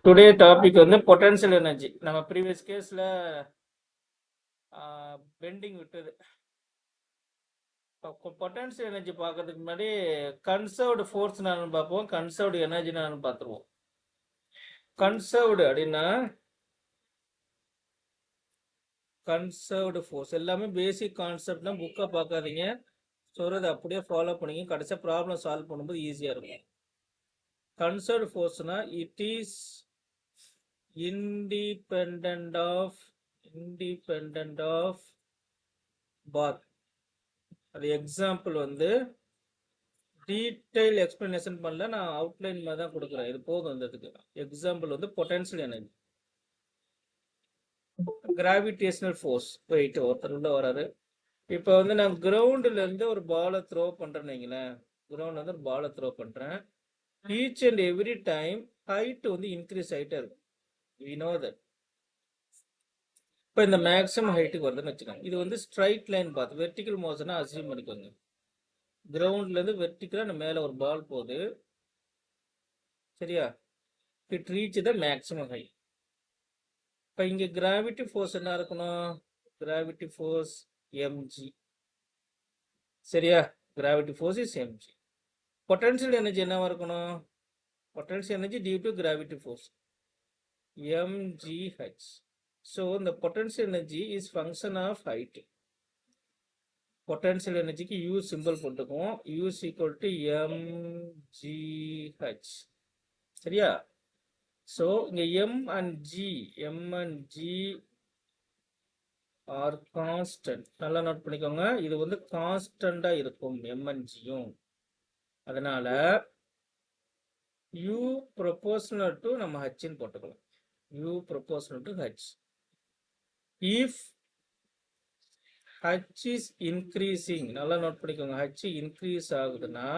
Today topic வந்து potential energy. நம்ம previous கேஸில் பெண்டிங் விட்டது. பொட்டன்ஷியல் எனர்ஜி பார்க்கறதுக்கு முன்னாடி கன்சர்வ்டு ஃபோர்ஸ் நான் பார்ப்போம், கன்சர்வ்டு எனர்ஜி நான் பார்த்துருவோம். கன்சர்வ்டு அப்படின்னா கன்சர்வ்டு ஃபோர்ஸ் எல்லாமே பேசிக் கான்செப்ட் தான். புக்கை பார்க்காதீங்க, சொல்கிறத அப்படியே ஃபாலோ பண்ணிங்க. கடைசியாக ப்ராப்ளம் சால்வ் பண்ணும்போது ஈஸியாக இருக்கும். கன்சர்வ்டு ஃபோர்ஸ்னா it is independent of path. அது எக்ஸாம்பிள் வந்து டீடைல் எக்ஸ்பிளனேஷன் பண்ணல, நான் அவுட்லைன் மாதிரி தான் கொடுக்குறேன். இது போதும். வந்ததுக்கு எக்ஸாம்பிள் வந்து பொட்டன்ஷியல் எனர்ஜி, கிராவிடேஷனல் ஃபோர்ஸ். போயிட்டு ஒருத்தர் உள்ள வராரு. இப்போ வந்து நான் கிரவுண்டில் இருந்து ஒரு பாலை த்ரோ பண்ணுறேன்னு வைங்களேன். கிரவுண்ட்ல இருந்து ஒரு பாலை த்ரோ பண்ணுறேன். Each and every time height வந்து இன்க்ரீஸ் ஆகிட்டே இருக்கும். We know that. இப்போ இந்த மேக்ஸிமம் ஹைட்டுக்கு வருதுன்னு வச்சுக்கோங்க. இது வந்து ஸ்ட்ரைட் லைன் பார்த்து வெர்டிக்கல் மோஷனாக அசியூம் பண்ணிக்கோங்க. கிரவுண்ட்லேருந்து வெர்டிக்கலாக மேலே ஒரு பால் போகுது, சரியா? It reach the maximum height. இப்போ இங்கே கிராவிட்டி ஃபோர்ஸ் என்ன இருக்கணும்? கிராவிட்டி ஃபோர்ஸ் எம்ஜி, சரியா? Gravity force is mg. Potential energy என்னவா இருக்கணும்? Potential energy due to gravity force mgh. So the potential energy is function of height. Potential energy க்கு u symbol போட்டுக்குவோம். u is equal to mgh, சரியா? So இங்க m and g are constant. நல்லா note பண்ணிக்கோங்க. இது வந்து கான்ஸ்டண்டா இருக்கும் m and g யும். அதனால u proportional to நம்ம h ன்னு போட்டுக்கலாம். u proportional to h. If h is increasing, நல்லா நோட் பண்ணிக்கோங்க, h இன்க்ரீஸ் ஆகுதுன்னா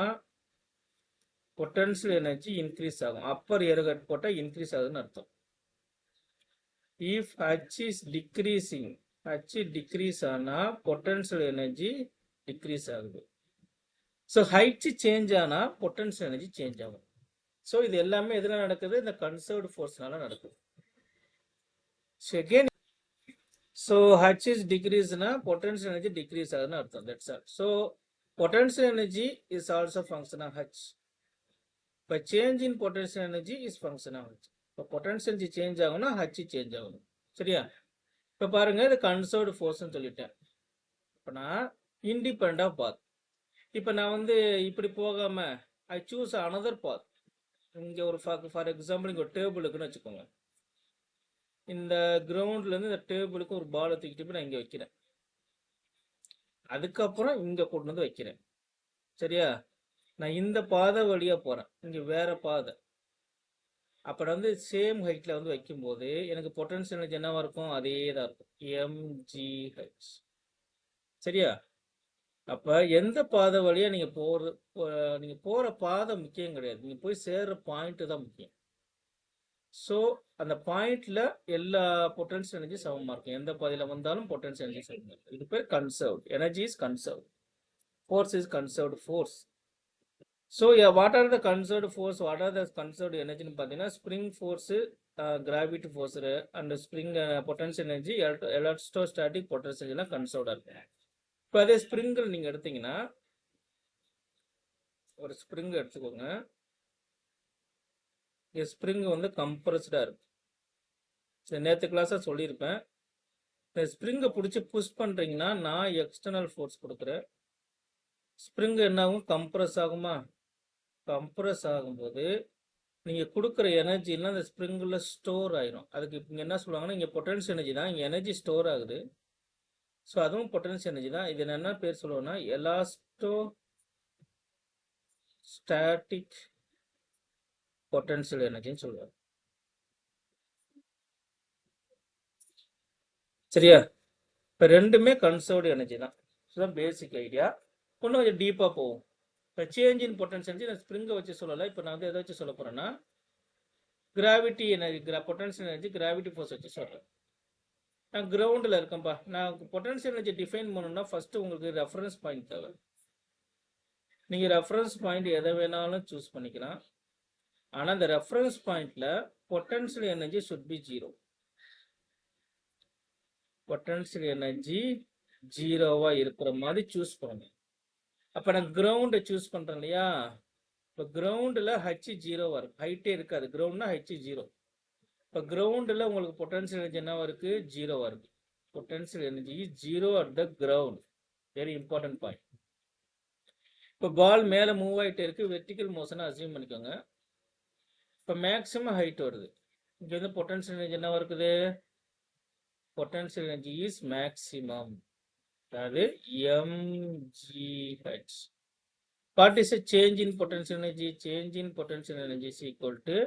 பொட்டன்ஷியல் எனர்ஜி இன்க்ரீஸ் ஆகும். அப்பர் ஏர்கட் போட்டால் இன்க்ரீஸ் ஆகுதுன்னு அர்த்தம். If h is decreasing, h decrease ஆனால் பொட்டன்ஷியல் எனர்ஜி டிக்ரீஸ் ஆகுது. ஸோ ஹைட் சேஞ்ச் ஆனால் பொட்டன்ஷியல் எனர்ஜி சேஞ்ச் ஆகும். ஸோ இது எல்லாமே எதில் நடக்குது? இந்த கன்சர்வ்டு ஃபோர்ஸ்னால நடக்குது. Second, so h is decreased na potential energy decrease ஆகுதுன்னு அர்த்தம். That's all. So potential energy is also function of h. But change in potential energy is function of h. இப்போ potential energy change ஆகும்னா h change ஆகும், சரியா? இப்போ பாருங்க, இது conserved ஃபோர்ஸ்னு சொல்லிட்டேன். இப்போ நான் இண்டிபெண்ட் ஆஃப் பாத். இப்போ நான் வந்து இப்படி போகாம ஐ சூஸ் அனதர் பாத். இங்கே ஒரு ஃபார் எக்ஸாம்பிள் இங்கே ஒரு டேபிள் இருக்குன்னு வச்சுக்கோங்க. இந்த கிரவுண்ட்லேருந்து இந்த டேபிளுக்கு ஒரு பாலை தூக்கிட்டு போய் நான் இங்கே வைக்கிறேன். அதுக்கப்புறம் இங்கே கொண்டு வந்து வைக்கிறேன், சரியா? நான் இந்த பாதை வழியாக போகிறேன், இங்கே வேற பாதை. அப்புறம் வந்து சேம் ஹைட்டில் வந்து வைக்கும்போது எனக்கு பொட்டன்ஷியல் எனர்ஜி என்னவா இருக்கும்? அதே தான் இருக்கும், mgh, சரியா? அப்போ எந்த பாதை வழியாக நீங்கள் போகிற பாதை முக்கியம் கிடையாது, நீங்கள் போய் சேர்ற பாயிண்ட்டு தான் முக்கியம். ஸோ அந்த பாயிண்ட்ல எல்லா பொட்டன்ஷியல் எனர்ஜி சமமாக இருக்கும். எந்த பாதையில் வந்தாலும் பொட்டன்ஷியல் எனர்ஜி சமமாக இருக்கும். இது பேர் conserved energy. Is conserved force is conserved force. So what are the conserved force, what are the conserved எனர்ஜின்னு பார்த்தீங்கன்னா spring force, gravity force and spring potential energy, electrostatic potential எல்லாம் கன்சர்வ்டாக இருக்கும். இப்போ அதே ஸ்ப்ரிங்கில் நீங்கள் எடுத்தீங்கன்னா ஒரு ஸ்ப்ரிங் எடுத்துக்கோங்க. ஸ்ப்ரிங் வந்து கம்ப்ரஸ்டாக இருக்கும். நேற்று கிளாஸாக சொல்லியிருப்பேன். இந்த ஸ்ப்ரிங்கை பிடிச்சி புஷ் பண்ணுறீங்கன்னா நான் எக்ஸ்டர்னல் ஃபோர்ஸ் கொடுக்குறேன். ஸ்ப்ரிங் என்ன ஆகும்? கம்ப்ரஸ் ஆகுமா? கம்ப்ரஸ் ஆகும்போது நீங்கள் கொடுக்குற எனர்ஜிலாம் அந்த ஸ்ப்ரிங்கில் ஸ்டோர் ஆயிரும். அதுக்கு இங்கே என்ன சொல்லுவாங்கன்னா, இங்கே பொட்டன்ஷியல் எனர்ஜி தான், இங்கே எனர்ஜி ஸ்டோர் ஆகுது. ஸோ அதுவும் பொட்டன்ஷியல் எனர்ஜி தான். இது என்ன பேர் சொல்லுவோம்னா எலாஸ்டோஸ்டாட்டிக் பொட்டன்ஷியல் எனர்ஜின்னு சொல்லுவாங்க, சரியா? இப்போ ரெண்டுமே கன்சர்வ்டு எனர்ஜி தான். இதுதான் பேசிக் ஐடியா. இன்னும் கொஞ்சம் டீப்பாக போகும். இப்போ சேஞ்ச் இன் பொட்டன்ஷியல் எனர்ஜி நான் ஸ்ப்ரிங்கை வச்சு சொல்லலை. இப்போ நான் வந்து எதை வச்சு சொல்ல போகிறேன்னா gravity energy, potential energy gravity force வச்சு சொல்கிறேன். நான் கிரவுண்டில் இருக்கேன்ப்பா. நான் பொட்டன்ஷியல் எனர்ஜி டிஃபைன் பண்ணணும்னா ஃபஸ்ட்டு உங்களுக்கு ரெஃபரன்ஸ் பாயிண்ட் தேவை. நீங்கள் ரெஃபரன்ஸ் பாயிண்ட் எதை வேணாலும் சூஸ் பண்ணிக்கலாம். ஆனால் இந்த ரெஃபரன்ஸ் பாயிண்ட்ல potential energy should be 0. Potential energy 0வா இருக்கிற மாதிரி சூஸ் பண்ணணும். அப்போ நான் கிரவுண்டை சூஸ் பண்ணுறேன் இல்லையா? இப்போ கிரவுண்டில் ஹச் 0வா இருக்கும், ஹைட்டே இருக்காது. கிரவுண்ட்னா ஹச் 0. இப்போ கிரவுண்டில் உங்களுக்கு பொட்டன்ஷியல் எனர்ஜி என்னவா இருக்கு? 0வா இருக்கு. Potential energy 0 at the ground. Very important point. இப்போ பால் மேலே மூவ் ஆகிட்டே இருக்கு, வெர்டிக்கல் மோஷனை அசியூம் பண்ணிக்கோங்க. இப்போ மேக்ஸிமம் ஹைட் வருது. இங்கே வந்து பொட்டன்ஷியல் எனர்ஜி என்னவா இருக்குது? பொட்டன்ஷியல் எனர்ஜி இஸ் மேக்ஸிமம், அதாவது mgh. What is a change in potential energy? Change in potential energy is equal to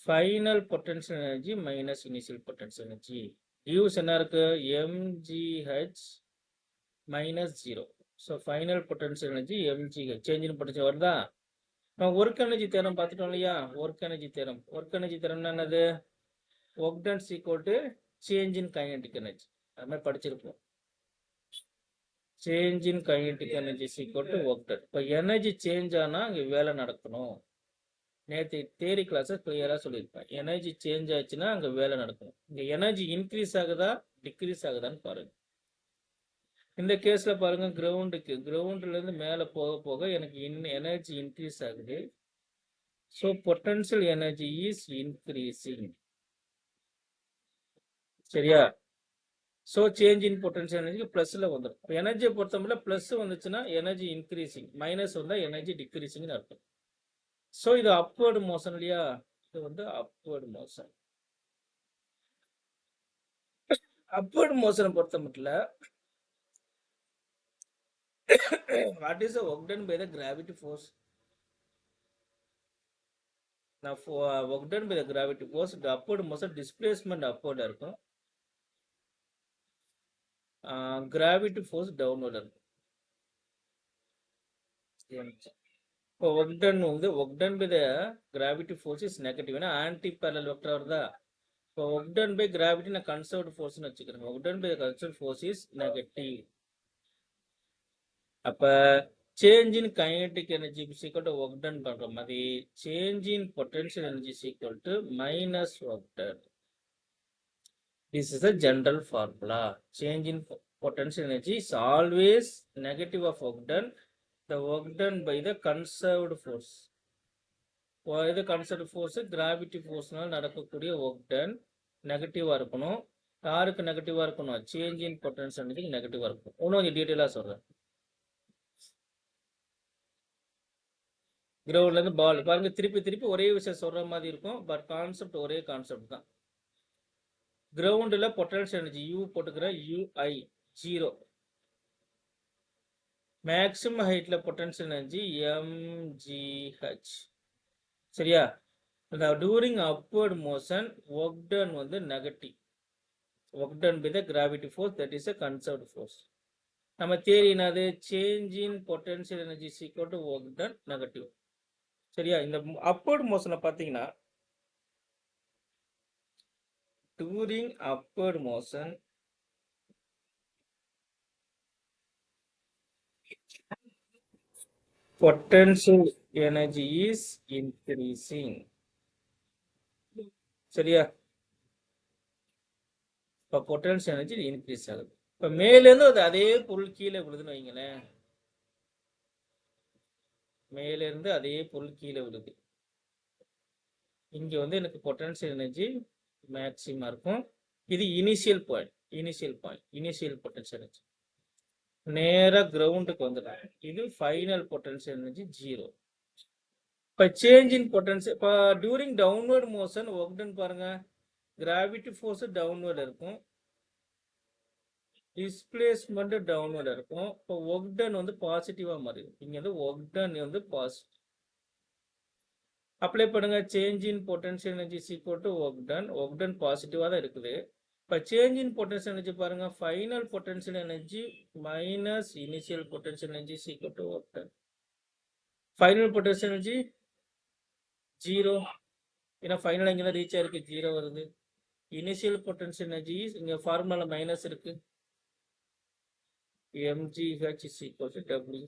final potential energy minus initial potential energy. Gives என்ன இருக்கு? mgh minus 0. So final potential energy mgh. Change in potential வருதா? நம்ம work energy theorem பார்த்துட்டோம் இல்லையா? Work energy theorem. Work energy தேரம்னா என்னது? Work done is equal to change in kinetic energy. அது மாதிரி படிச்சிருப்போம். Change in kinetic energy is equal to work done. இப்போ எனர்ஜி சேஞ்ச் ஆனால் அங்கே வேலை நடக்கணும். நேற்று தியரி கிளாஸஸ் கிளியராக சொல்லியிருப்பேன். எனர்ஜி சேஞ்ச் ஆச்சுன்னா அங்கே வேலை நடக்கணும். இங்கே எனர்ஜி இன்க்ரீஸ் ஆகுதா டிக்ரீஸ் ஆகுதான்னு பாருங்க. இந்த கேஸில் பாருங்க, கிரவுண்டுலேருந்து மேலே போக போக எனக்கு எனர்ஜி இன்க்ரீஸ் ஆகுது. So potential energy is increasing. சரியா? So change in potential energy ப்ளஸில் வந்துடும். எனர்ஜியை பொறுத்தவரை ப்ளஸ் வந்துச்சுன்னா எனர்ஜி இன்க்ரீசிங், மைனஸ் வந்தால் எனர்ஜி டிக்ரீசிங்னு அர்த்தம். ஸோ இது அப்வர்டு மோஷன் இல்லையா? இது வந்து அப்வர்டு மோஷன். அப்வர்டு மோஷனை பொறுத்த மட்டும் what is work done by the gravity force? நான் work done by the gravity force upward motion displacement அப்வர்டாக இருக்கும், கிராவிட்டி ஃபோர்ஸ் டவுன்வர்டாக இருக்கும். இப்போ ஒர்க் டன் வந்து work done by the gravity force is negative, ஏன்னா ஆன்டி பேரலல் வெக்டர் வருதா? இப்போ ஒர்க் டன் பை கிராவிட்டி நான் கன்சர்வ்டு ஃபோர்ஸ்னு வச்சுக்கிறேன். Work done by conserved force is negative. அப்போ change in kinetic energy is equal to work ton பண்ணுற மாதிரி change in potential energy is equal to minus work ton. This is a general formula. Change in potential energy is always negative of work done. The work done by the conserved force. இது conserved force gravity ஃபோர்ஸ்னால் நடக்கக்கூடிய work done நெகட்டிவாக இருக்கணும். யாருக்கு நெகட்டிவாக இருக்கணும்? Change in potential எனர்ஜிக்கு நெகட்டிவாக இருக்கும். இன்னும் கொஞ்சம் டீட்டெயிலாக சொல்கிறேன். கிரவுண்ட்லேருந்து பால் பாருங்க, திருப்பி திருப்பி ஒரே விஷயம் சொல்கிற மாதிரி இருக்கும், பட் கான்செப்ட் ஒரே கான்செப்ட் தான். கிரவுண்டில் பொட்டன்ஷியல் எனர்ஜி யூ போட்டுக்கிறேன், யூஐ 0. மேக்ஸிமம் ஹைட்டில் பொட்டன்ஷியல் எனர்ஜி mgh. சரியா? இந்த during upward motion work done வந்து negative. Work done by the gravity force, that is a conserved force. நம்ம தியரி என்னது? Change in potential energy is equal to work done negative. சரியா? இந்த upward மோஷனை பார்த்தீங்கன்னா during upward motion potential energy is increasing. சரியா? இப்போ potential energy increase ஆகுது. இப்போ மேலேருந்து அது அதே பொருள் கீழே விழுதுன்னு வைங்களேன். மேலேருந்து அதே பொருள் கீழே விழுது. இங்கே வந்து எனக்கு பொட்டன்ஷியல் எனர்ஜி மேக்ஸிமம் இருக்கும். இது initial point, initial potential energy. நேராக கிரவுண்டுக்கு வந்துடும். இது ஃபைனல் பொட்டன்ஷியல் எனர்ஜி 0. இப்போ சேஞ்ச் இன் பொட்டன்ஷியல், இப்போ during downward motion work ton பாருங்க, கிராவிட்டி ஃபோர்ஸ் டவுன்வர்ட் இருக்கும், டிஸ்பிளேஸ்மெண்ட் டவுன்வர்ட் இருக்கும். இப்போ ஒர்க் டன் வந்து பாசிட்டிவாக மாறிடும். இங்கே வந்து ஒர்க் டன் வந்து பாசிட்டிவ். அப்ளை பண்ணுங்க, change in potential energy is equal to work ton பாசிட்டிவாக தான் இருக்குது. இப்போ சேஞ்ச் இன் பொட்டன்ஷியல் எனர்ஜி பாருங்க, final potential energy minus initial potential energy is equal to work ton. Final potential energy 0, ஏன்னா final இங்கே தான் reach ஆயிருக்கு, 0 வருது. இனிஷியல் பொட்டன்ஷியல் எனர்ஜி இங்கே ஃபார்முலா மைனஸ் இருக்கு, mgh is equal to w.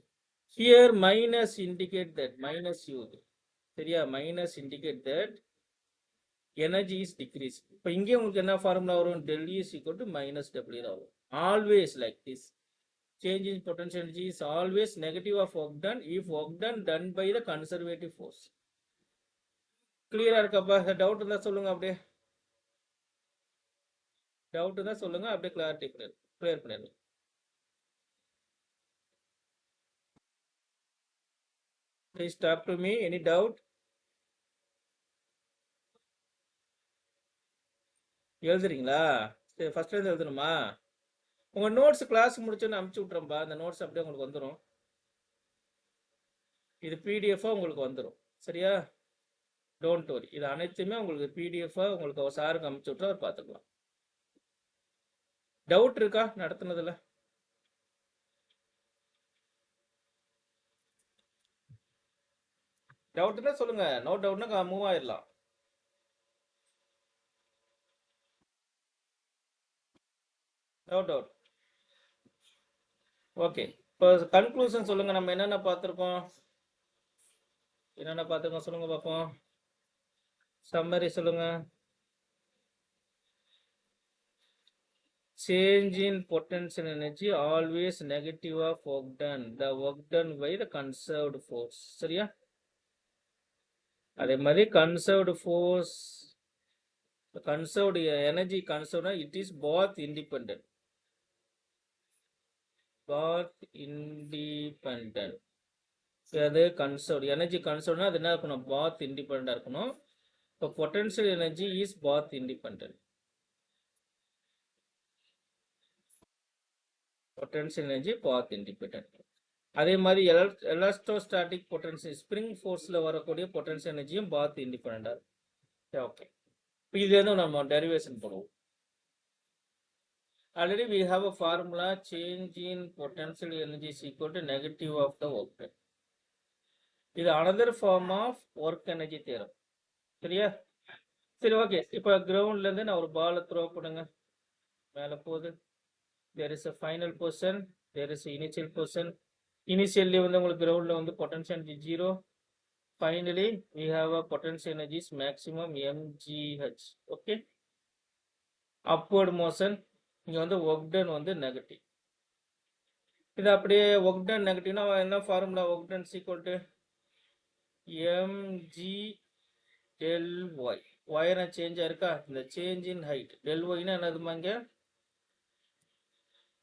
Here minus indicate that minus u. சரியா? Minus indicate that energy is decrease. இப்போ இங்கே உங்களுக்கு என்ன ஃபார்முலா வரும்? del E is equal to minus W தான் வரும். Always like this. Change in potential energy is always negative of work done if work done by the conservative force. கிளியரா இருக்காப்பா? Doubt இருந்தா சொல்லுங்க. அப்படியே டவுட் இருந்தா சொல்லுங்க, அப்படியே கிளாரிட்டி கிளியர் பண்ணிடலாம். Please talk to me. Any doubt? எழுதுறீங்களா? சரி, ஃபர்ஸ்ட்ல இருந்து எழுதணுமா? உங்க நோட்ஸ் கிளாஸ் முடிச்சோன்னு அனுப்பிச்சு விட்றேன்பா. அந்த நோட்ஸ் அப்படியே உங்களுக்கு வந்துடும். இது பிடிஎஃபா உங்களுக்கு வந்துடும். சரியா? Don't worry. இது அனைத்துமே உங்களுக்கு பிடிஎஃபா உங்களுக்கு சாருக்கு அனுப்பிச்சு விட்றா, அவர் பார்த்துக்கலாம். டவுட் இருக்கா நடத்துனதுல? டவுட்னா சொல்லுங்க. நோ டவுட்னா மூவ் ஆயிடலாம். No doubt. ஓகே, இப்போ கன்க்ளூஷன் சொல்லுங்க. நம்ம என்னென்ன பார்த்துருக்கோம்? என்னென்ன பார்த்துருக்கோம் சொல்லுங்க பார்ப்போம். சம்மரி சொல்லுங்க. Change in potential energy always negative of work done. The work done by the conserved force. சரியா? அதே மாதிரி conserved force, conserved energy conserved, it is both independent. Both independent. அது conserved energy conserved அது என்ன இருக்கணும்? both independent இருக்கணும். இப்போ potential energy is both independent. Potential energy both independent. அதே மாதிரி எலாஸ்டோஸ்டாட்டிக் பொட்டன்ஷியல் ஸ்ப்ரிங் ஃபோர்ஸில் வரக்கூடிய பொட்டன்ஷியல் எனர்ஜியும் பாத் இண்டிபெண்டாக இருக்கும். ஓகே, இதுலேருந்து நம்ம டெரிவேஷன் பண்ணுவோம். Already we have a formula. Change in potential energy is equal to negative of the work done. இது another form of work energy theorem. சரியா? சரி, ஓகே. இப்போ கிரவுண்ட்லேருந்து நான் ஒரு பாலை த்ரோ பண்ணுங்க. மேலே போகுது. There is a final position, there is initial position. Initially வந்து உங்களுக்கு கிரவுண்டில் வந்து potential energy 0. Finally, we have a potential energy is maximum mgh. Okay. Upward motion. இங்க வந்து work done வந்து நெகட்டிவ். இது அப்படியே work done நெகட்டிவ்னா என்ன formula? work done is equal to mg del y. y என்ன சேஞ்ச் ஆயிருக்கா? இந்த change in height del y னா என்னதுமா? இங்க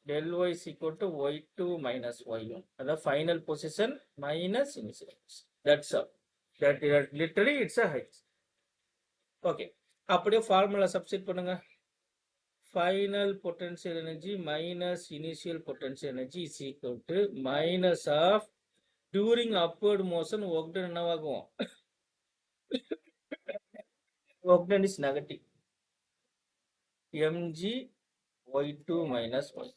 del y is equal to y2 minus y1. அதாவது final position minus initial position. That's all. That literally it's a height. Okay, அப்படியே formula substitute பண்ணுங்க. Final potential energy minus initial potential energy is equal to minus of during upward motion work done என்னவாகும்? work done is negative. mg y2 minus y.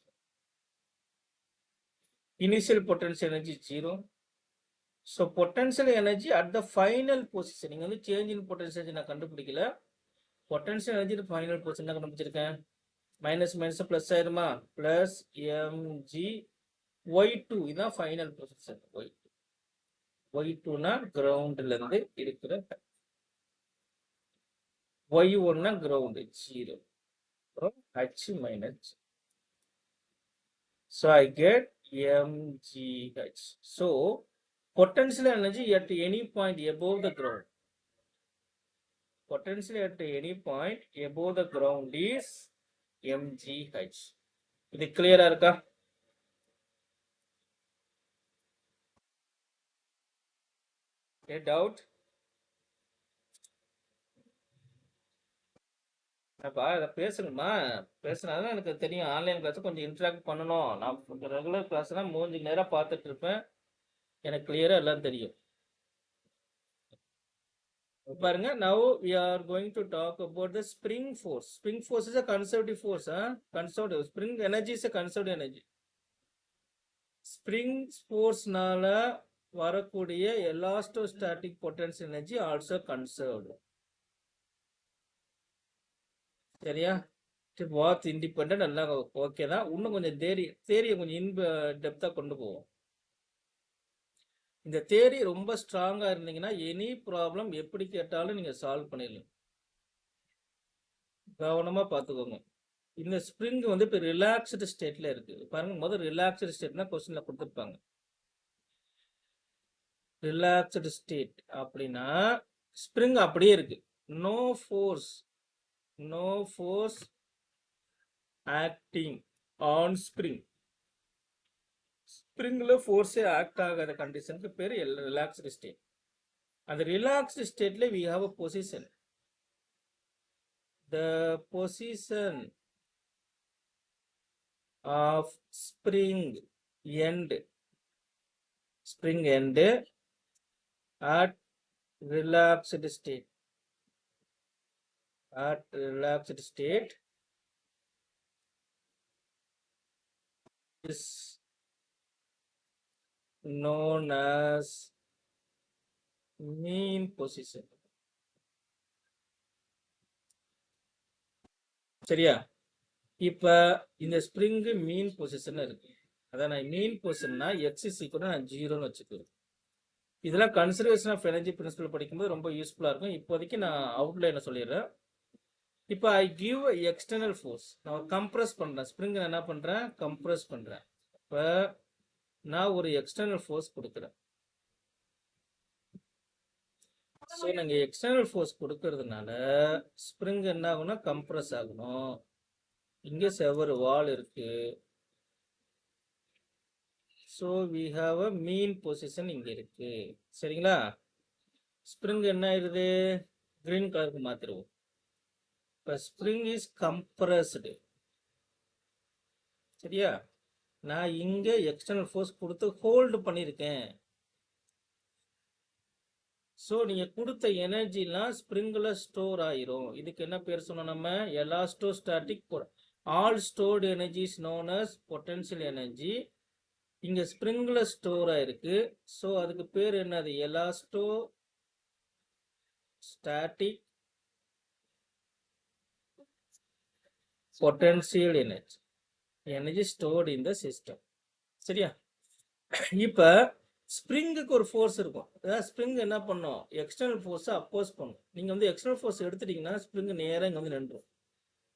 Initial potential energy 0. So potential energy at the final position. நீங்க வந்து change in potential energy நான் கண்டுபிடிக்கல. Potential energy final position நான் கண்டுபிடிச்சிருக்கேன். Minus minus plus ஆயிருமா? Plus mg y2 இதான் final position. y2னா கிரவுண்ட்ல இருந்து இருக்கிற, y1னா ground 0. h minus. So I get mgh. So potential energy at any point above the ground. Potential at any point above the ground is mgh. இது கிளியரா இருக்கா? A doubt? அப்பா அதை பேசணுமா? பேசினாதான் எனக்கு தெரியும். ஆன்லைன் கிளாஸ் கொஞ்சம் இன்ட்ராக்ட் பண்ணணும். நான் ரெகுலர் கிளாஸ்னா மூஞ்சுக்கு நேராக பார்த்துட்டு இருப்பேன். எனக்கு கிளியரா எல்லாம் தெரியும். பாருங்க, now we are going to talk about the spring force. Spring force is a conservative force. Conservative. Spring energy is a conserved energy. Spring forceனால வரக்கூடிய எலாஸ்டோஸ்டாட்டிக் பொட்டன்ஷியல் எனர்ஜி ஆல்சோ கன்சர்வ்டு. சரியா? வாத் இண்டிபெண்டன்ட் எல்லாம் ஓகே தான். இன்னும் கொஞ்சம் தேரியை கொஞ்சம் டெப்த்தாக கொண்டு போவோம். இந்த தேரி ரொம்ப ஸ்ட்ராங்கா இருந்தீங்கன்னா எனி ப்ராப்ளம் எப்படி கேட்டாலும் நீங்க சால்வ் பண்ணிடலாம். கவனமா பார்த்துக்கோங்க. இந்த ஸ்ப்ரிங் வந்து இப்போ ரிலாக்ஸ்டு ஸ்டேட்ல இருக்கு. பாருங்க, முதல் ரிலாக்ஸ்டு ஸ்டேட்னா கொஸ்டின்ல கொடுத்துருப்பாங்க. ரிலாக்ஸ்டு ஸ்டேட் அப்படின்னா ஸ்ப்ரிங் அப்படியே இருக்கு. No force, no force acting on spring. ஸ்ப்ரிங்ல ஃபோர்ஸே ஆக்ட் ஆகாத கண்டிஷனுக்கு பேர் ரிலாக்ஸ்டு ஸ்டேட். அந்த ரிலாக்ஸ்டு ஸ்டேட்ல we have a position. The position of spring end at relaxed state is known as mean position. சரியா? இப்ப இந்த ஸ்ப்ரிங் மீன் பொசிஷன் இருக்கு. அதான் நான் மீன் பொசிஷன்னா எக்ஸ் இஸ் ஈக்குவல் நான் 0ன்னு வச்சுக்குவேன். இதெல்லாம் கன்சர்வேஷன் ஆஃப் எனர்ஜி பிரின்சிபல் படிக்கும்போது ரொம்ப யூஸ்ஃபுல்லா இருக்கும். இப்போதைக்கு நான் அவுட்லைனை சொல்லிடுறேன். இப்போ ஐ கிவ் எக்ஸ்டர்னல் ஃபோர்ஸ். நான் கம்ப்ரஸ் பண்றேன். ஸ்ப்ரிங் என்ன பண்றேன்? கம்ப்ரஸ் பண்றேன். இப்போ நான் ஒரு எக்ஸ்டர்னல் ஃபோர்ஸ் கொடுக்குறேன். ஸோ நாங்கள் எக்ஸ்டர்னல் ஃபோர்ஸ் கொடுக்கறதுனால ஸ்ப்ரிங் என்ன ஆகும்னா கம்ப்ரஸ் ஆகணும். இங்கே செவரு வால் இருக்கு. So we have a mean position இங்கே இருக்கு. சரிங்களா? ஸ்ப்ரிங் என்ன ஆயிடுது? கிரீன் கலருக்கு மாத்திருவோம். இப்போ ஸ்ப்ரிங் இஸ் கம்ப்ரஸ்டு. சரியா? நான் இங்கே எக்ஸ்டர்னல் ஃபோர்ஸ் கொடுத்து ஹோல்டு பண்ணியிருக்கேன். ஸோ நீங்கள் கொடுத்த எனர்ஜிலாம் ஸ்ப்ரிங்கில் ஸ்டோர் ஆயிரும். இதுக்கு என்ன பேர் சொன்னோம் நம்ம? Elastostatic. All stored energy is known as potential energy. இங்கே ஸ்ப்ரிங்கில் ஸ்டோர் ஆயிருக்கு. ஸோ அதுக்கு பேர் என்னது? Elastostatic potential energy. Energy stored in the system. சரியா? இப்போ ஸ்ப்ரிங்குக்கு ஒரு ஃபோர்ஸ் இருக்கும். அதாவது ஸ்ப்ரிங் என்ன பண்ணும்? எக்ஸ்டர்னல் ஃபோர்ஸை அப்போஸ் பண்ணும். நீங்கள் வந்து எக்ஸ்டர்னல் ஃபோர்ஸ் எடுத்துட்டீங்கன்னா ஸ்ப்ரிங் நேராக இங்கே வந்து நின்றும்.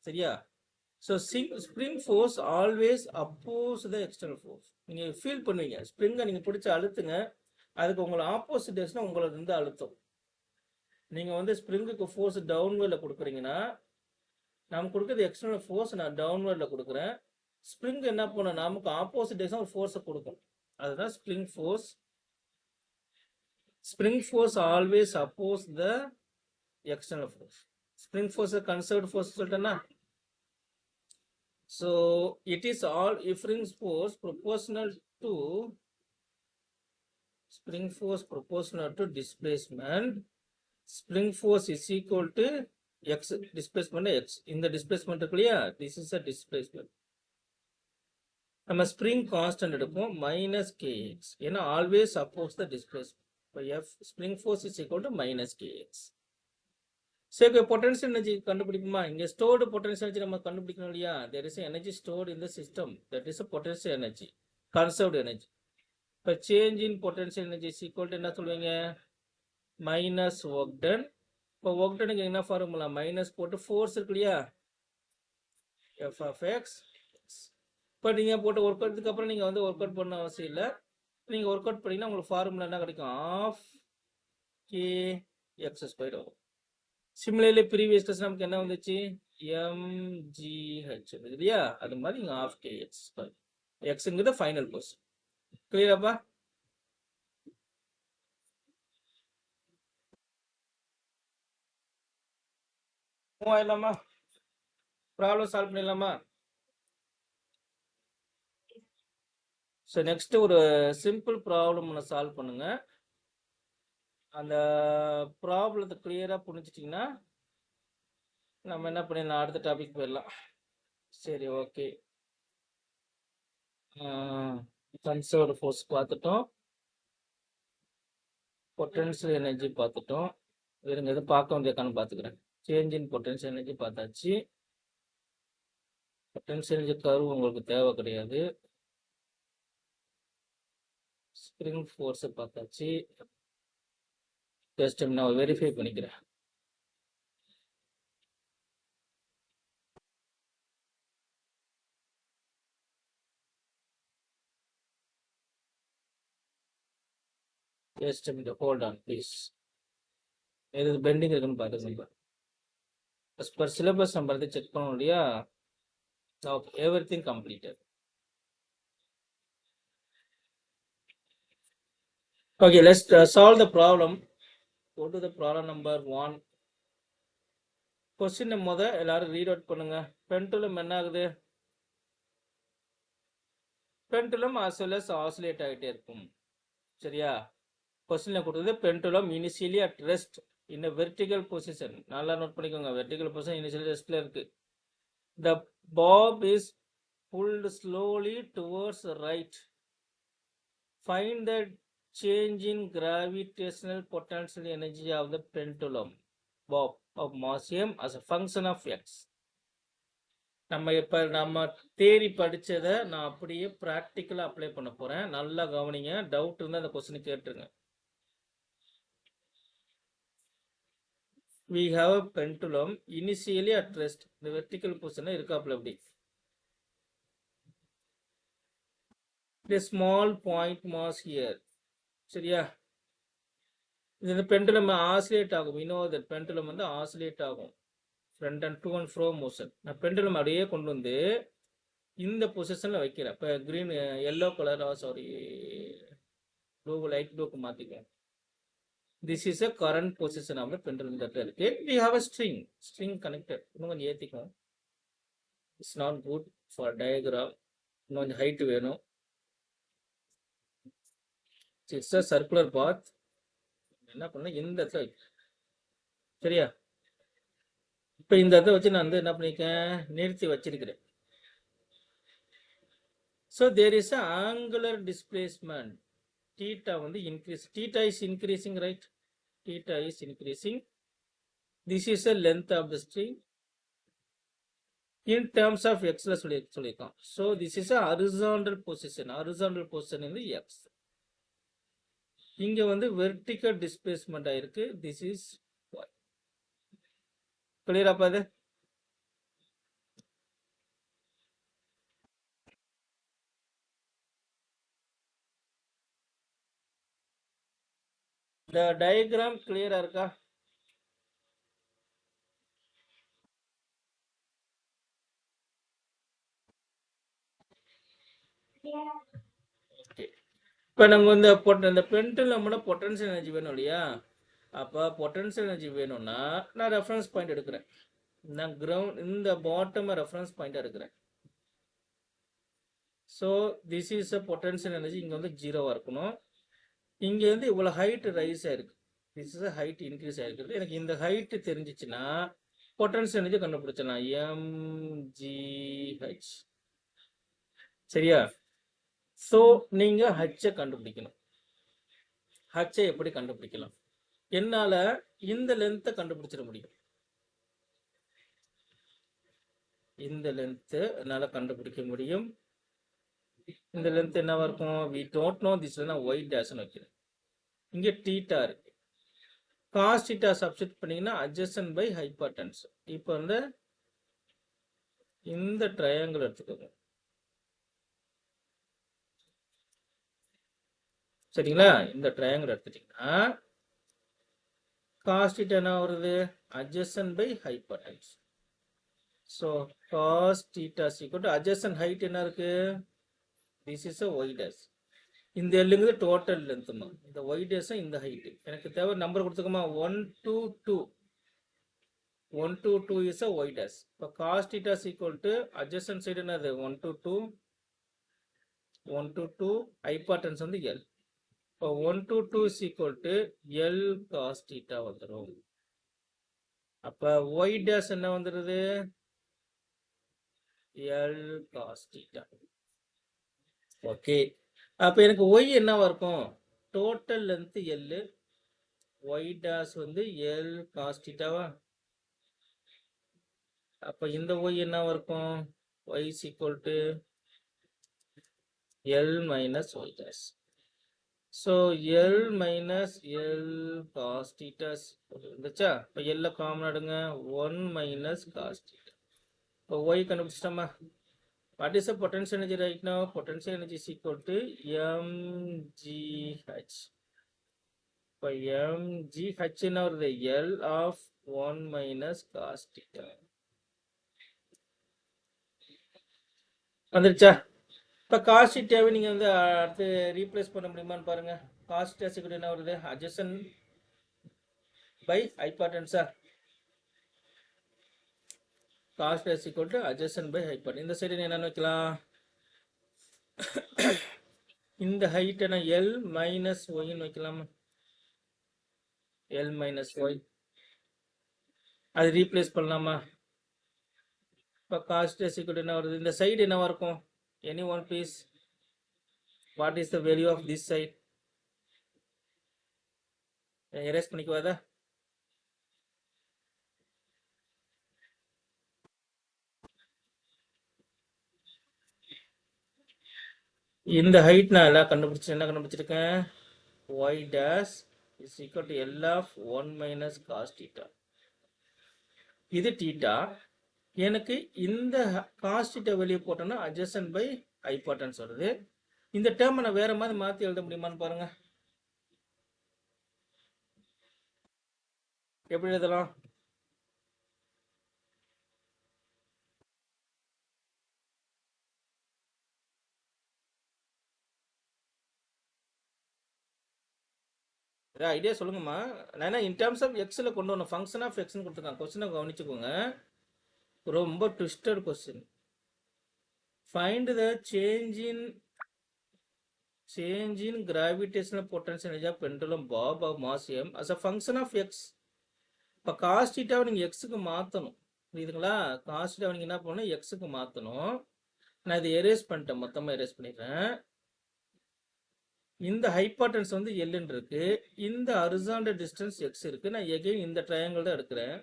சரியா? ஸோ ஸ்ப்ரிங் ஃபோர்ஸ் ஆல்வேஸ் அப்போஸ் த எக்ஸ்டர்னல் ஃபோர்ஸ். நீங்கள் ஃபீல் பண்ணுவீங்க. ஸ்ப்ரிங்கை நீங்கள் பிடிச்சி அழுத்துங்க, அதுக்கு உங்களை ஆப்போசிட் டேஸ்னா உங்களை வந்து அழுத்தம். நீங்கள் வந்து ஸ்ப்ரிங்குக்கு ஃபோர்ஸ் டவுன்வேர்டில் கொடுக்குறீங்கன்னா, நம்ம கொடுக்குறது எக்ஸ்டர்னல் ஃபோர்ஸ் நான் டவுன்வேர்டில் கொடுக்குறேன். ஸ்ப்ரிங் என்ன பண்ணும்? நமக்கு ஆப்போசிட் டேஸ்னா ஒரு ஃபோர்ஸை கொடுக்கும். அதுதான் spring force. Spring force always oppose the external force. Spring force is conserved force சொல்லிட்டேன்னா. So it is all spring force proportional to displacement. Spring force is equal to x, displacement x. In the displacement clear, this is a displacement. நம்ம spring constant எடுப்போம் minus kx. ஏன்னா always oppose the displacement. F spring force is equal to minus kx. சரி, potential energy கண்டுபிடிக்குமா? இங்கே stored potential energy நம்ம கண்டுபிடிக்கணும் இல்லையா? There is energy stored in the system, that is potential energy, conserved energy. இப்போ change in potential energy is equal to என்ன சொல்லுவீங்க? Minus work done. இப்போ ஒர்க் டனுக்கு என்ன ஃபார்முலா? மைனஸ் போட்டு ஃபோர்ஸ் இருக்கு இல்லையா? F of X. இப்போ நீங்கள் போட்டு ஒர்க் அவுட்க்கு அப்புறம் நீங்கள் வந்து ஒர்க் அவுட் பண்ண அவசியம் இல்லை. நீங்கள் ஒர்க் அவுட் பண்ணிங்கன்னா உங்களுக்கு ஃபார்முலா என்ன கிடைக்கும்? ஆஃப் கே எக்ஸ் ஸ்கொயர் வரும். சிமிலர்லி ப்ரீவியஸ் கிளாஸ் நமக்கு என்ன வந்துச்சு? mgh இல்லையா? அது மாதிரி இங்கே ஆஃப் கே எக்ஸ் ஸ்கொயர். எக்ஸுங்கிறது ஃபைனல் பொசிஷன். கிளியராப்பா? மூவ் ஆயிடலாமா? ப்ராப்ளம் சால்வ் பண்ணிடலாமா? ஸோ நெக்ஸ்ட் ஒரு சிம்பிள் ப்ராப்ளம் ஒன்று சால்வ் பண்ணுங்க. அந்த ப்ராப்ளத்தை கிளியராக புரிஞ்சிட்டிங்கன்னா நம்ம என்ன பண்ணிடலாம்? அடுத்த டாபிக் போயிடலாம். சரி, ஓகே. கன்சர்வ்டு ஃபோர்ஸ் பார்த்துட்டோம், பொட்டன்ஷியல் எனர்ஜி பார்த்துட்டோம். வேறுங்க எதுவும் பார்க்க வேண்டியக்கான்னு பார்த்துக்கிறேன். சேஞ்ச் இன் பொட்டன்ஷியல் எனர்ஜி பார்த்தாச்சு. பொட்டன்ஷியல் எனர்ஜி கர்வ் உங்களுக்கு தேவை கிடையாது. ஸ்ப்ரிங் ஃபோர்ஸ் பார்த்தாச்சு. ஜஸ்ட் நான் வெரிஃபை பண்ணிக்கிறேன். Just hold on please. எது பெண்டிங் இருக்குன்னு பார்த்துக்கோங்க. as per syllabus நம்ம வந்து செக் பண்ணோம் இல்லையா? Okay, everything completed. Okay, let's solve the problem. Go to the problem number 1. Question முத எல்லாரும் ரீட் அவுட் பண்ணுங்க. பெண்டுலம் என்ன ஆகுது? Pendulum as well as oscillate ஆகிட்டே இருக்கும். சரியா? கொஸ்டின்ல கொடுத்தது pendulum initially at rest in a vertical position. நல்லா நோட் பண்ணிக்கோங்க. vertical position initially ரெஸ்ட்ல இருக்கு. The bob is pulled slowly towards the right. Find the change in gravitational potential energy of the pendulum bob of mass m as a function of x. நம்ம தேரி படிச்சதை நான் அப்படியே ப்ராக்டிக்கலாக apply பண்ண போகிறேன். நல்லா கவனிங்க. Doubt இருந்தால் அந்த கொஸ்டின் கேட்டுருங்க. We have a pendulum initially at rest. இந்த vertical position இருக்காப்புல எப்படி? The small point mass here. சரியா? இந்த பெண்டுலம் ஆசிலேட் ஆகும். we know that பெண்டுலம் வந்து ஆசிலேட் ஆகும். front and to and fro motion. நான் பெண்டுலம் அப்படியே கொண்டு வந்து இந்த பொசிஷன்ல வைக்கிறேன். இப்போ green yellow colour sorry blue light ப்ளூக்கு மாற்றிக்கிறேன். This is a current position of the pendulum that இருக்கு. We have a string connected. இன்னும் கொஞ்சம் ஏற்றிக்கும். It's not good for diagram. இன்னும் கொஞ்சம் ஹைட் வேணும். It's a circular path. என்ன பண்ண இந்த இடத்துல சரியா? இப்போ இந்த இடத்த வச்சு நான் வந்து என்ன பண்ணிருக்கேன்? நிறுத்தி வச்சிருக்கிறேன். So there is an angular displacement. Theta வந்து increase. Theta is increasing, right? Theta is increasing. This is the length of the string. In terms of x ல சொல்லியிருக்கோம். So this is a horizontal position. Horizontal position in the x. இங்க வந்து vertical displacement ஆயிருக்கு. This is y. கிளியரா பாது? இந்த diagram கிளியரா இருக்கா? இப்போ நம்ம இந்த பெண்டுலமோட பொட்டன்ஷியல் எனர்ஜி வேணும் இல்லையா? அப்போ பொட்டன்ஷியல் எனர்ஜி வேணும்னா நான் ரெஃபரன்ஸ் பாயிண்ட் எடுக்கிறேன். நான் கிரவுண்ட் இந்த பாட்டம் ரெஃபரன்ஸ் பாயிண்ட் எடுக்கிறேன். So this is a potential energy. இங்கே வந்து ஜீரோவாக இருக்கணும். இங்கே வந்து இவ்வளோ ஹைட் ரைஸ் ஆயிருக்கு. திஸ் இஸ் ஹைட் இன்க்ரீஸ் ஆயிருக்குது. எனக்கு இந்த ஹைட் தெரிஞ்சிச்சுன்னா பொட்டன்ஷியல் எனர்ஜி கண்டுபிடிச்சலாம். mgh. சரியா? ஸோ நீங்கள் ஹச்சை கண்டுபிடிக்கணும். ஹச்சை எப்படி கண்டுபிடிக்கலாம்? என்னால் இந்த லென்த்தை கண்டுபிடிச்சிட முடியும். இந்த லென்த்து என்னால் கண்டுபிடிக்க முடியும். இந்த லென்த் என்னவா இருக்கும்? we don't know this. நான் y டேஷ்னு வைக்கிறேன். இங்கே தீட்டா இருக்கு. cos theta சப்ஸ்டிட் பண்ணீங்கன்னா adjacent by hypotenuse. இப்போ வந்து இந்த ட்ரையாங்கிள் எடுத்துக்கோங்க. சரிங்களா? இந்த ட்ரையாங்கிள் எடுத்துட்டீங்கன்னா cos theta என்ன வருது? adjacent by hypotenuse. So cos theta is equal to adjacent height என்ன இருக்கு? This is a y dash. இந்த எல்லுங்கிறது டோட்டல் லென்த். இந்த y dash இந்த ஹைட். எனக்கு தேவை number கொடுத்துக்கோமா? 1 to 2. 1 to 2 is a y dash. இப்போ cos theta is equal to adjacent side என்னது? 1 to 2. 1 to 2 hypotenuse வந்து L. இப்போ 1 to 2 is equal to L cos theta வந்துடும். அப்போ y dash என்ன வந்துடுது? L cos theta. ஓகே. அப்போ எனக்கு y என்னவா இருக்கும்? Total length L. y dash வந்து L cos thetaவா? அப்போ இந்த y என்னவா இருக்கும்? y is equal to L minus y dash. So L minus L cos theta இருந்துச்சா? இப்போ எல்ல காமன் எடுங்க, 1 மைனஸ் காஸ் தீட்டா. இப்போ ஒய் கண்டுபிடிச்சிட்டோமா? What is the potential energy right now? Potential energy is equal to mgh. இப்போ mgh என்ன வருது? L of 1 minus cos theta வந்துருச்சா? இப்போ காஸ் தீட்டாவை நீங்கள் வந்து அடுத்து ரீப்ளேஸ் பண்ண முடியுமான்னு பாருங்க. காஸ் தீட்டா சீக்கிரம் என்ன வருது? அட்ஜசன் பை ஹைபார்டன்ஸா? Cos theta is equal to adjacent by hypotenuse. இந்த சைடு என்னன்னு வைக்கலாம்? இந்த ஹைட் என்ன? எல் மைனஸ் ஒய்ன்னு வைக்கலாமா? எல் மைனஸ் ஒய் அது ரீப்ளேஸ் பண்ணலாமா? இப்போ cos theta is equal to என்ன வருது? இந்த சைடு என்னவா இருக்கும்? Anyone please. What is the value of this side? Erase பண்ணிக்குவாதா? இந்த ஹைட் நான் எல்லாம் என்ன கண்டுபிடிச்சிருக்கேன்? y dash is equal to L of 1 minus cos theta. இது theta. எனக்கு இந்த cos theta வெளியே போட்டோம்னா adjacent by hypotenuse வருது. இந்த டேர்ம் நான் வேற மாதிரி மாற்றி எழுத முடியுமான்னு பாருங்க. எப்படி எழுதலாம்? ஐடியா சொல்லுங்கம்மா. நான் இன் டேர்ம்ஸ் ஆஃப் எக்ஸில் கொண்டு வரணும். ஃபங்க்ஷன் ஆஃப் எக்ஸ்னு கொடுத்துருக்காங்க. கொஸ்டினை கவனிச்சுக்கோங்க. ரொம்ப twisted question. Find the change in gravitational potential energy of pendulum bob of mass m as a function of x. இப்போ காஸ் தீட்டாவை நீங்கள் எக்ஸுக்கு மாற்றணும். புரியுதுங்களா? காஸ் தீட்டாவை நீங்கள் என்ன பண்ணணும்? எக்ஸுக்கு மாற்றணும். நான் இதை எரேஸ் பண்ணிட்டேன், மொத்தமாக எரேஸ் பண்ணிடுறேன். இந்த ஹைபார்டன்ஸ் வந்து எல்லுன்னு இருக்கு, இந்த ஹரிசாண்டல் டிஸ்டன்ஸ் எக்ஸ் இருக்கு. நான் எகைன் இந்த ட்ரையாங்கிள் தான் எடுக்கிறேன்.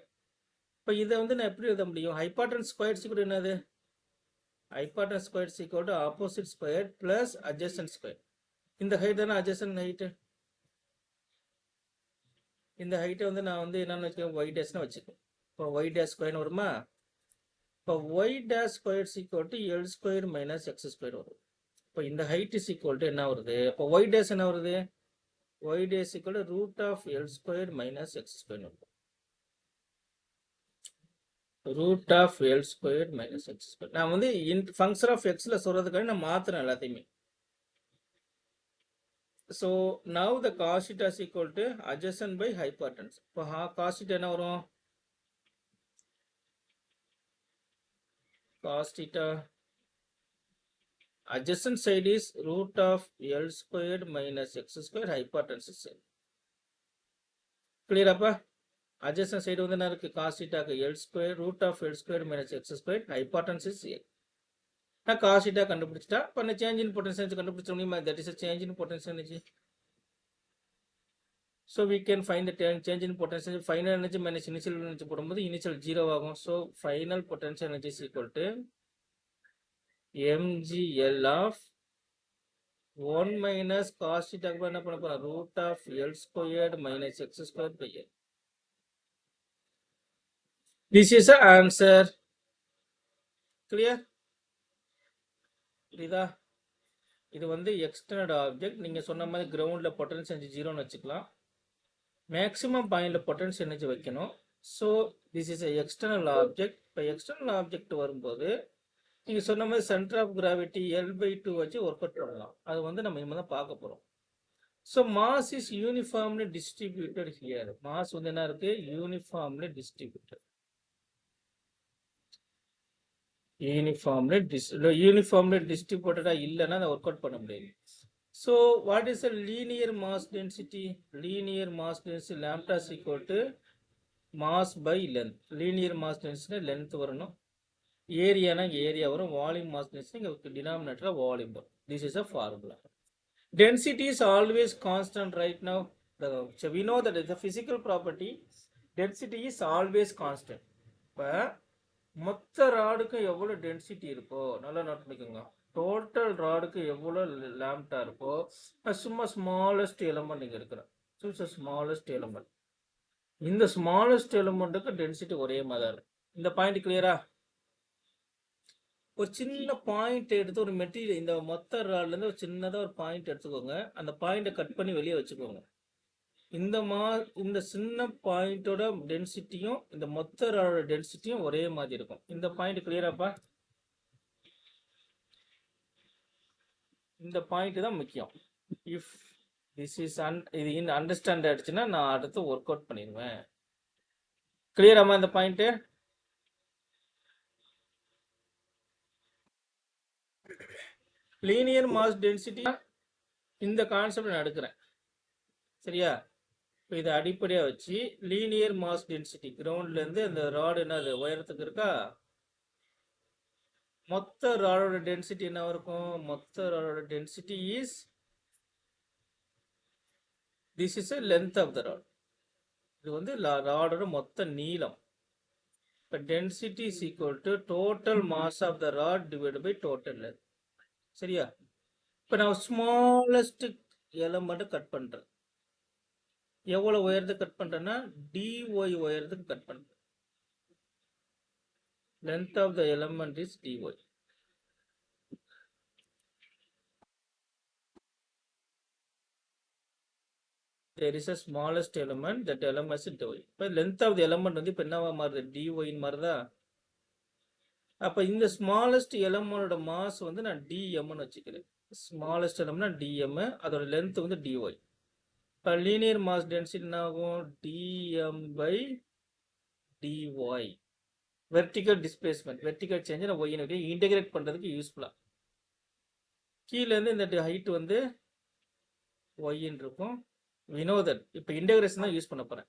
இப்போ இதை வந்து நான் எப்படி எழுத முடியும்? ஹைபார்டன்ஸ் ஸ்கொயர் சீக்கிரம் என்னது? ஹைபார்டன்ஸ் ஸ்கொயர் சீக்கிரம் opposite square plus adjacent square. இந்த ஹைட் தானே அட்ஜசன்ட் ஹைட்டு. இந்த ஹைட்டை வந்து நான் வந்து என்னென்னு வச்சுக்கேன்? ஒய் டேஷ்னு வச்சுக்கேன். இப்போ ஒய் டேஷ் ஸ்கொயர்னு வருமா? இப்போ ஒய் டேஷ் ஸ்கொயர் சீக்கிரம் L square minus X square வரும். இப்போ இந்த ஹைட் இஸ் ஈக்குவல் டு என்ன வருது? இப்போ ஒய் டேஷ் என்ன வருது? Y dash equal to root of L square minus X square வரும். Root of L square minus X square. நான் வந்து ஃபங்க்ஷன் ஆஃப் எக்ஸில் சொல்கிறதுக்காக நான் மாற்றுறேன் எல்லாத்தையுமே. So now the cos theta is equal to adjacent by hypotenuse. இப்போ cos theta என்ன வரும்? Cos theta adjacent side is root of L squared minus x squared, hypotenuse side. Clear அப்பா? adjacent side வந்து என்ன இருக்கு? cos theta க்கு L squared root of L squared minus x squared, hypotenuse is L. நான் cos theta கண்டுபிடிச்சிட்டா. இப்போ நான் change in potential energy கண்டுபிடிச்ச முடியுமா? That is a change in potential energy. So we can find the change in potential energy. Final energy minus initial energy போடும்போது initial 0 ஆகும். So final potential energy is equal to mgl of 1 minus cos theta என்ன பண்ண போறோம்? root of L squared minus x squared by L. This is the answer. Clear? புரியுதா? இது வந்து external object. நீங்கள் சொன்ன மாதிரி கிரவுண்டில் பொட்டன்ஷியல் எனர்ஜி 0ன்னு வச்சுக்கலாம். மேக்ஸிமம் பாயிண்டில் பொட்டன்ஷியல் எனர்ஜி வைக்கணும். So this is external object. இப்போ எக்ஸ்டர்னல் ஆப்ஜெக்ட் வரும்போது நீங்கள் சொன்ன மாதிரி சென்டர் ஆஃப் கிராவிட்டி L/2 வச்சு ஒர்க் அவுட் பண்ணலாம். அது வந்து நம்ம இனிமேல் தான் பார்க்க போகிறோம். So mass is uniformly distributed here. Mass வந்து என்ன இருக்கு? Uniformly distributed. யூனிஃபார்ம்லி டிஸ்ட்ரிபியூட்டடா இல்லைன்னா அதை ஒர்க் அவுட் பண்ண முடியாது. So what is a linear mass density? Linear mass density lambda is equal to mass by length. Linear mass density length வரணும், ஏரியானா area வரும், வால்யூம் மாஸ் டென்சிட்டி இங்கே டினாமினேட்டர் வால்யூம் வரும். This is a formula. Density is always constant right now. So we know that the physical property density is always constant. இப்போ மொத்த ராடுக்கும் எவ்வளோ density இருக்கோ நல்லா நோட் பண்ணிக்கோங்க. டோட்டல் ராடுக்கு எவ்வளோ லாம்டா இருக்கோ சும்மா ஸ்மாலஸ்ட் எலமெண்ட் இங்கே இருக்கிறேன். Choose smallest element. இந்த ஸ்மாலஸ்ட் எலமெண்ட்டுக்கு டென்சிட்டி ஒரே மாதிரி இருக்கும். இந்த பாயிண்ட் கிளியரா? ஒரு சின்ன பாயிண்ட் எடுத்து ஒரு மெட்டீரியல் இந்த மொத்த ராட்லேருந்து ஒரு சின்னதாக ஒரு பாயிண்ட் எடுத்துக்கோங்க. அந்த பாயிண்ட்டை கட் பண்ணி வெளியே வச்சுக்கோங்க. இந்த சின்ன பாயிண்டோட டென்சிட்டியும் இந்த மொத்த ராடோட டென்சிட்டியும் ஒரே மாதிரி இருக்கும். இந்த பாயிண்ட் கிளியராப்பா? இந்த பாயிண்ட் தான் முக்கியம். இஃப் திஸ் இஸ் இது இந்த அண்டர்ஸ்டாண்ட் ஆயிடுச்சுன்னா நான் அடுத்து ஒர்க் அவுட் பண்ணிடுவேன். கிளியராமா இந்த பாயிண்ட்? லீனியர் மாஸ் டென்சிட்டி இந்த கான்செப்ட் நான் எடுக்கிறேன். சரியா? இப்போ இதை அடிப்படையாக வச்சு லீனியர் மாஸ் டென்சிட்டி கிரவுண்ட்லேருந்து அந்த ராடு என்னது உயரத்துக்கு இருக்கா, மொத்த ராடோட டென்சிட்டி என்ன இருக்கும்? மொத்த ராடோட density is this is length of the rod. இது வந்து ராடோட மொத்த நீளம். இப்போ density is equal to total mass of the rod divide by total length. சரியா? இப்போ நான் ஸ்மாலஸ்ட் எலமெண்ட்டை கட் பண்ணுறேன். எவ்வளோ உயரத்துக்கு கட் பண்ணுறேன்னா டிஒய் உயரத்துக்கு கட் பண்ணுறேன். Length of the element is dy. There is a smallest element, that element is dy. இப்போ length of the element வந்து இப்போ என்னவா மாறுது? dy மாறுதா? அப்போ இந்த ஸ்மாலஸ்ட் எலமெண்டோட மாஸ் வந்து நான் dmன்னு வச்சுக்கிறேன். ஸ்மாலஸ்ட் எலமெண்ட் dm, அதோட லென்த் வந்து dy. இப்போ லீனியர் மாஸ் டென்சிட்டி என்ன ஆகும்? dm by dy. Vertical displacement, vertical change நான் ஒய்னு இன்டெகிரேட் பண்ணுறதுக்கு யூஸ்ஃபுல்லாக. கீழேருந்து இந்த ஹைட் வந்து ஒய்ன்னு இருக்கும். வினோதன் இப்போ இன்டெகிரேஷன் தான் யூஸ் பண்ண போகிறேன்.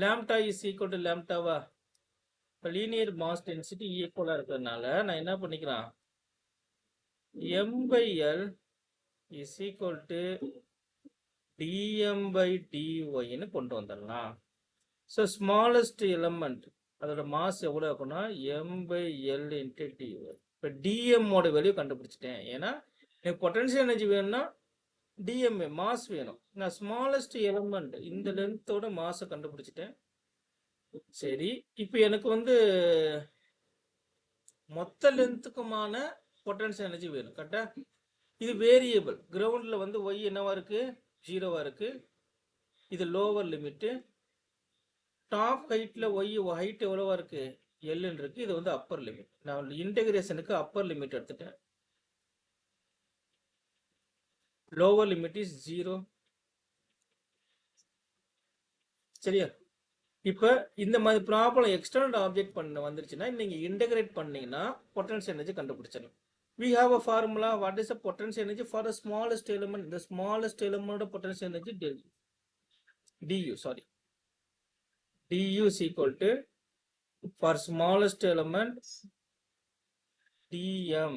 லாம்டா இஸ் ஈக்குவல் டு லாம்டாவா? இப்போ லீனியர் மாஸ் டென்சிட்டி ஈக்குவலாக இருக்கிறதுனால நான் என்ன பண்ணிக்கிறேன்? m/l is equal to dm/dy கொண்டு வந்துடலாம். ஸோ ஸ்மாலஸ்ட் எலமெண்ட் அதோட மாஸ் எவ்வளோ இருக்குன்னா m/l × dy. இப்போ டிஎம்மோட வேல்யூ கண்டுபிடிச்சிட்டேன். ஏன்னா எனக்கு பொட்டன்ஷியல் எனர்ஜி வேணும்னா டிஎம்ஏ மாஸ் வேணும். நான் ஸ்மாலஸ்ட் எலமெண்ட் இந்த லென்த்தோட மாஸை கண்டுபிடிச்சிட்டேன். சரி, இப்போ எனக்கு வந்து மொத்த லென்த்துக்குமான பொட்டன்ஷியல் எனர்ஜி வேணும். கரெக்டா? இது வேரியபிள். கிரவுண்டில் வந்து ஒய் என்னவா இருக்கு? 0வா இருக்கு. இது லோவர் லிமிட்டு. டாப் ஹைட்டில் ஒய் ஹைட் எவ்வளோவா இருக்கு? எல்லுன்னு இருக்கு. இது வந்து அப்பர் லிமிட். நான் இன்டெகிரேஷனுக்கு அப்பர் லிமிட் எடுத்துட்டேன். Lower limit is 0. சரியா? இப்போ இந்த மாதிரி ப்ராப்ளம் எக்ஸ்டர்னல் ஆப்ஜெக்ட் பண்ண வந்துருச்சுன்னா நீங்கள் இன்டெகிரேட் பண்ணீங்கன்னா பொட்டன்ஷியல் எனர்ஜி கண்டுபிடிச்சிடலாம். We have a formula. What is the potential energy for the smallest element? The smallest element of potential energy du. Sorry, du is equal to, for smallest element, dm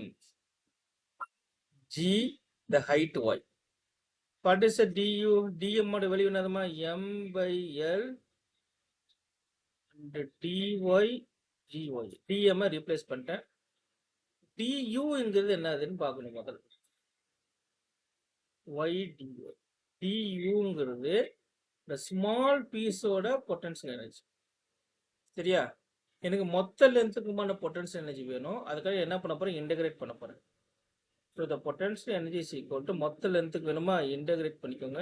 g the height y. What is the du? dm ஓட value என்னதுமா? m/l and dy gy. dm replace பண்ணிட்டேன். duங்கிறது என்னதுன்னு பார்க்கணும் முதல்ல. y dy. duங்கிறது இந்த small பீஸோட potential energy. சரியா? எனக்கு மொத்த லென்த்துக்குமான பொட்டன்ஷியல் எனர்ஜி வேணும். அதுக்காக என்ன பண்ண போறேன்? இன்டெகிரேட் பண்ண போறேன். So the potential energy is equal to மொத்த லென்த்துக்கு வேணுமா? இன்டெகிரேட் பண்ணிக்கோங்க.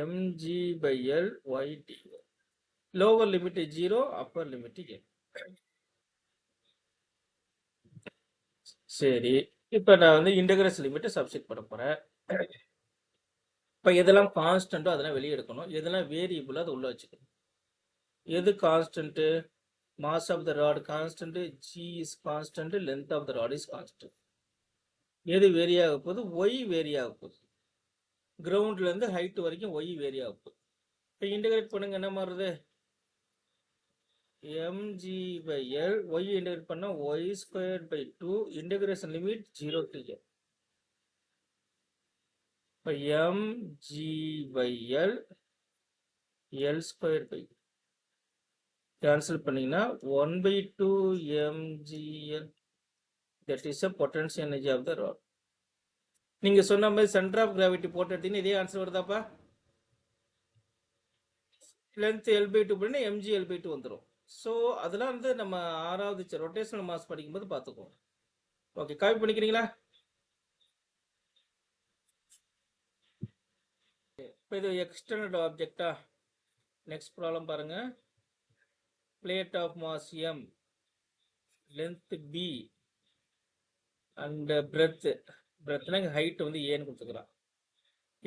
mg/l y dy. Lower limit 0, upper limit n. சரி, இப்போ நான் வந்து இன்டெகிரேஷன் லிமிட்டை சப்ஸ்டிட் பண்ண போறேன். இப்போ எதெல்லாம் கான்ஸ்டன்ட்டோ அதெல்லாம் வெளியே எடுக்கணும். எதெல்லாம் வேரியபிளோ அதை உள்ள வச்சுக்கணும். எது constant? Mass of the rod constant, g is constant, length of the rod is constant. எது வேரி ஆக போகுது? ஒய் வேரி ஆக போகுது. கிரவுண்ட்ல இருந்து ஹைட் வரைக்கும் ஒய் வேரி ஆக போகுது. இப்போ இன்டெகிரேட் பண்ணுங்க, என்ன மாறுது? mg/l y இன்டெகிரேட் பண்ணா y²/2. Integration limit 0 to l. இப்போ mg/l l²/2 கேன்சல் பண்ணீங்கன்னா 1/2 mgl that is a potential energy of the rod. நீங்க சொன்ன மாதிரி சென்டர் ஆஃப் கிராவிட்டி போட்டு எடுத்தீங்கன்னா இதே ஆன்சர் வருதாப்பா? லென்த் L/2 பண்ணி mg L/2 வந்துடும். ஸோ அதெல்லாம் வந்து நம்ம 6வது ரொட்டேஷனல் மாஸ் படிக்கும்போது பார்த்துக்குவோம். ஓகே, காப்பி பண்ணிக்கிறீங்களா? இப்போ இது எக்ஸ்டர்னல் ஆப்ஜெக்டா? நெக்ஸ்ட் ப்ராப்ளம் பாருங்க. Plate of mass m, length b and பிரெத்னா ஹைட் வந்து ஏன்னு கொடுத்துக்கிறான்.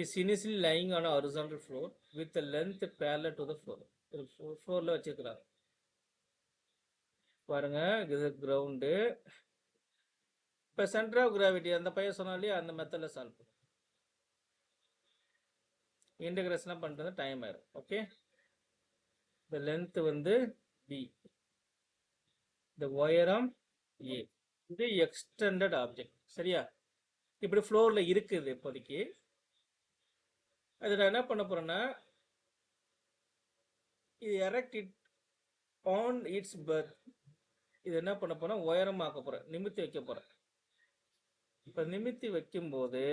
is initially lying on a horizontal floor with a length parallel to the floor. ஃப்ளோர்ல வச்சிருக்கிறாங்க பாருங்க. இது கிரவுண்டு. இப்போ சென்டர் ஆஃப் கிராவிட்டி அந்த பையன் சொன்னாலே அந்த மெத்தடில் சால்வ் பண்ணும். இன்டகிரேஷனாக பண்ணுறது டைம் ஆயிடும். ஓகே, இந்த லென்த் வந்து பி, இந்த ஒயரம் ஏ. இது எக்ஸ்டெண்டட் ஆப்ஜெக்ட். சரியா? இப்படி ஃப்ளோரில் இருக்குது இப்போதைக்கு. அது நான் என்ன பண்ண போறேன்னா, இது erect it on it's birth. இது என்ன பண்ண போறேன், உயரமாக்க போறேன், நிமித்தி வைக்க போறேன். இப்போ நிமித்தி வைக்கும்போது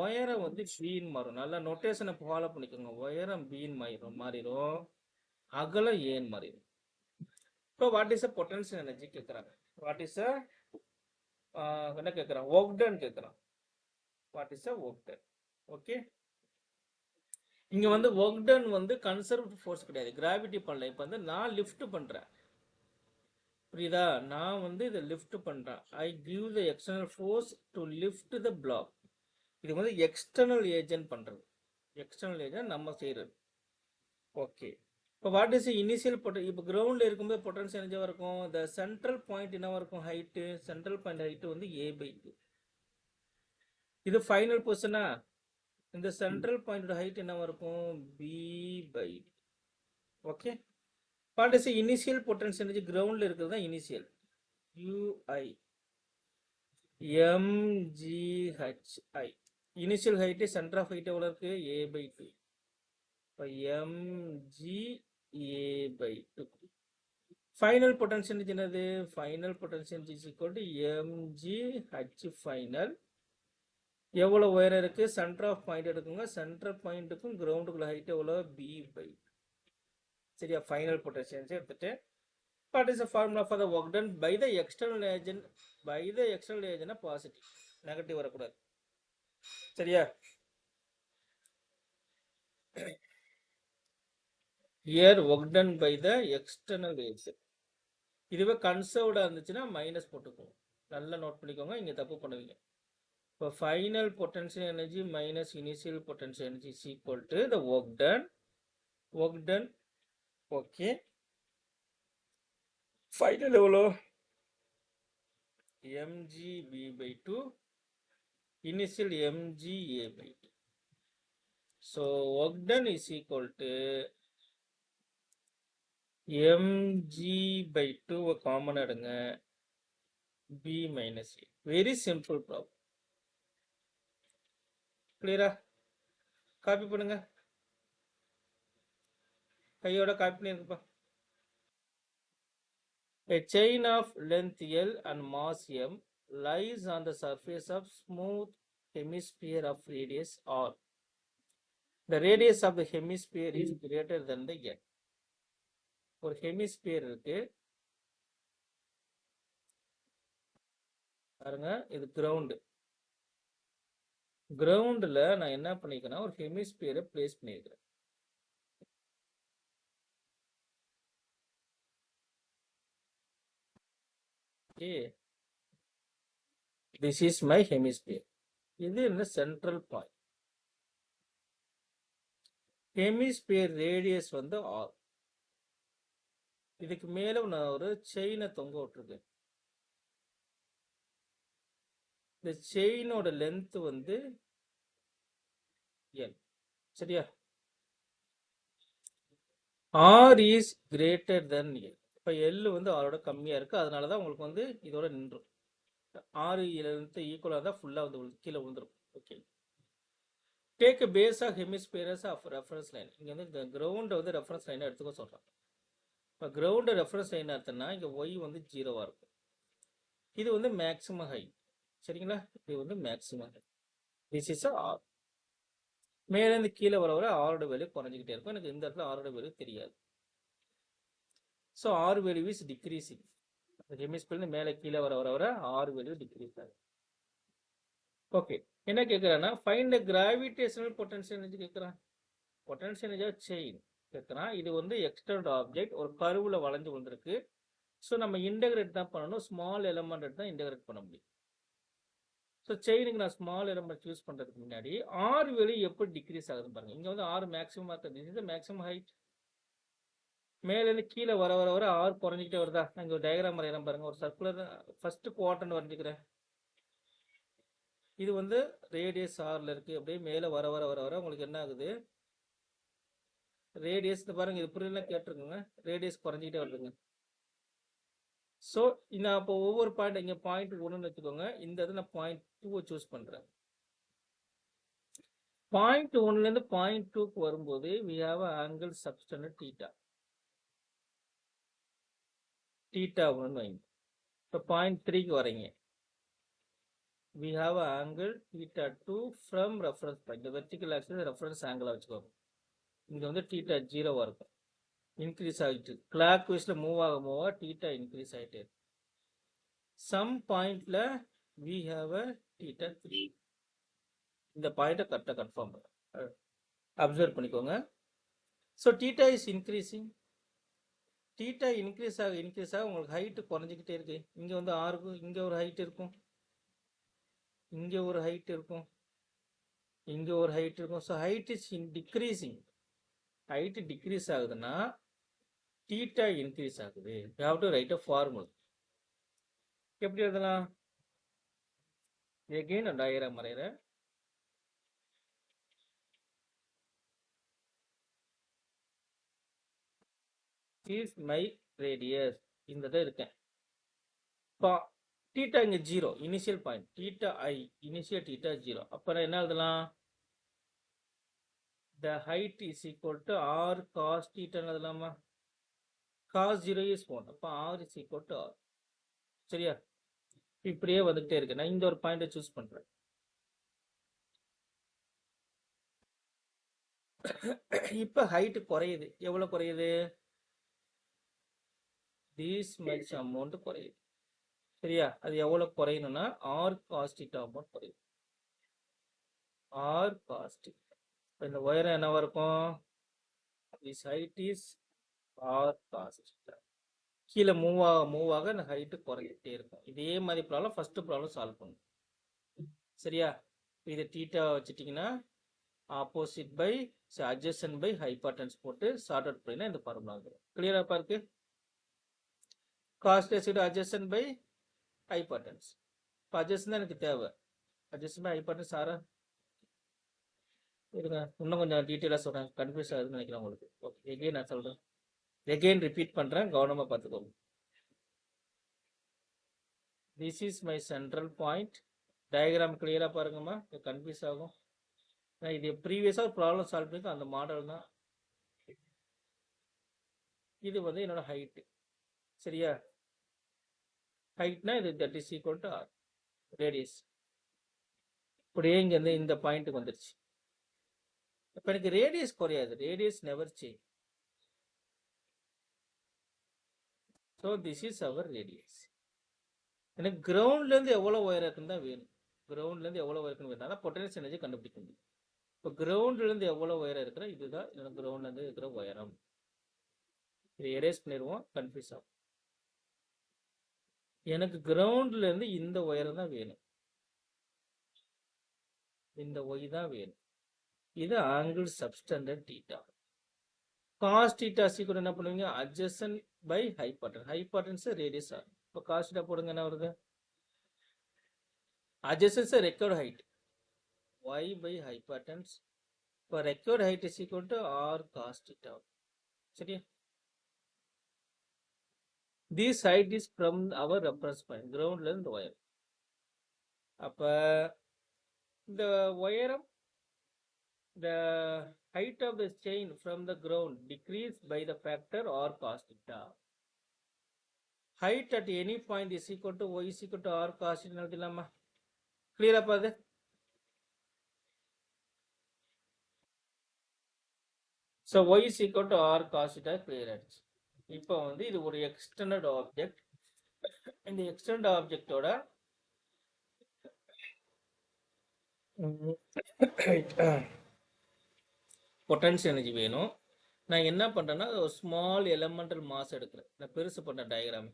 உயரம் வந்து பீன் மாறும். நல்லா நோட்டேஷனை ஃபாலோ பண்ணிக்கோங்க. உயரம் பீன் மாறிடும், அகலம் ஏன் மாறிடும். இப்போ what is a potential energy கேட்குறாங்க. வாட் இஸ் அ என்ன கேட்குறான், ஒர்க் டன் கேட்குறான். What is a work done? Okay, இங்க வந்து ஒர்க் டன் வந்து கன்சர்வ்ட் ஃபோர்ஸ் கிடையாது, கிராவிட்டி பண்ணல. இப்போ வந்து நான் லிஃப்ட் பண்றேன், புரியுதா? நான் வந்து இதை லிஃப்ட் பண்றேன். I give the external force to lift the block. இது வந்து எக்ஸ்டர்னல் ஏஜென்ட் பண்றது. எக்ஸ்டர்னல் ஏஜென்ட் நம்ம செய்யறது. ஓகே, இப்போ வாட் இஸ் இனிஷியல் இப்போ கிரவுண்டில் இருக்கும்போது பொட்டன்ஷியல் எனர்ஜியாக இருக்கும். த சென்ட்ரல் பாயிண்ட் என்னவா இருக்கும், ஹைட்டு. சென்ட்ரல் பாயிண்ட் ஹைட்டு வந்து a/2. இது ஃபைனல் பொசிஷனா? இந்த சென்ட்ரல் பாயிண்டோட ஹைட் என்னவா இருக்கும், b/2. Okay, what is initial potential energy? கிரவுண்டில் இருக்கிறது தான் initial. ui mghi. Initial height centre of height எவ்வளோ இருக்கு, a/2. இப்போ mg a/2. Final potential energy என்னது? Final potential energy is equal to mg h final. எவ்வளோ உயரம் இருக்கு, சென்டர் ஆஃப் பாயிண்ட் எடுக்குங்க. சென்டர் பாயிண்ட்டுக்கும் கிரவுண்டுக்குள்ள ஹைட் எவ்வளோ, b/2. சரியா? ஃபைனல் பொட்டன்ஷியல் எனர்ஜி எடுத்துட்டு what is the formula for the work done by the external agent? By the external agent positive, negative வரக்கூடாது. சரியா? here work done by the external agent. இதுவே கன்சர்வ்டா இருந்துச்சுன்னா minus போட்டுக்கோங்க. நல்லா note பண்ணிக்கோங்க, இங்க தப்பு பண்ணுவீங்க. இப்போ final potential energy minus initial potential energy is equal to the work done. Work done okay, final எவ்வளோ, mg b/2 initial mg a/2. so work done is equal to mg/2 common எடுங்க, b minus a. Very simple problem. கிளியரா? Copy பண்ணுங்க, கையோட copy பண்ணிருப்பா. A chain of length L and mass m lies on the surface of smooth hemisphere of radius r. The radius of the hemisphere is greater than the n. ஒரு hemisphere இருக்கு பாருங்க, இது கிரவுண்டு. கிரவுண்டில் நான் என்ன பண்ணிக்கிறேன்னா ஒரு ஹெமிஸ்பியரை பிளேஸ் பண்ணியிருக்கிறேன். Okay, this is my hemisphere. இது என்ன சென்ட்ரல் பாயிண்ட். ஹெமிஸ்பியர் ரேடியஸ் வந்து ஆர். இதுக்கு மேல நான் ஒரு செயினை தொங்க விட்டுருக்கேன். இந்த செயினோட லென்த் வந்து எல். சரியா? R is greater than L. இப்போ எல் வந்து ஆரோட கம்மியாக இருக்குது, அதனால தான் உங்களுக்கு வந்து இதோட நின்றும். ஆறு லென்த் ஈக்குவலாக தான் ஃபுல்லாக வந்து கீழே விழுந்துடும். Okay, take base of hemispheres of reference line. இங்கே வந்து இந்த கிரவுண்டை வந்து ரெஃபரன்ஸ் லைனாக எடுத்துக்க சொல்கிறாங்க. இப்போ கிரவுண்டை ரெஃபரன்ஸ் லைன் எடுத்தோன்னா இங்கே ஒய் வந்து 0வாக இருக்கும். இது வந்து மேக்ஸிமம் ஹைட். சரிங்களா? இது வந்து maximum height. This is R. மேலேருந்து கீழே வர வர ஆரோட வேல்யூ குறைஞ்சிக்கிட்டே இருக்கும். எனக்கு இந்த இடத்துல ஆரோட வேல்யூ தெரியாது. So r value is decreasing. ஹெமிஸ்பியர்லேருந்து மேலே கீழே வர வர வர ஆர் வேல்யூ டிக்ரீஸ் ஆகும். ஓகே, என்ன கேட்குறான்னா find the gravitational potential energy கேட்குறான். பொட்டன்ஷியல் எனர்ஜி ஆஃப் செயின் கேட்குறான். இது வந்து எக்ஸ்டர்னல் ஆப்ஜெக்ட் ஒரு கருவில் வளைஞ்சு வந்திருக்கு. ஸோ நம்ம இன்டகிரேட் தான் பண்ணணும். ஸ்மால் எலமெண்ட் தான் இன்டகிரேட் பண்ண முடியும். ஸோ செயினுக்கு நான் ஸ்மால் எலமெண்ட் சூஸ் பண்ணுறதுக்கு முன்னாடி ஆர் வேல்யூ எப்படி டிக்ரீஸ் ஆகுதுன்னு பாருங்க. இங்கே வந்து ஆர் மேக்ஸிமம் இருக்குது. இது மேக்ஸிமம் ஹைட். மேலேருந்து கீழே வர வர வர ஆர் குறைஞ்சிக்கிட்டே வருதா? நான் இங்கே ஒரு டயக்ராம் வரையலாம் பாருங்க. ஒரு சர்க்குலர் ஃபர்ஸ்ட் குவாட்ரண்ட் வரைஞ்சிக்கிறேன். இது வந்து ரேடியஸ் ஆர்ல இருக்கு. அப்படியே மேலே வர வர வர வர உங்களுக்கு என்ன ஆகுது? ரேடியஸ் பாருங்க. இது புரியல கேட்டிருக்குங்க. ரேடியஸ் குறைஞ்சிக்கிட்டே வருதுங்க. ஸோ நான் இப்போ ஒவ்வொரு பாயிண்ட் இங்கே பாயிண்ட் 1ன்னு வச்சுக்கோங்க. இந்த இது நான் பாயிண்ட் 2 சூஸ் பண்ணுறேன். பாயிண்ட் 1லேருந்து பாயிண்ட் 2க்கு வரும்போது we have a angle subtended theta. theta 1 வைங்க. இப்போ பாயிண்ட் 3க்கு வரீங்க. we have a angle theta 2 from reference point. இந்த vertical axis reference angle வச்சுக்கோங்க. இங்கே வந்து theta 0 இருக்கும். இன்க்ரீஸ் ஆகிட்டு கிளாக் வைஸ்ல மூவ் ஆக theta இன்க்ரீஸ் ஆகிட்டே இருக்கு. சம் பாயிண்ட்ல we have a theta 3. இந்த பாயிண்ட்டை கரெக்டாக கன்ஃபார்ம் அப்சர்வ் பண்ணிக்கோங்க. So theta is increasing. Theta increase ஆக உங்களுக்கு ஹைட்டு குறைஞ்சிக்கிட்டே இருக்கு. இங்கே வந்து ஆறுக்கும் இங்கே ஒரு ஹைட் இருக்கும், இங்கே ஒரு ஹைட் இருக்கும், இங்கே ஒரு ஹைட் இருக்கும். So height is decreasing. Height decrease ஆகுதுன்னா தீட்டா இன்க்ரீஸ் ஆகுது. You have to write a formula. எப்படி எழுதலாம்? எகெயின் நான் டயக்ராம் வரைகிறேன். Is my radius. இந்த தான் இருக்கேன். இப்போ தீட்டா இங்கே 0 initial point. Theta i initial theta 0. அப்போ நான் என்ன எழுதலாம்? the height is equal to r cos theta எழுதலாமா? cos 0 is 1. அப்போ r is equal to r. சரியா? இப்படியே வந்துகிட்டே இருக்கு. நான் இந்த ஒரு பாயிண்டை சூஸ் பண்றேன். இப்போ ஹைட் குறையுது. எவ்வளவு குறையுது? this much amount குறையுது. சரியா? அது எவ்வளவு குறையணும்னா r cos theta amount குறையுது. r cos theta. இந்த உயரம் என்னவா இருக்கும்? this height is r cos theta. கீழே மூவ் ஆக இந்த ஹைட்டு குறைஞ்சிட்டே இருக்கும். இதே மாதிரி ப்ராப்ளம் ஃபர்ஸ்ட் ப்ராப்ளம் சால்வ் பண்ணும். சரியா? இதை தீட்டா வச்சுட்டிங்கன்னா opposite by adjacent by hypotenuse போட்டு சார்ட் அவுட் பண்ணினா இந்த ஃபார்முலா வந்துடும். கிளியரா பாருக்கு? காஸ்ட் ரெசிடு அட்ஜசன்ட் பை ஹைபார்டன்ஸ். இப்போ அட்ஜசன் தான் எனக்கு தேவை. அட்ஜசன்ட் பை ஹைபார்டன்ஸ் ஆரா இருங்க, இன்னும் கொஞ்சம் டீட்டெயிலாக சொல்கிறேன். கன்ஃபியூஸ் ஆகுதுன்னு நினைக்கிறேன் உங்களுக்கு. ஓகே, எகெயின் நான் சொல்கிறேன். எகெயின் ரிப்பீட் பண்ணுறேன், கவனமாக பார்த்துக்கோங்க. This is my central point. Diagram கிளியராக பாருங்கம்மா, கன்ஃபியூஸ் ஆகும். நான் இது ப்ரீவியஸாக ஒரு ப்ராப்ளம் சால்வ் பண்ணியிருக்கேன், அந்த மாடல் தான். இது வந்து என்னோட ஹைட்டு. சரியா? ஹைட்னா இது that is equal to R radius. இப்படியே இங்கேருந்து இந்த பாயிண்ட்டுக்கு வந்துருச்சு. இப்போ எனக்கு ரேடியஸ் குறையாது. Radius never change. So this is our radius. எனக்கு கிரவுண்ட்லேருந்து எவ்வளோ உயரம் இருக்குன்னு தான் வேணும். கிரவுண்ட்லேருந்து எவ்வளோ உயரம் வேணும், அதான் பொட்டன்ஷியல் எனர்ஜி கண்டுபிடிக்க முடியும். இப்போ கிரவுண்ட்லேருந்து எவ்வளோ உயரம் இருக்கிற இதுதான் எனக்கு கிரவுண்ட்லேருந்து இருக்கிற உயரம். இதை எரேஸ் பண்ணிடுவோம், கன்ஃபியூஸ் ஆகும். எனக்கு கிரவுண்ட்லேருந்து இந்த உயரம் தான் வேணும், இந்த ஒய் தான் வேணும். இது angle subtended theta. Cos theta சீக்கிரம் என்ன பண்ணுவீங்க? Adjacent by hypotenuse. Hypotenuse radius r. இப்போ காஸ் தீட்டா போடுங்க, என்ன வருது? adjacent required height y by hypotenuse. For required height is equal to r cos theta. சரியா? This height is from our reference point, ground length wire. அப்ப இந்த உயரம், the height of the chain from the ground decrease by the factor r cos theta. height at any point is equal to y is equal to r cos theta எழுதிடலாமா? கிளியரா பாது? So y is equal to r cos theta clear ஆயிடுச்சு. இப்போ வந்து இது ஒரு extended object. இந்த extended ஆப்ஜெக்டோட potential energy வேணும். நான் என்ன பண்றேன்னா ஒரு ஸ்மால் எலமெண்டல் மாஸ் எடுக்கிறேன். நான் பெருசு பண்ண டயக்ராம்.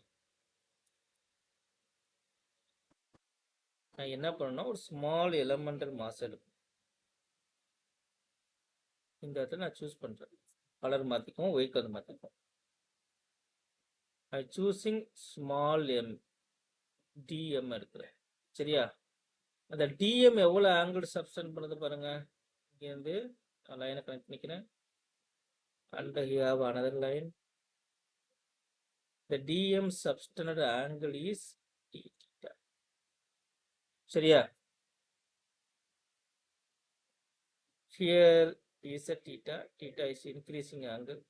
நான் என்ன பண்ணேன்னா ஒரு ஸ்மால் எலமெண்டல் மாஸ் எடுப்பேன். இந்த இடத்துல நான் சூஸ் பண்றேன். கலர் மாத்திக்கும், ஒயிட் கலர் மாத்திக்கும். I choosing small m, dm எடுக்கிறேன். சரியா? அந்த டிஎம் எவ்வளோ ஆங்கிள் சப்ஸ்டெண்ட் பண்ணுது பாருங்க. இங்கேருந்து லைனை கனெக்ட் பண்ணிக்கிறேன். And you have another line. The DM subtended angle is theta. சரியா? Here is a theta. Theta is increasing angle.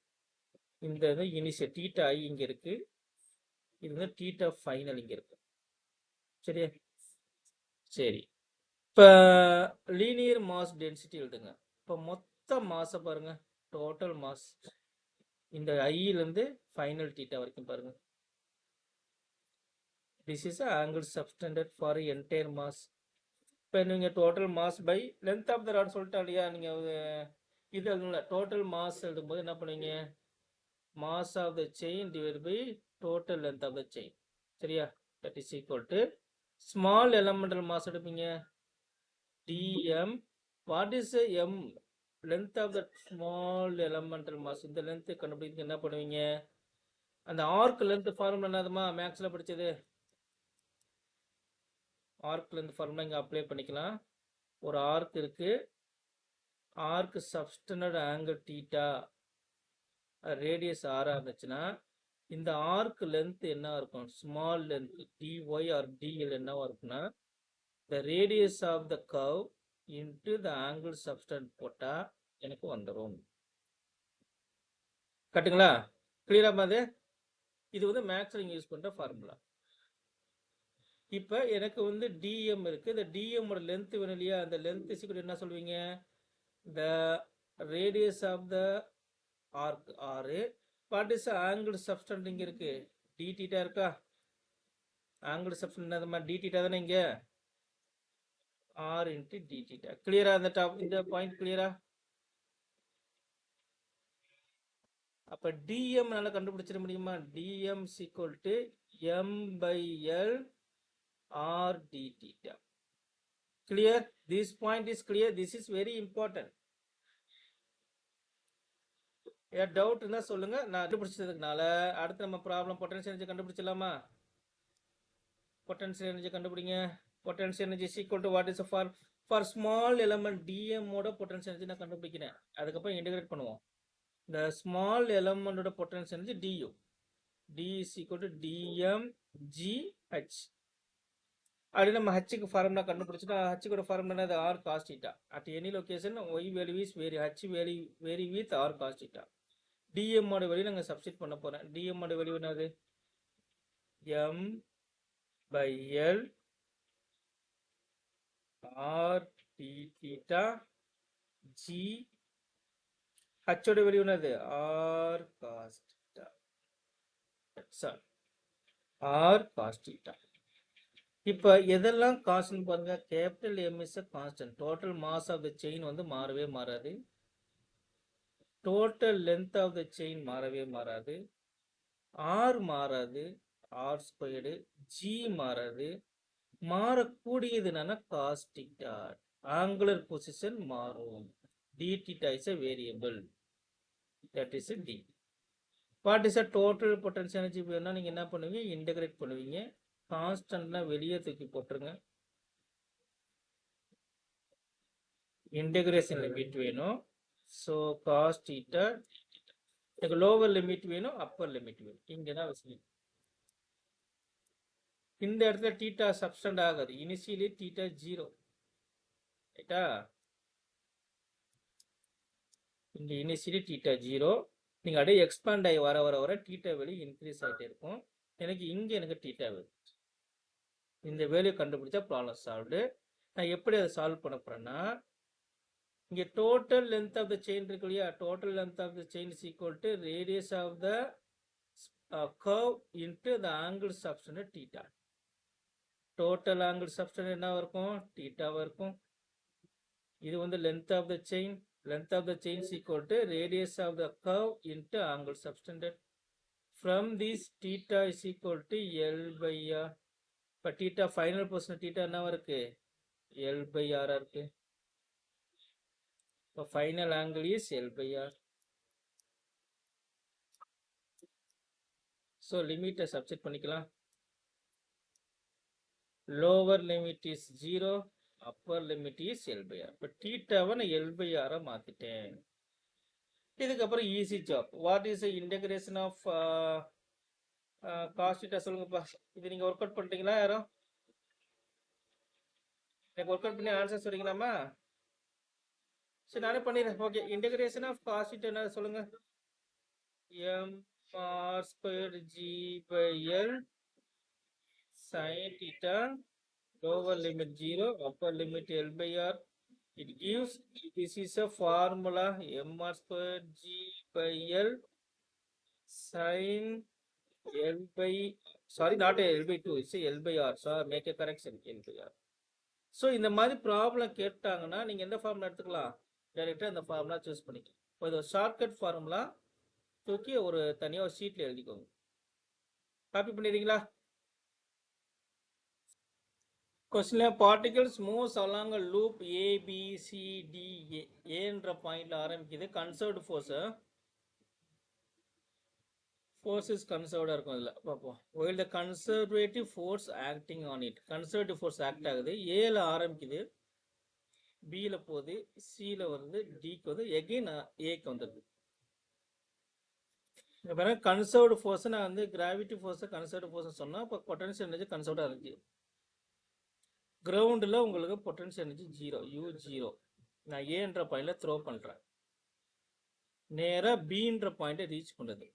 இந்த இது இனிஷியல் theta I இங்க இருக்கு. இது வந்து theta final இங்க இருக்கு. சரியா? சரி. இப்போ லீனியர் மாஸ் டென்சிட்டி எழுதுங்க. இப்போ மொத்த மாஸை பாருங்க. டோட்டல் மாஸ் இந்த ஐயிலேருந்து ஃபைனல் தீட்டா வரைக்கும் பாருங்க. This is the angle subtended for entire mass. இப்போ நீங்கள் total mass by length of the rod சொல்லிட்டா இல்லையா? நீங்கள் இது எழுதுங்களா? டோட்டல் மாஸ் எழுதும்போது என்ன பண்ணுவீங்க? Mass of the chain divide by total length of the chain. சரியா? That is equal to small elemental mass எடுப்பீங்க. dm. What is m? Length of the small elemental mass. இந்த லென்த்து கண்டுபிடிக்க என்ன பண்ணுவீங்க? அந்த ஆர்க் லென்த் ஃபார்முலா என்னதுமா மேக்ஸில் படித்தது? ஆர்க் லென்த் ஃபார்முலா இங்கே அப்ளை பண்ணிக்கலாம். ஒரு ஆர்க் இருக்கு. Arc subtended angle theta, radius ஆரா இருந்துச்சுன்னா இந்த ஆர்க் லென்த் என்ன இருக்கும்? Small length dy or dl என்னவா இருக்குன்னா the radius of the curve into the angle subtended போட்டா எனக்கு வந்துடும். கட்டுங்களா? கிளியரா மாதிரி இது வந்து மேக்ஸில் யூஸ் பண்ற ஃபார்முலா. இப்போ எனக்கு வந்து டிஎம் இருக்கு. இந்த டிஎம் ஓட லென்த் வேணும் இல்லையா? அந்த லென்த் சீக்கிரம் என்ன சொல்வீங்க? the radius of the arc ஆறு. வாட் இஸ் ஆங்கிள் சப்ஸ்டெண்ட் இங்க இருக்கு? டி தீட்டா இருக்கா? ஆங்கிள் சப்ஸ்டெண்ட் அந்த மாதிரி டி தீட்டா தானே இங்க. R into d theta. கிளியரா? அந்த டாப் இந்த பாயிண்ட் கிளியரா? அப்ப டிஎம் நல்லா கண்டுபிடிச்சிட முடியுமா? Dm equal to m by l r d theta. Clear? This point is clear. This is very important. ஏதாவது டவுட் இருந்தா சொல்லுங்க. நான் கண்டுபிடிச்சதுனால அடுத்து நம்ம ப்ராப்ளம் பொட்டன்ஷியல் எனர்ஜி கண்டுபிடிச்சலாமா? பொட்டன்ஷியல் எனர்ஜி கண்டுபிடிங்க. Potential energy equal to what is for small element dm ஓட பொட்டன்ஷியல் எனர்ஜி நான் கண்டுபிடிக்கிறேன். அதுக்கப்புறம் இன்டகிரேட் பண்ணுவோம். The small element ஓட potential energy du. d is equal to dm g h. அப்படி நம்ம ஹச்சுக்கு ஃபார்முலா கண்டுபிடிச்சிட்டா ஹச்சுக்கு ஃபார்முலா என்னது? R cos theta. At any location y value is vary, h vary with r cos theta. Dm ஓட value நாங்கள் substitute பண்ண போறேன். டிஎம் ஓட வேல்யூ என்னது? M by l r d theta g. ஹச்சோட வேல்யூ என்னது? R cos theta. Sir r cos theta. இப்போ எதெல்லாம் கான்ஸ்டன்ட் பாருங்க. Capital M is constant. Total mass of the chain வந்து மாறவே மாறாது. Total length of the chain மாறவே மாறாது. ஆர் மாறாது. R squared. ஜி மாறாது. மாறக்கூடியது என்னன்னா காஸ் தீட்டா. ஆங்குலர் பொசிஷன் மாறும். D theta is a variable. That is d. What is a total potential energy வேணும்னா நீங்க என்ன பண்ணுவீங்க? இன்டகிரேட் பண்ணுவீங்க. கான்ஸ்டன்ட்னா வெளியே தூக்கி போட்டுருங்க. இன்டகிரேஷன் லிமிட் வேணும். So cos theta. எனக்கு லோவர் லிமிட் வேணும், அப்பர் லிமிட் வேணும். இங்கே தான் விஷயம். இந்த இடத்துல தீட்டா சப்ஸ்டண்ட் ஆகாது. Initially theta 0. ரைட்டா? இங்கே இனிஷியலி தீட்டா 0. நீங்கள் அப்படியே எக்ஸ்பேண்ட் ஆகி வர வர வர தீட்டா வெளியே இன்க்ரீஸ் ஆகிட்டே இருக்கும். எனக்கு இங்கே எனக்கு தீட்டா வேணும். இந்த வேல்யூ கண்டுபிடிச்சா ப்ராப்ளம் சால்வ்டு. நான் எப்படி அதை சால்வ் பண்ண போறேன்னா, இங்கே total length of the chain இருக்கு இல்லையா, total length of the chain is equal to radius of the curve into the angle subtend theta. Total angle subtend என்ன இருக்கும், தீட்டாவாக இருக்கும். இது வந்து length of the chain. Length of the chain is equal to radius of the curve into angle subtended. From this theta is equal to L by R. இப்போ theta final position theta என்னவா இருக்கு, L by R இருக்கு. இப்போ final angle is L by R. So limit substitute பண்ணிக்கலாம். Lower limit is 0, upper limit is L by R. இப்போ theta-வை நான் L by R மாத்திட்டேன். இதுக்கப்புறம் easy job. What is integration of cos theta சொல்லுங்கப்பா. இது நீங்க ஒர்க் அவுட் பண்ணிட்டீங்களா யாரும்? எனக்கு ஒர்க் அவுட் பண்ணி ஆன்சர் சொல்றீங்களாமா? சரி நானே பண்ணிடுறேன். Okay, integration of cos theta என்ன சொல்லுங்க? m r squared g by l sin theta, lower limit 0, upper limit L by R. It gives, this is a formula, mr squared g by l sin L by, sorry, not L by 2, it's L by R. So make a correction, L by R. So இந்த மாதிரி problem கேட்டாங்கன்னா நீங்கள் எந்த formula எடுத்துக்கலாம், டைரெக்டாக இந்த formula choose பண்ணிக்கலாம். இப்போ இது ஒரு ஷார்ட்கட் ஃபார்முலா தூக்கி ஒரு தனியாக ஒரு ஷீட்டில் எழுதிக்கோங்க. காப்பி பண்ணிடுறீங்களா? கொஸ்டின்ல பார்ட்டிகல்ஸ் மூவ்ஸ் அலாங் அ லூப் ABCDA. ஏன்ற பாயிண்ட்ல ஆரம்பிக்குது. கன்சர்வ்டு force is conserved இருக்கும். இதில் பார்ப்போம். while the conservative force acting on it, conservative force act ஆகுது. ஏல ஆரம்பிக்குது, பியில் போகுது, சியில் வருது, டிக்கு வந்து எகெயின் ஏக்கு வந்துடுது. இப்போ கன்சர்வ்டு ஃபோர்ஸ் நான் வந்து கிராவிட்டி ஃபோர்ஸை கன்சர்வ்டு ஃபோர்ஸ் சொன்னால் இப்போ பொட்டன்ஷியல் எனர்ஜி கன்சர்வ்டாக இருந்துச்சு. கிரவுண்டில் உங்களுக்கு பொட்டன்ஷியல் எனர்ஜி 0, U0. நான் ஏன்ற பாயிண்டில் த்ரோ பண்ணுறேன், நேராக பின்ற பாயிண்ட்டை ரீச் பண்ணுறது.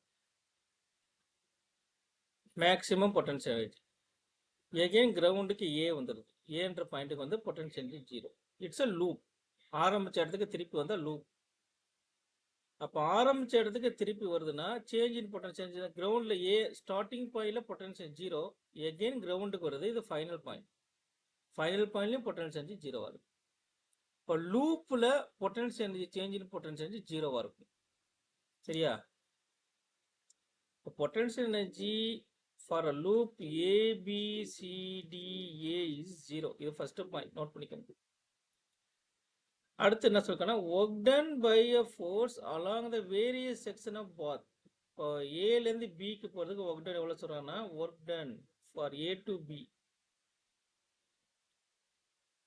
மேக்ஸிமம் பொட்டன்ஷியல் எனர்ஜி எகெயின் கிரவுண்டுக்கு ஏ வந்துடுது. ஏன்ற பாயிண்ட்டுக்கு வந்து potential energy 0. It's a loop. ஆரம்பிச்ச இடத்துக்கு திருப்பி வந்தால் லூப். அப்போ ஆரம்பிச்ச இடத்துக்கு திருப்பி வருதுன்னா சேஞ்ச் இன் பொட்டன்ஷியல். கிரவுண்டில் ஏ ஸ்டார்டிங் பாயிண்ட்ல பொட்டன்ஷியல் 0, எகெயின் கிரவுண்டுக்கு வருது. இது ஃபைனல் பாயிண்ட். ஃபைனல் பாயிண்ட்லையும் பொட்டன்ஷியல் எனர்ஜி 0 இருக்கும். இப்போ லூப்பில் potential energy change in potential energy 0 இருக்கும். சரியா? இப்போ potential energy for a loop ABCDA is 0. இது ஃபர்ஸ்ட் பாயிண்ட், நோட் பண்ணிக்கோங்க. அடுத்து என்ன சொல்லிருக்கேன்னா, work done by a force along the various section of path. இப்போ ஏலேருந்து பிக்கு போகிறதுக்கு ஒர்க் டன் எவ்வளோ சொல்கிறாங்கன்னா, work done for A to B,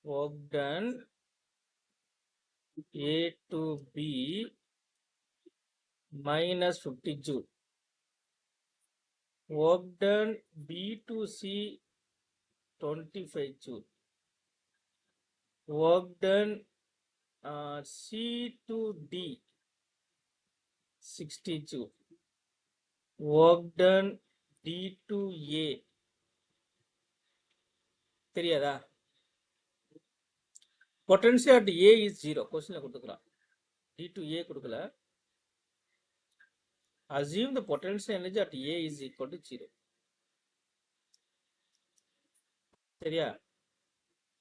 work done A to B minus 50 joule. Work done B to C 25 joule. Work done C to D 60 joule. Work done D to A. தெரியாதா? Potential at A is 0. Question கொடுத்துக்கலாம். D to A கொடுக்கல. Assume the potential energy at A is equal to 0. சரியா?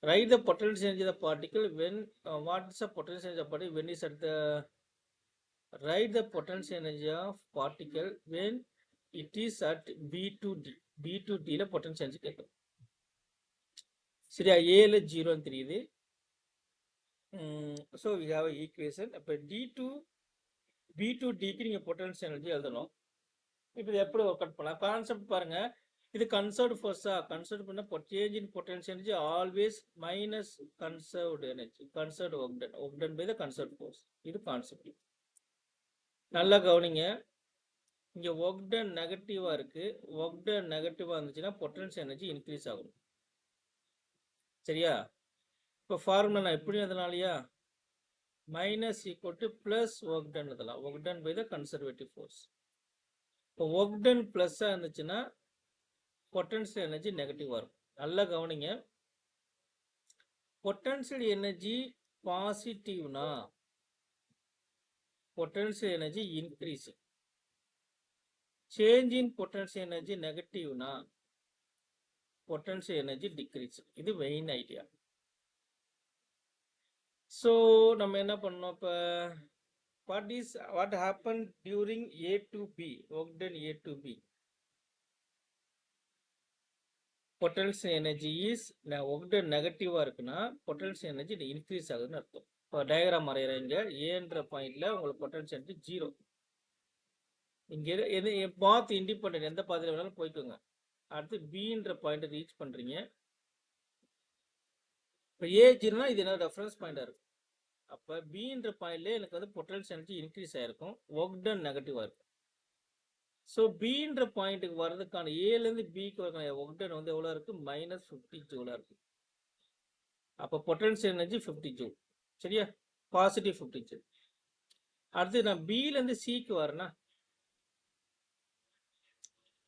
Write the potential energy of the particle when, what is the potential energy of the particle when is at the, write the potential energy of particle when it is at B to D. B to D ல potential energy கேட்கும். சரியா? A ல 0 தெரியுது. So we have an equation. அப்போ D to B to D க்கு நீங்கள் potential energy எழுதணும். இப்போ இது எப்படி ஒர்க் அவுட் பண்ணலாம்? கான்செப்ட் பாருங்க. இது கன்சர்வ்டு ஃபோர்ஸா? கன்சர்வ் பண்ண change in potential energy always minus conserved energy. Conserved work done, work done by the conserved force. இது கான்செப்ட். நல்லா கவனிங்க. இங்கே ஒர்க் டன் நெகட்டிவாக இருக்குது. ஒர்க் டன் நெகட்டிவாக இருந்துச்சுன்னா பொட்டன்ஷியல் எனர்ஜி இன்க்ரீஸ் ஆகும். சரியா? இப்போ ஃபார்முலா நான் எப்படி அதனாலயா minus equal to plus work done இதெல்லாம் work done by the conservative force. இப்போ ஒர்க் டன் ப்ளஸ்ஸாக இருந்துச்சுன்னா பொட்டன்ஷியல் எனர்ஜி நெகட்டிவாக இருக்கும். நல்லா கவனிங்க. பொட்டன்ஷியல் எனர்ஜி பாசிட்டிவ்னா potential energy increasing. Change in potential energy நெகட்டிவ்னா பொட்டன்ஷியல் எனர்ஜி டிக்ரீஸிங். இது மெயின் ஐடியா. ஸோ நம்ம என்ன பண்ணோம் இப்போ? what happened during A to B, work done A to B? Potential energy is work done நெகட்டிவா இருக்குன்னா potential energy increase ஆகுதுன்னு அர்த்தம். இப்போ டயக்ராம் வரைகிறீங்க. ஏன்ற பாயிண்ட்ல உங்களுக்கு பொட்டன்ஷியல் எனர்ஜி 0. இங்கே எது பாத் இண்டிபெண்டன்ட், எந்த பாதையில் வேணாலும் போய்க்கோங்க. அடுத்து பின்ற பாயிண்ட் ரீச் பண்றீங்க. இப்போ ஏ 0னா இது என்ன ரெஃபரன்ஸ் பாயிண்டா இருக்கும். அப்போ பின்ற பாயிண்ட்ல எனக்கு வந்து பொட்டன்ஷியல் எனர்ஜி இன்க்ரீஸ் ஆயிருக்கும், ஒர்க் டன் நெகட்டிவா இருக்கும். ஸோ பின்ற பாயிண்ட்டுக்கு வர்றதுக்கான ஏலேருந்து பிக்கு வரக்கான ஒர்க் டன் வந்து எவ்வளோ இருக்கு? -50 ஜூலாக இருக்கு. அப்போ பொட்டன்ஷியல் எனர்ஜி 50 ஜூல். சரியா? Positive 50 joule. அடுத்து நான் பிலேருந்து சிக்கு வரேன்னா,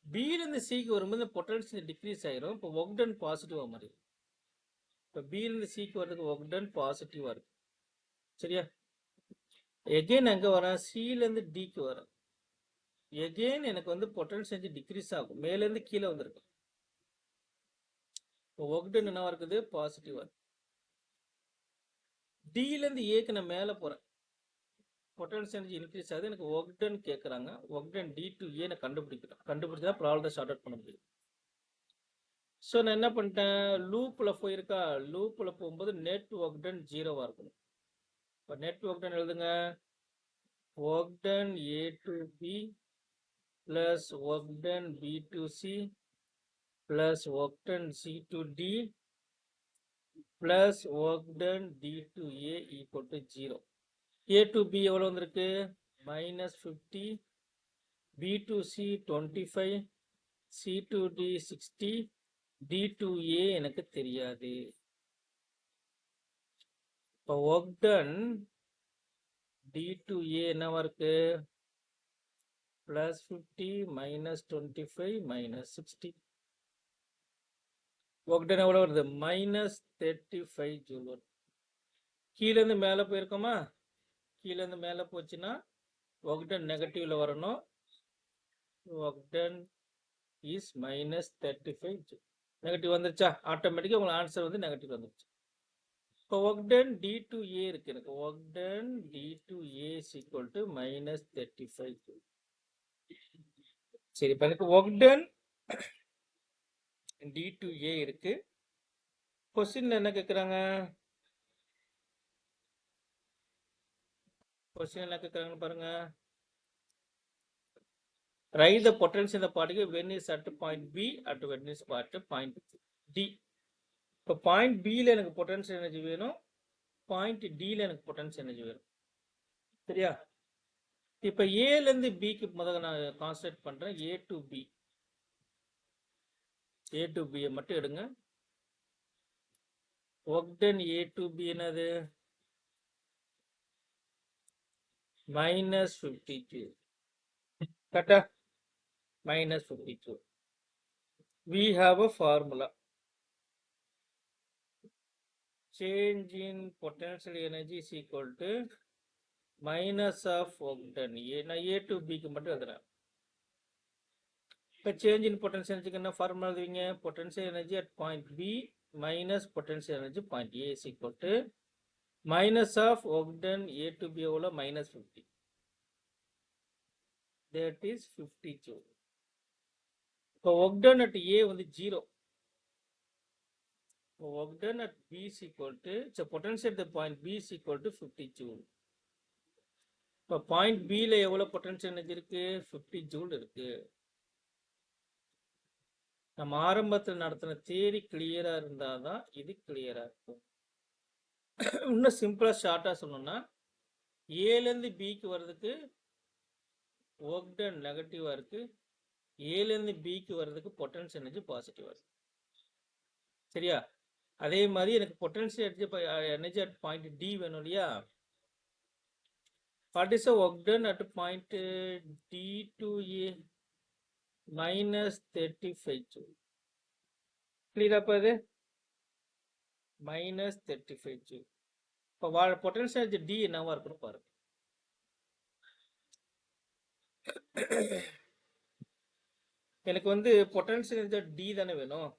பிலேருந்து சிக்கு வரும்போது பொட்டன்ஷியல் டிக்ரீஸ் ஆயிரும். இப்போ ஒர்க் டன் பாசிட்டிவாக மாறி. இப்போ பிலேருந்து சிக்கு வர்றதுக்கு ஒர்க் டன் பாசிட்டிவாக இருக்கு. சரியா? எகெயின் அங்கே வரேன், சிலேருந்து டிக்கு வரேன். எகெயின் எனக்கு வந்து பொட்டன்ஷியல் எனர்ஜி டிக்ரீஸ் ஆகும், மேலேருந்து கீழே வந்திருக்கு. இப்போ ஒர்க் டன் என்னவா இருக்குது? பாசிட்டிவா இருக்கு. டிலேருந்து ஏக்கு நான் மேலே போகிறேன், பொட்டன்ஷியல் எனர்ஜி இன்க்ரீஸ் ஆகுது. எனக்கு ஒர்க் டன் கேட்குறாங்க. ஒர்க் டன் டி டு ஏ நான் கண்டுபிடிக்கிறேன். கண்டுபிடிச்சா ப்ராப்ளத்தை ஷார்ட் அவுட் பண்ண முடியும். ஸோ நான் என்ன பண்ணிட்டேன்? லூப்பில் போயிருக்கா? லூப்பில் போகும்போது நெட் ஒர்க் டன் 0வா இருக்கணும். இப்போ நெட் ஒர்க் டன் எழுதுங்க. Work done A to B plus work done B to C plus work done C to D plus work done D to A equal to 0. A to B எவ்வளோ வந்திருக்கு? -50, B to C 25, C to D 60, D to A எனக்கு தெரியாது. இப்போ work done D to A என்னவா இருக்கு? +50 -25 -60. Work done எவ்வளோ வருது? -35 joule வரும். கீழேருந்து மேலே போயிருக்கோமா? கீழேருந்து மேலே போச்சுன்னா ஒர்க் டன் நெகட்டிவ்ல வரணும். Work done is -35 joule. Negative வந்துருச்சா? ஆட்டோமேட்டிக்காக உங்களுக்கு ஆன்சர் வந்து நெகட்டிவ் வந்துருச்சு. இப்போ work done D to A இருக்கு. எனக்கு work done D to A is equal to -35 joule. சரி, இப்போ எனக்கு work done D to A இருக்கு. கொஸ்டின்ல என்ன கேட்குறாங்க? கொஸ்டின் என்ன கேட்குறாங்கன்னு பாருங்க. Write the potential in the particle when is at point B at when is at point D. இப்போ பாயிண்ட் பியில் எனக்கு பொட்டன்ஷியல் எனர்ஜி வேணும், பாயிண்ட் டியில் எனக்கு பொட்டன்ஷியல் எனர்ஜி வேணும். சரியா? இப்போ ஏலேருந்து பிக்கு முதல்ல நான் கான்சன்ட்ரேட் பண்ணுறேன். A to B, A to பியை மட்டும் எடுங்க. Work done A to B என்னது? -50 ஜூல். கரெக்டா? -50 joule. We have a formula. Change in potential energy is equal to minus of work done. நான் A to B க்கு மட்டும் எழுதுறேன். இப்போ சேஞ்ச் இன் பொட்டன்ஷியல் எனர்ஜிக்கு என்ன ஃபார்முலா எழுதுவீங்க? Potential energy at point B minus potential energy point A is equal to minus of work done A to B எவ்வளோ? -50. That is 50 joule. இப்போ work done at A வந்து 0. Work done at B is equal to, so potential at the point B is equal to 50 joule. இப்போ point பியில் எவ்வளோ potential energy இருக்கு? 50 joule இருக்கு. நம்ம ஆரம்பத்தில் நடத்தின தியரி கிளியரா இருந்தால் தான் இது கிளியரா இருக்கும். இன்னும் சிம்பிளா ஷார்ட்டா சொல்லணும்னா, ஏலேருந்து பிக்கு வர்றதுக்கு ஒர்க் டன் நெகட்டிவா இருக்கு, ஏலேருந்து பிக்கு வர்றதுக்கு பொட்டன்ஷியல் எனர்ஜி பாசிட்டிவா இருக்கு. சரியா? அதே மாதிரி எனக்கு potential energy at point D வேணும் இல்லையா? What is the work done at point D to A? -35 joule. கிளியரா அப்போ இது -35 ஜூல். இப்போ பொட்டன்ஷியல் எனர்ஜி டி என்னவா இருக்குன்னு பாருங்க. எனக்கு வந்து பொட்டன்ஷியல் எனர்ஜி டி தானே வேணும்.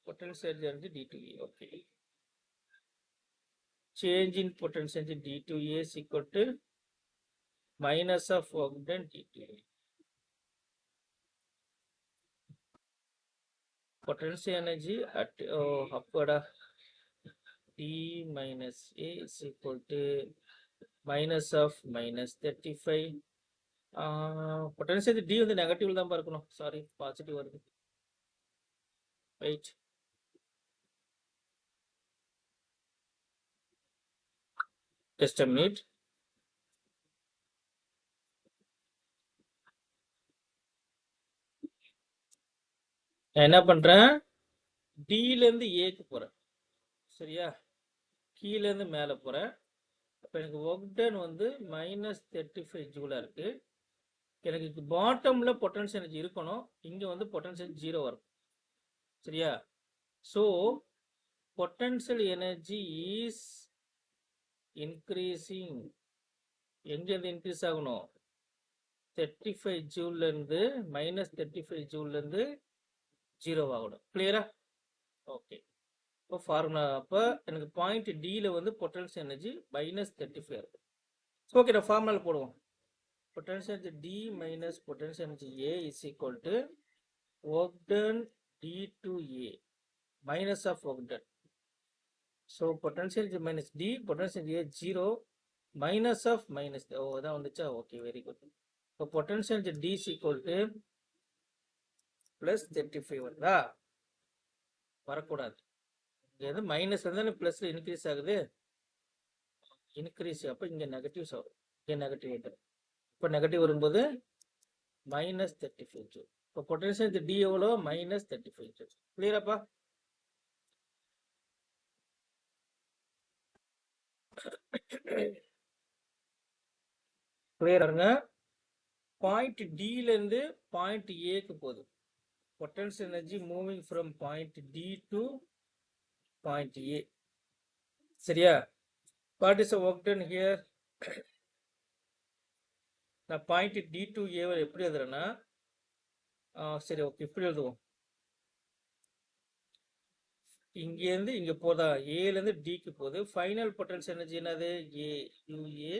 Potential energy D to A. Okay, change in potential energy d to a is equal to minus of work done d to a. Potential energy at upward of d minus a is equal to minus of minus 35. Potential energy d வந்து negative தான் பார்க்கணும். Sorry, positive வருது. Wait, just a minute. நான் என்ன பண்றேன், D ல இருந்து A க்கு போறேன். சரியா, கீழ இருந்து மேல போறேன். அப்ப எனக்கு ஒர்க் டன் வந்து -35 ஜூலா இருக்கு. எனக்கு பாட்டம்ல பொட்டன்ஷியல் எனர்ஜி இருக்கணும். இங்க வந்து பொட்டன்ஷியல் 0 வரும். சரியா, so potential energy is increasing. எங்க இருந்து இன்க்ரீஸ் ஆகணும், 35 ஜூல்ல இருந்து -35 ஜூல்ல இருந்து 0 ஆகணும். கிளியரா? ஓகே, இப்போ ஃபார்முலா, அப்போ எனக்கு பாயிண்ட் டியில் வந்து பொட்டன்ஷியல் எனர்ஜி -35 இருக்கு. ஓகே, நான் ஃபார்முலா போடுவோம். Potential energy D minus potential energy A is equal to work done D to A minus of work done. So potential energy minus D, potential energy A 0 minus of minus, ஓ இதான் வந்துச்சா, okay very good. இப்போ potential energy D is equal to +35 வருதா, வரக்கூடாது. இங்கே வந்து minus வந்து ப்ளஸ்ல increase ஆகுது, இன்க்ரீஸ். அப்போ இங்கே நெகட்டிவ்ஸ் ஆகும், இங்கே நெகட்டிவ் வந்துடும். இப்போ நெகட்டிவ் வரும்போது -35 ஜூல். இப்போ பொட்டன்ஷியல் டி எவ்வளோ, -35 ஜூல். கிளியராப்பா? கிளியராங்க. பாயிண்ட் டில இருந்து பாயிண்ட் ஏக்கு போகுது. Potential energy moving from point D to point A. சரியா, what is work done here? நான் பாயிண்ட் டி டு ஏவை எப்படி எழுதுறேன்னா, சரி ஓகே, இப்படி எழுதுவோம். இங்கேருந்து இங்கே போதா, ஏலேருந்து டிக்கு போகுது. ஃபைனல் பொட்டன்ஷியல் எனர்ஜி என்னது, A u a.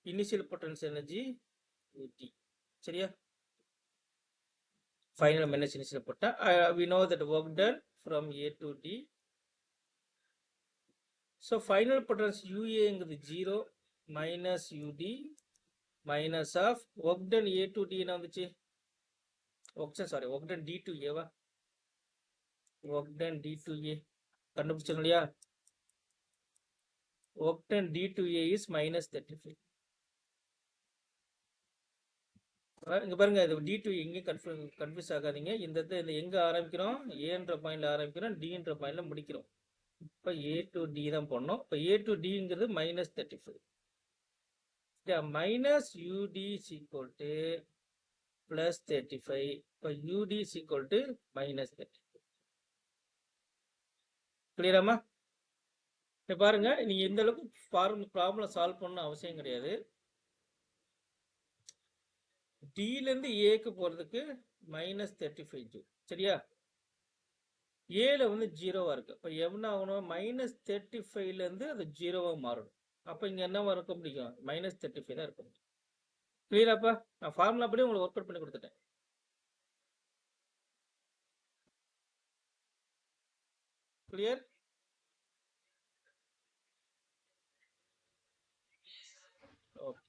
Initial potential energy u d. சரியா, ஃபைனல் மைனஸ் இனிஷியல் போட்டா we know that work done from A to D. So final potential UA ங்கிறது 0 minus UD minus of work done A to D என்ன வந்துச்சு, work done D to A வா, work done D to A கண்டுபிடிச்சோம் இல்லையா. work done D to A is -35. இங்க பாருங்க, இது D to எங்கேயும் கன்ஃபியூஸ் ஆகாதீங்க. இந்த எங்க ஆரம்பிக்கிறோம், ஏன்ற பாயிண்ட்ல ஆரம்பிக்கிறோம், டின்ற பாயிண்ட்ல முடிக்கிறோம். இப்போ ஏ டு டி தான் போடணும். இப்போ ஏ டு டிங்கிறது -35. Minus u d is equal to +35. இப்போ யூடி இஸ் ஈக்குவல் டு -35. கிளியராமா? இப்போ பாருங்க, நீங்க எந்த அளவுக்கு ப்ராப்ளம் சால்வ் பண்ணணும் அவசியம் கிடையாது. டில இருந்து ஏக்கு போறதுக்கு -35 ஜூல். சரியா, ஏல வந்து 0வா இருக்கு. இப்போ என்ன ஆகணும், -35ல இருந்து அது 0வா மாறணும். அப்போ இங்க என்னவா இருக்க முடியும், -35 தான் இருக்க முடியும். கிளியராப்பா? நான் ஃபார்முலா படி உங்களுக்கு ஒர்க் அவுட் பண்ணி கொடுத்துட்டேன். கிளியர்? ஓகே,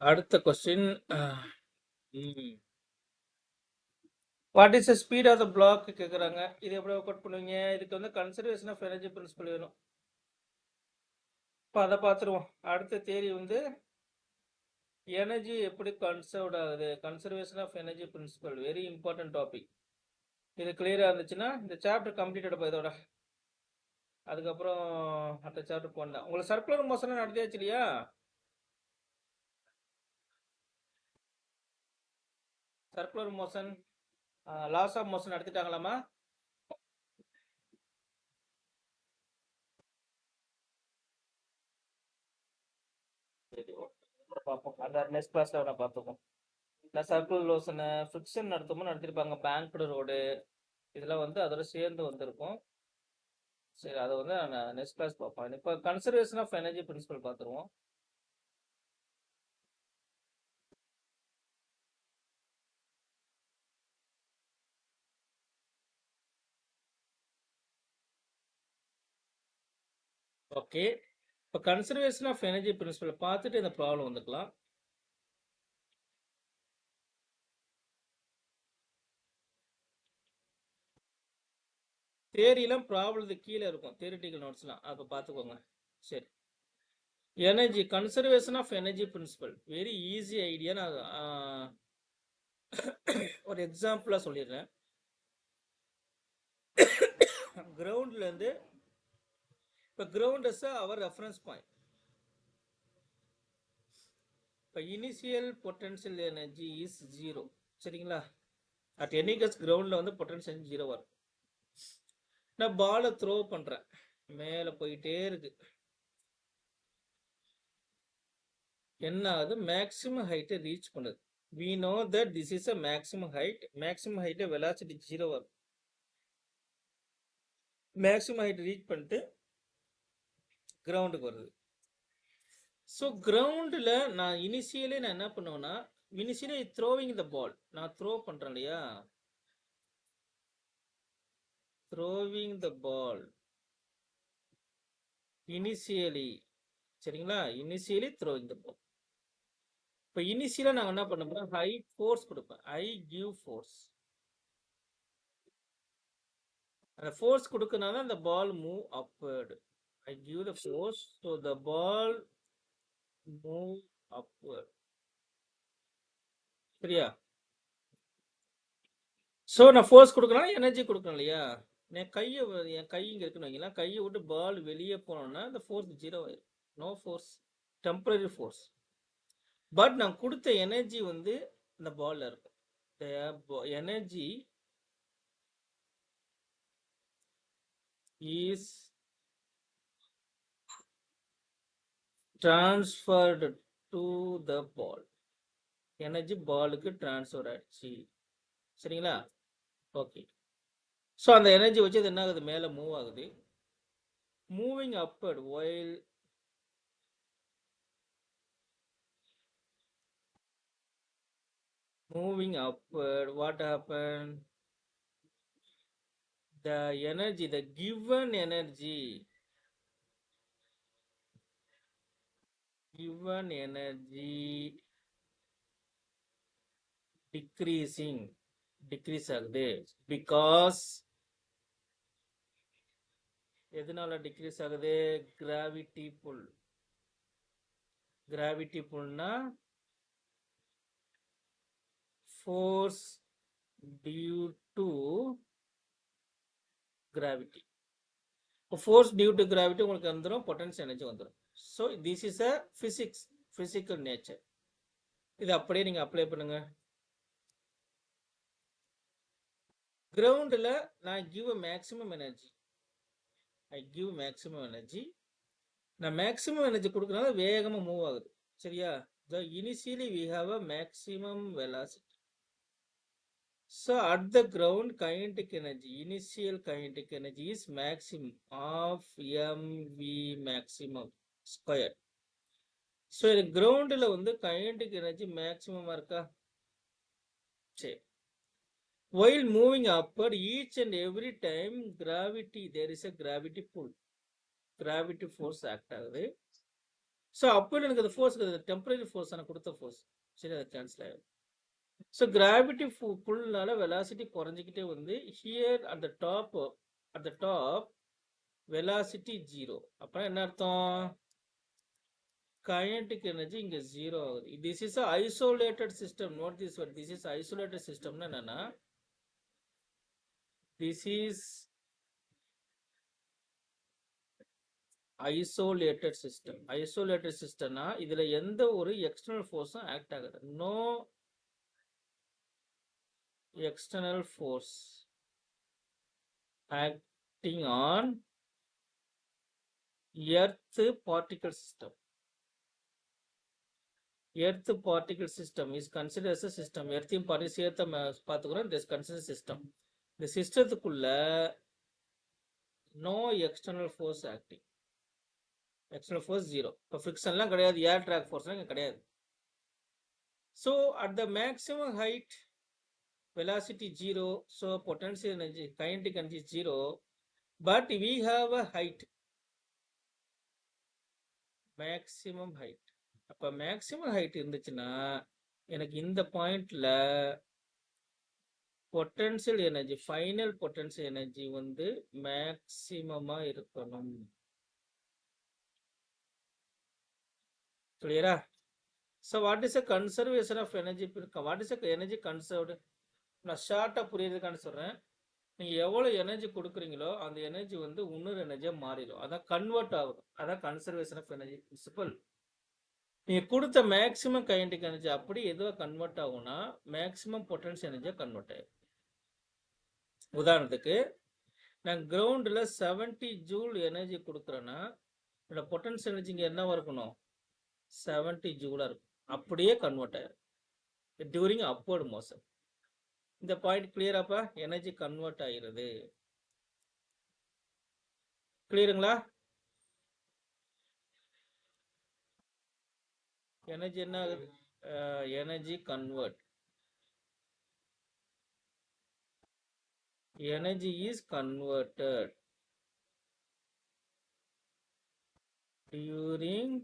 அடுத்த question. What is the speed of the block கேட்குறாங்க. இது எப்படி ஒர்க் அவுட் பண்ணுவீங்க? இதுக்கு வந்து கன்சர்வேஷன் ஆஃப் எனர்ஜி பிரின்சிபல் வேணும். இப்போ அதை பார்த்துருவோம். அடுத்த தேரி வந்து எனர்ஜி எப்படி கன்சர்வ்ட் ஆகுது, conservation of energy principle, very important topic. இது கிளியரா இருந்துச்சுன்னா இந்த சாப்டர் கம்ப்ளீட்டட் இதோட. அதுக்கப்புறம் அடுத்த சாப்டர் போனேன். உங்களுக்கு சர்க்குலர் மோஷன் நடத்தியாச்சு இல்லையா? Circular motion, laws of motion நடத்திட்டாங்களாமா? சரி, பார்ப்போம். அந்த நெக்ஸ்ட் கிளாஸ்ல நான் பார்த்துப்போம். நான் சர்க்குலர் மோஷனை ஃபிக்ஷன் நடத்துமோ நடத்திருப்பாங்க. பேங்க்டு ரோடு இதெல்லாம் வந்து அதோட சேர்ந்து வந்திருக்கும். சரி, அதை வந்து நான் நெக்ஸ்ட் கிளாஸ் பார்ப்பேன். இப்போ கன்சர்வேஷன் ஆஃப் எனர்ஜி பிரின்சிபல் பார்த்துருவோம். ஓகே, இப்போ கன்சர்வேஷன் ஆஃப் எனர்ஜி பிரின்சிபல் பார்த்துட்டு இந்த ப்ராப்ளம் வந்துக்கலாம். தேரியெல்லாம் ப்ராப்ளத்துக்கு கீழே இருக்கும், தியரிட்டிக்கல் நோட்ஸ்லாம் அப்போ பார்த்துக்கோங்க. சரி, energy conservation of energy principle very easy idea. நான் ஒரு எக்ஸாம்பிளாக சொல்லிடுறேன். கிரவுண்ட்லேருந்து இப்போ ground is our reference point. இப்போ இனிஷியல் பொட்டன்ஷியல் எனர்ஜி இஸ் 0. சரிங்களா? அட் எனி கேஸ் கிரவுண்டில் வந்து பொட்டன்ஷியல் 0 வரும். நான் பாலை த்ரோ பண்ணுறேன், மேலே போயிட்டே இருக்கு. என்ன ஆகுது? மேக்ஸிமம் ஹைட்டை ரீச் பண்ணுது. we know that this is a maximum height. maximum height velocity 0 வரும். maximum height ரீச் பண்ணிட்டு கிரவுண்டுக்கு வருது. ஸோ கிரவுண்டில் நான் இனிஷியலே நான் என்ன பண்ணுவேன்னா, இனிஷியலி த்ரோவிங் த பால், நான் த்ரோ பண்ணுறேன் இல்லையா, த்ரோவிங் த பால் இனிஷியலி. சரிங்களா? Initially throwing the ball. இப்போ இனிஷியலாக நான் என்ன பண்ண போகிறேன், ஹை ஃபோர்ஸ் கொடுப்பேன். I give force. அந்த ஃபோர்ஸ் கொடுக்கறனால அந்த ball move upward. I give the force, so the ball move upward. சரியா? ஸோ நான் ஃபோர்ஸ் கொடுக்குறேன், எனர்ஜி கொடுக்குறேன் இல்லையா? என் கை இங்கே இருக்குன்னு வைங்களா, கையை விட்டு பால் வெளியே போனோம்னா அந்த ஃபோர்ஸ் 0 ஆயிடும். No force, temporary force. But நான் கொடுத்த எனர்ஜி வந்து இந்த பால்ல இருக்கும். Energy is transferred to the ball. Energy பாலுக்கு டிரான்ஸ்ஃபர் ஆயிடுச்சு. சரிங்களா? ஓகே, ஸோ அந்த எனர்ஜி வச்சு அது என்ன ஆகுது, மேலே மூவ் ஆகுது. Moving upward while moving upward, what happened? The energy, the given energy decrease ஆகுது. பிகாஸ் எதனால டிக்ரீஸ் ஆகுது? Gravity pull. கிராவிட்டி புல்னா force due to gravity. Force due to gravity உங்களுக்கு வந்துடும், பொட்டன்ஷியல் எனர்ஜி வந்துடும். So this is a physical nature. இது அப்படியே நீங்க அப்ளை பண்ணுங்க. கிரவுண்டில் நான் give a maximum energy. I give maximum energy. நான் மேக்ஸிமம் எனர்ஜி கொடுக்கறனால வேகமாக மூவ் ஆகுது. சரியா? Initially we have a maximum velocity. So at the ground kinetic energy, initial kinetic energy is maximum of mv maximum square. So இந்த கிரவுண்டில் வந்து kinetic energy maximum இருக்கா? சரி. While moving upward, each and every time gravity, there is a gravity pull, gravity force act ஆகுது. So அப்போ எனக்கு அந்த force temporary force எனக்கு கொடுத்த ஃபோர்ஸ், சரி, அதை கேன்சல் ஆகிடும். ஸோ கிராவிட்டி புல்னால வெலாசிட்டி குறைஞ்சிக்கிட்டே வந்து here at the top velocity 0. அப்புறம் என்ன அர்த்தம்? கைனடிக் எனர்ஜி இங்கே 0 ஆகுது. This is a isolated system. Note this word, this is isolated சிஸ்டம்னா என்னன்னா, this is isolated system. Isolated சிஸ்டம்னா இதுல எந்த ஒரு எக்ஸ்டர்னல் ஃபோர்ஸும் ஆக்ட் ஆகாது. No external force acting on earth particle system. Earth particle system is consider as a system. எர்த்தையும் particle சேர்த்து பார்த்துக்கிறோம். This consider system. இந்த சிஸ்டத்துக்குள்ள no external force acting. External force zero. இப்போ ஃப்ரிக்ஷன்லாம் கிடையாது, ஏர் ட்ராக் ஃபோர்ஸ்லாம் இங்கே கிடையாது. So at the maximum height velocity 0, so potential energy, kinetic energy 0, but we have a height, maximum height. அப்போ மேக்ஸிமம் ஹைட் இருந்துச்சுன்னா எனக்கு இந்த பாயிண்ட்ல potential energy, final potential energy வந்து மேக்ஸிமமா இருக்கணும். கிளியரா? So what is a conservation of energy? What is a energy conserved? நான் ஷார்ட்டாக புரியுறதுக்கான சொல்கிறேன். நீங்கள் எவ்வளோ எனர்ஜி கொடுக்குறீங்களோ அந்த எனர்ஜி வந்து இன்னொரு எனர்ஜியாக மாறிடும். அதான் கன்வெர்ட் ஆகும். அதான் கன்சர்வேஷன் ஆஃப் எனர்ஜி பிரின்சிபல். நீங்கள் கொடுத்த மேக்ஸிமம் கைனடிக் எனர்ஜி அப்படி எதுவாக கன்வெர்ட் ஆகும்னா மேக்ஸிமம் பொட்டன்ஷியல் எனர்ஜியாக கன்வெர்ட் ஆகும். உதாரணத்துக்கு நான் கிரவுண்டில் 70 ஜூல் எனர்ஜி கொடுக்குறேன்னா என்னோட பொட்டன்ஷியல் எனர்ஜி இங்கே என்னவா இருக்கணும்? 70 ஜூலாக இருக்கும். அப்படியே கன்வெர்ட் ஆயிரும் டியூரிங் அப்வர்ட் மோஷன். இந்த பாயிண்ட் கிளியராப்பா? எனர்ஜி கன்வெர்ட் ஆகிறது. கிளியருங்களா? எனர்ஜி என்ன ஆகுது? Energy convert. Energy is converted during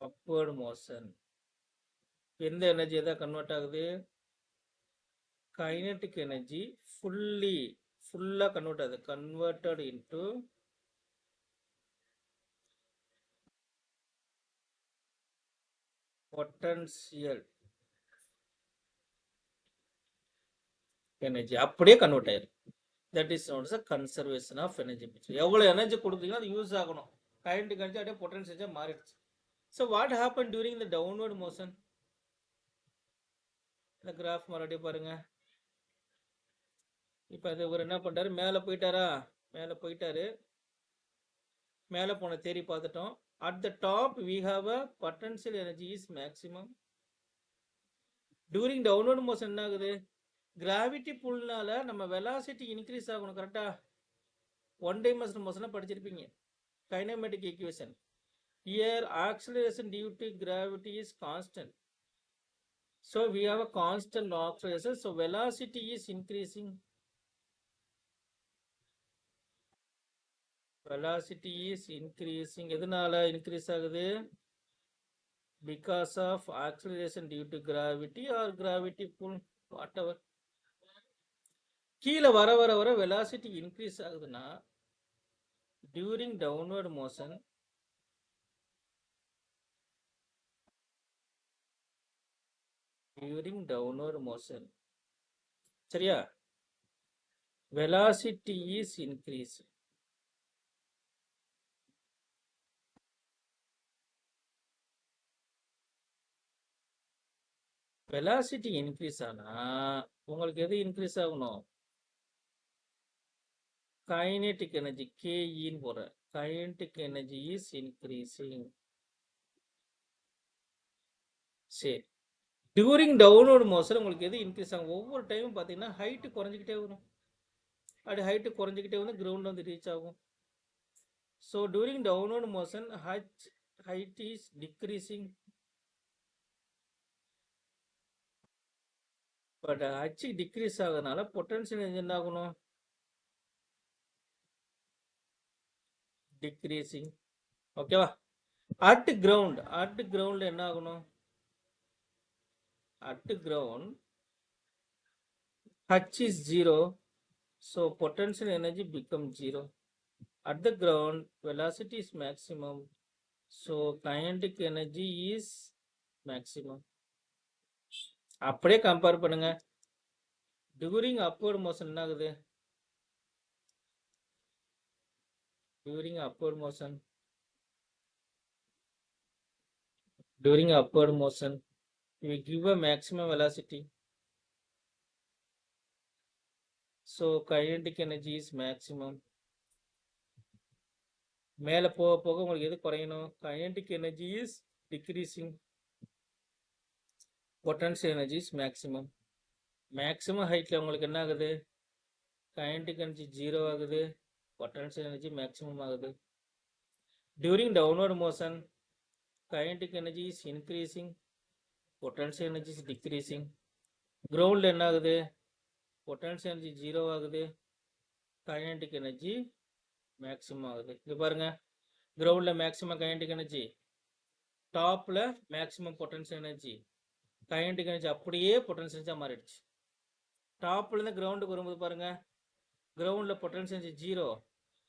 upward motion. எந்த எனர்ஜி எதாவது கன்வெர்ட் ஆகுது? கைனடிக் எனர்ஜி ஃபுல்லா கன்வெர்ட் ஆகுது. Converted into potential energy. அப்படியே கன்வெர்ட் ஆயிரும். That is known as conservation of energy. எவ்வளவு எனர்ஜி கொடுத்தீங்கன்னா அது யூஸ் ஆகணும். கைனடிக் எனர்ஜி அப்படியே பொட்டன்ஷியல் மாறிடுச்சு. So what happen during the downward motion? இந்த கிராஃப் மறுபடியும் பாருங்க. இப்போ அது இவர் என்ன பண்றாரு? மேலே போயிட்டாரா? மேலே போயிட்டாரு. மேலே போன தேரி பார்த்துட்டோம். At the top we have a potential energy is maximum. During downward motion என்ன ஆகுது? கிராவிட்டி புல்னால நம்ம வெலாசிட்டி இன்க்ரீஸ் ஆகணும். கரெக்டா? ஒன் டைமென்ஷனல் மோஷனை படிச்சிருப்பீங்க. Kinematic equation. Here acceleration due to gravity is constant. So we have a constant acceleration. So velocity is increasing. Velocity is increasing. எதனால increase ஆகுது? Because of acceleration due to gravity or gravity pull, whatever. கீழே வர வர வர velocity increase ஆகுதுன்னா during downward motion சரியா? velocity is increasing. velocity increase ஆனா உங்களுக்கு எது இன்க்ரீஸ் ஆகணும்? kinetic energy ke ன்னு போற. kinetic energy is increasing. சரி, டியூரிங் டவுன்வர்ட் மோஷன் உங்களுக்கு எது இன்க்ரீஸ் ஆகும்? ஒவ்வொரு டைமும் பார்த்தீங்கன்னா ஹைட்டு குறைஞ்சிக்கிட்டே வரும். அப்படி ஹைட்டு குறைஞ்சிக்கிட்டே வந்து கிரவுண்ட் வந்து ரீச் ஆகும். So during downward motion height is decreasing. But h decrease ஆகுறதுனால பொட்டன்ஷியல் எனர்ஜி என்ன ஆகணும்? டிக்ரீசிங். ஓகேவா? அட் கிரவுண்ட் என்ன ஆகணும்? At ground h is 0, so potential energy becomes 0. At the ground velocity is maximum, so kinetic energy is maximum. அப்படியே compare பண்ணுங்க. During upward motion என்ன ஆகுது? during upward motion, during upward motion, we give a maximum velocity. So kinetic energy is maximum. மேலே போக போக உங்களுக்கு எது குறையணும்? kinetic energy is decreasing, potential energy is maximum. maximum heightல உங்களுக்கு என்ன ஆகுது? kinetic energy 0 ஆகுது, potential energy maximum ஆகுது. during downward motion, kinetic energy is increasing, potential energy is decreasing. groundல என்ன ஆகுது? potential energy 0 ஆகுது, kinetic energy maximum ஆகுது. இங்க பாருங்க, groundல maximum kinetic energy, டாப்ல maximum potential energy, kinetic energy அப்படியே potential energy மாறிடுச்சு. டாப்ல இருந்து கிரவுண்டுக்கு வரும்போது பாருங்க, கிரவுண்ட்ல potential energy 0,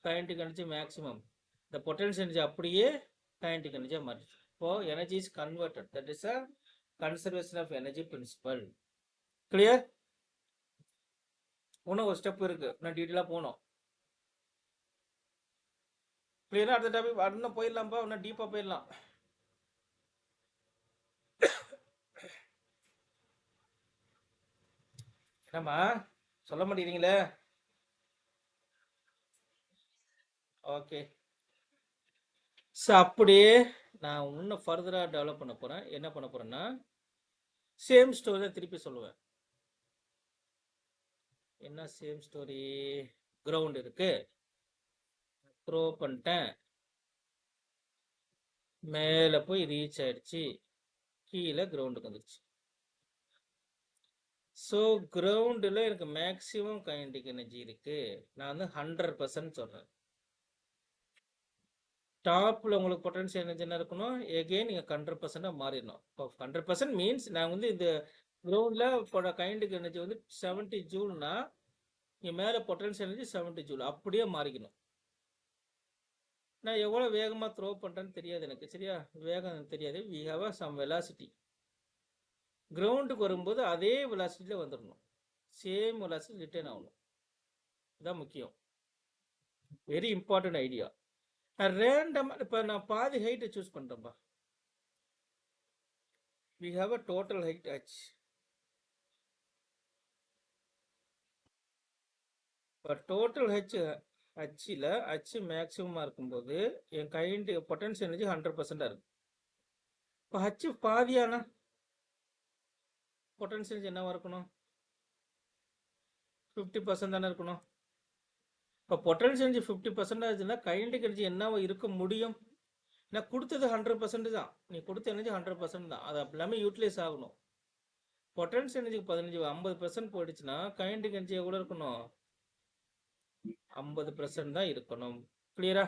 kinetic energy maximum. இந்த பொட்டன்ஷியல் எனர்ஜி அப்படியே kinetic energy மாறிடுச்சு. இப்போ energy is converted. That is a conservation of energy principle. Clear? இன்னும் ஒரு ஸ்டெப் இருக்கு, நான் டீட்டெயிலா போனோம். கிளியரா? அடுத்த டாபிக் இன்னும் போயிடலாம்ப்பா, இன்னும் டீப்பா போயிடலாம். என்னம்மா சொல்ல மாட்டேங்கிறீங்களே? ஓகே. ஸோ அப்படியே நான் இன்னும் ஃபர்தராக டெவலப் பண்ண போகிறேன். என்ன பண்ண போகிறேன்னா, சேம் ஸ்டோரி தான் திருப்பி சொல்லுவேன். என்ன சேம் ஸ்டோரி? கிரவுண்ட் இருக்கு, த்ரோ பண்ணிட்டேன், மேலே போய் ரீச் ஆயிடுச்சு, கீழே கிரவுண்டுக்கு வந்துடுச்சு. ஸோ கிரவுண்டில் எனக்கு மேக்ஸிமம் கைனடிக் எனர்ஜி இருக்கு. நான் வந்து 100% சொல்கிறேன். டாப்பில் உங்களுக்கு பொட்டன்ஷியல் எனர்ஜி என்ன இருக்கணும்? எகெயின் நீங்கள் 100% மாறிடணும். இப்போ 100% மீன்ஸ் நான் வந்து இந்த கிரவுண்டில் இப்போ கைனடிக் எனர்ஜி வந்து 70 ஜூல்னா இங்கே மேலே பொட்டன்ஷியல் எனர்ஜி 70 ஜூல் அப்படியே மாறிக்கணும். நான் எவ்வளோ வேகமாக த்ரோ பண்ணுறேன்னு தெரியாது எனக்கு, சரியா? வேகம் எனக்கு தெரியாது. We have some velocity. கிரவுண்டுக்கு வரும்போது அதே வெலாசிட்டியில் வந்துடணும், சேம் வெலாசிட்டி ரிட்டர்ன் ஆகணும். இதுதான் முக்கியம், வெரி இம்பார்ட்டன்ட் ஐடியா. ரேண்டமாக இப்போ நான் பாதி ஹைட்டை சூஸ் பண்ணுறேன்ப்பா. We have a total height h. இப்போ டோட்டல் ஹச்சில் h மேக்ஸிமமாக இருக்கும்போது என் கைண்ட் பொட்டன்ஷியல் எனர்ஜி 100%-ஆக இருக்கு. இப்போ h பாதியானா பொட்டன்ஷியல் எனர்ஜி என்னவா இருக்கணும்? 50% தானே இருக்கணும். இப்போ பொட்டன்ஷியல் எனர்ஜி 50% ஆச்சுன்னா கைனடிக் எனர்ஜி என்னவா இருக்க முடியும்? நான் கொடுத்தது 100% தான், நீ கொடுத்த எனர்ஜி 100% தான், அது எல்லாமே யூட்டிலைஸ் ஆகணும். பொட்டன்ஷியல் எனர்ஜிக்கு 50% போயிடுச்சுன்னா கைனடிக் எனர்ஜி எவ்வளோ இருக்கணும்? 50% தான் இருக்கணும். கிளியரா?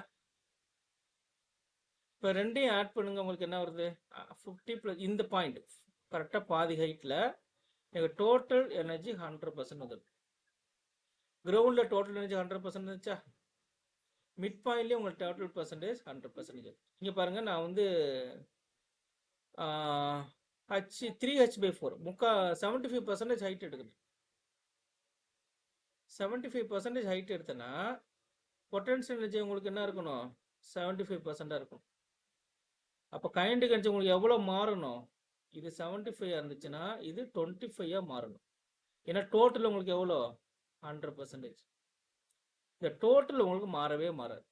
இப்போ ரெண்டையும் ஆட் பண்ணுங்க, உங்களுக்கு என்ன வருது? 50 + இந்த பாயிண்ட் கரெக்டாக பாதி ஹைட்டில் எனக்கு டோட்டல் எனர்ஜி 100% வந்துடும். கிரவுண்டில் டோட்டல் எனர்ஜி 100% இருந்துச்சா? மிட் பாயிண்ட்லேயே உங்களுக்கு டோட்டல் பர்சன்டேஜ் 100%. இங்கே பாருங்கள், நான் வந்து h 3h/4 75% ஹைட் எடுக்குது. 75% ஹைட் எடுத்தேன்னா பொட்டன்ஷியல் எனர்ஜி உங்களுக்கு என்ன இருக்கணும்? 75% இருக்கும். அப்போ கைனடிக் எனர்ஜி உங்களுக்கு எவ்வளோ மாறணும்? இது 75 இருந்துச்சுன்னா இது 25 மாறணும். ஏன்னா டோட்டல் உங்களுக்கு எவ்வளோ? 100%. இந்த டோட்டல் உங்களுக்கு மாறவே மாறாது.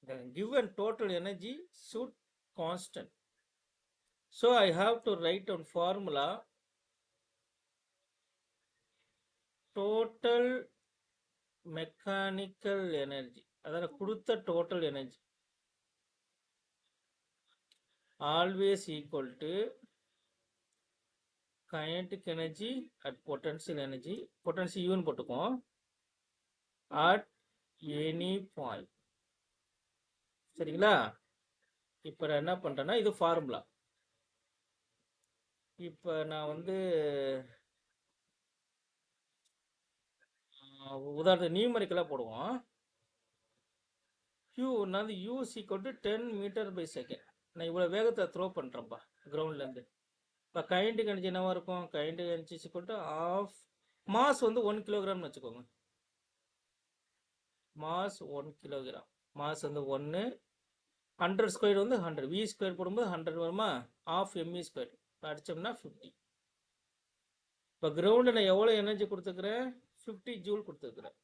The given total energy should constant. So I have to write down formula. Total mechanical energy, அதாவது கொடுத்த total energy always equal to kinetic energy at potential energy, potential U ன்னு போட்டுக்கோம், at any point. சரிங்களா? இப்போ நான் என்ன பண்ணுறேன்னா, இது formula. இப்போ நான் வந்து உதாரணத்துக்கு நியூமரிக்கலாக போடுவோம். Q நான் வந்து U is equal to 10 m/s. நான் இவ்வளோ வேகத்தை த்ரோ பண்ணுறேன்ப்பா கிரவுண்ட்லேருந்து. இப்போ கைனடிக் எனர்ஜி என்னவா இருக்கும்? Kinetic energy is equal to half mass வந்து 1 kg வச்சுக்கோங்க. Mass 1 kilogram. மாஸ் வந்து 1, 100 ஸ்கொயர் வந்து 100, வி ஸ்கொயர் போடும்போது 100 வருமா, ஆஃப் எம்இ ஸ்கொயர் அடிச்சோம்னா 50. இப்போ கிரவுண்டில் நான் எவ்வளோ எனர்ஜி கொடுத்துக்கிறேன், 50 ஜூல் கொடுத்துருக்குறேன்.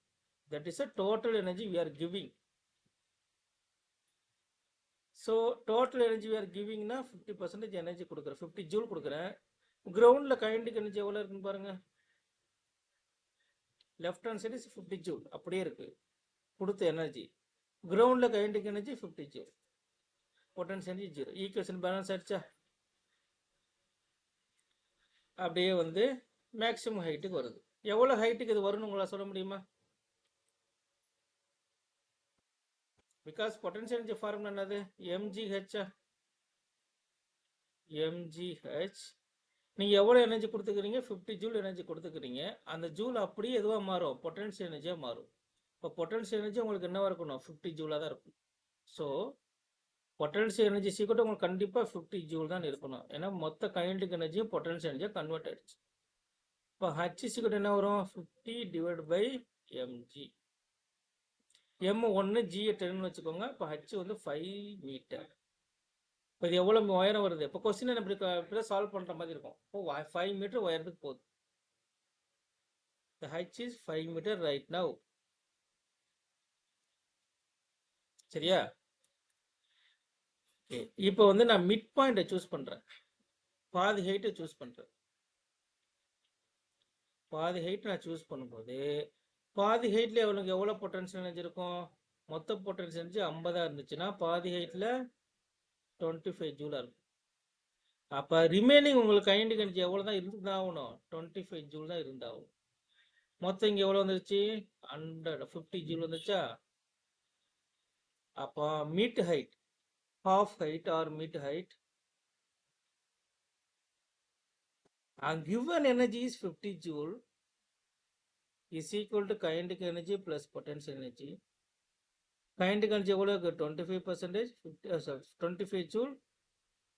That is a total energy we are giving. So total energy we are கிவிங்னா 50% எனர்ஜி கொடுக்குறேன், 50 ஜூல் கொடுக்குறேன். கிரவுண்டில் கைண்டிக் எனர்ஜி எவ்வளோ இருக்குன்னு பாருங்க. லெஃப்ட் ஹேண்ட் சைடு 50 ஜூல் அப்படியே இருக்கு கொடுத்த எனர்ஜி. கிரவுண்டில் kinetic energy 50 joule, potential energy 0. Equation balance ஆயிடுச்சா? அப்படியே வந்து மேக்ஸிமம் ஹைட்டுக்கு வருது. எவ்வளோ ஹைட்டுக்கு இது வரும்னு உங்களால் சொல்ல முடியுமா? பிகாஸ் பொட்டன்ஷியல் எனர்ஜி ஃபார்முலா என்னது, எம்ஜிஹெச். எம்ஜிஹெச் நீங்கள் எவ்வளோ எனர்ஜி கொடுத்துக்கிறீங்க, 50 ஜூல் எனர்ஜி கொடுத்துக்கிறீங்க. அந்த ஜூல் அப்படியே எதுவாக மாறும், பொட்டன்ஷியல் எனர்ஜியாக மாறும். இப்போ பொட்டன்ஷியல் எனர்ஜி உங்களுக்கு என்னவாக இருக்கணும், 50 ஜூலாக தான் இருக்கும். ஸோ பொட்டன்ஷியல் எனர்ஜி சீக்கிரம் உங்களுக்கு கண்டிப்பாக 50 ஜூல் தான் இருக்கணும். ஏன்னா மொத்த கைனடிக் எனர்ஜியும் பொட்டன்ஷியல் எனர்ஜியாக கன்வெர்ட் ஆயிடுச்சு. இப்போ ஹச் சீக்கிரம் என்ன வரும், 50 divide by MG. M 1, G 10 வச்சுக்கோங்க. இப்போ ஹச் வந்து 5 மீட்டர். இப்போ இது எவ்வளோ உயரம் வருது, இப்போ கொஸ்டின் இப்படி சால்வ் பண்ணுற மாதிரி இருக்கும். இப்போ 5 மீட்டர் உயரத்துக்கு போகுது. The height is 5 meter right now. சரியா? இப்போ வந்து நான் மிட் பாயிண்ட்டை சூஸ் பண்ணுறேன், பாதி ஹைட்டை சூஸ் பண்ணுறேன். பாதி ஹைட் நான் சூஸ் பண்ணும்போது பாதி ஹைட்டில் எவ்வளோ பொட்டன்ஷியல் எனர்ஜி இருக்கும், மொத்த பொட்டன்ஷியல் எனர்ஜி 50 இருந்துச்சுன்னா பாதி ஹைட்டில் 25 ஜூலாக இருக்கும். அப்போ ரிமைனிங் உங்களுக்கு கைண்டிக் எனர்ஜி எவ்வளோ தான் இருந்தாகணும், 25 ஜூல் தான் இருந்தாகும். மொத்தம் இங்கே எவ்வளோ வந்துருச்சு, 150 ஜூல் வந்துச்சா? அப்போ mid height, half height or mid height, and given energy is 50 joule is equal to kinetic energy plus potential energy. Kinetic energy எவ்வளோ 25%, 25 joule,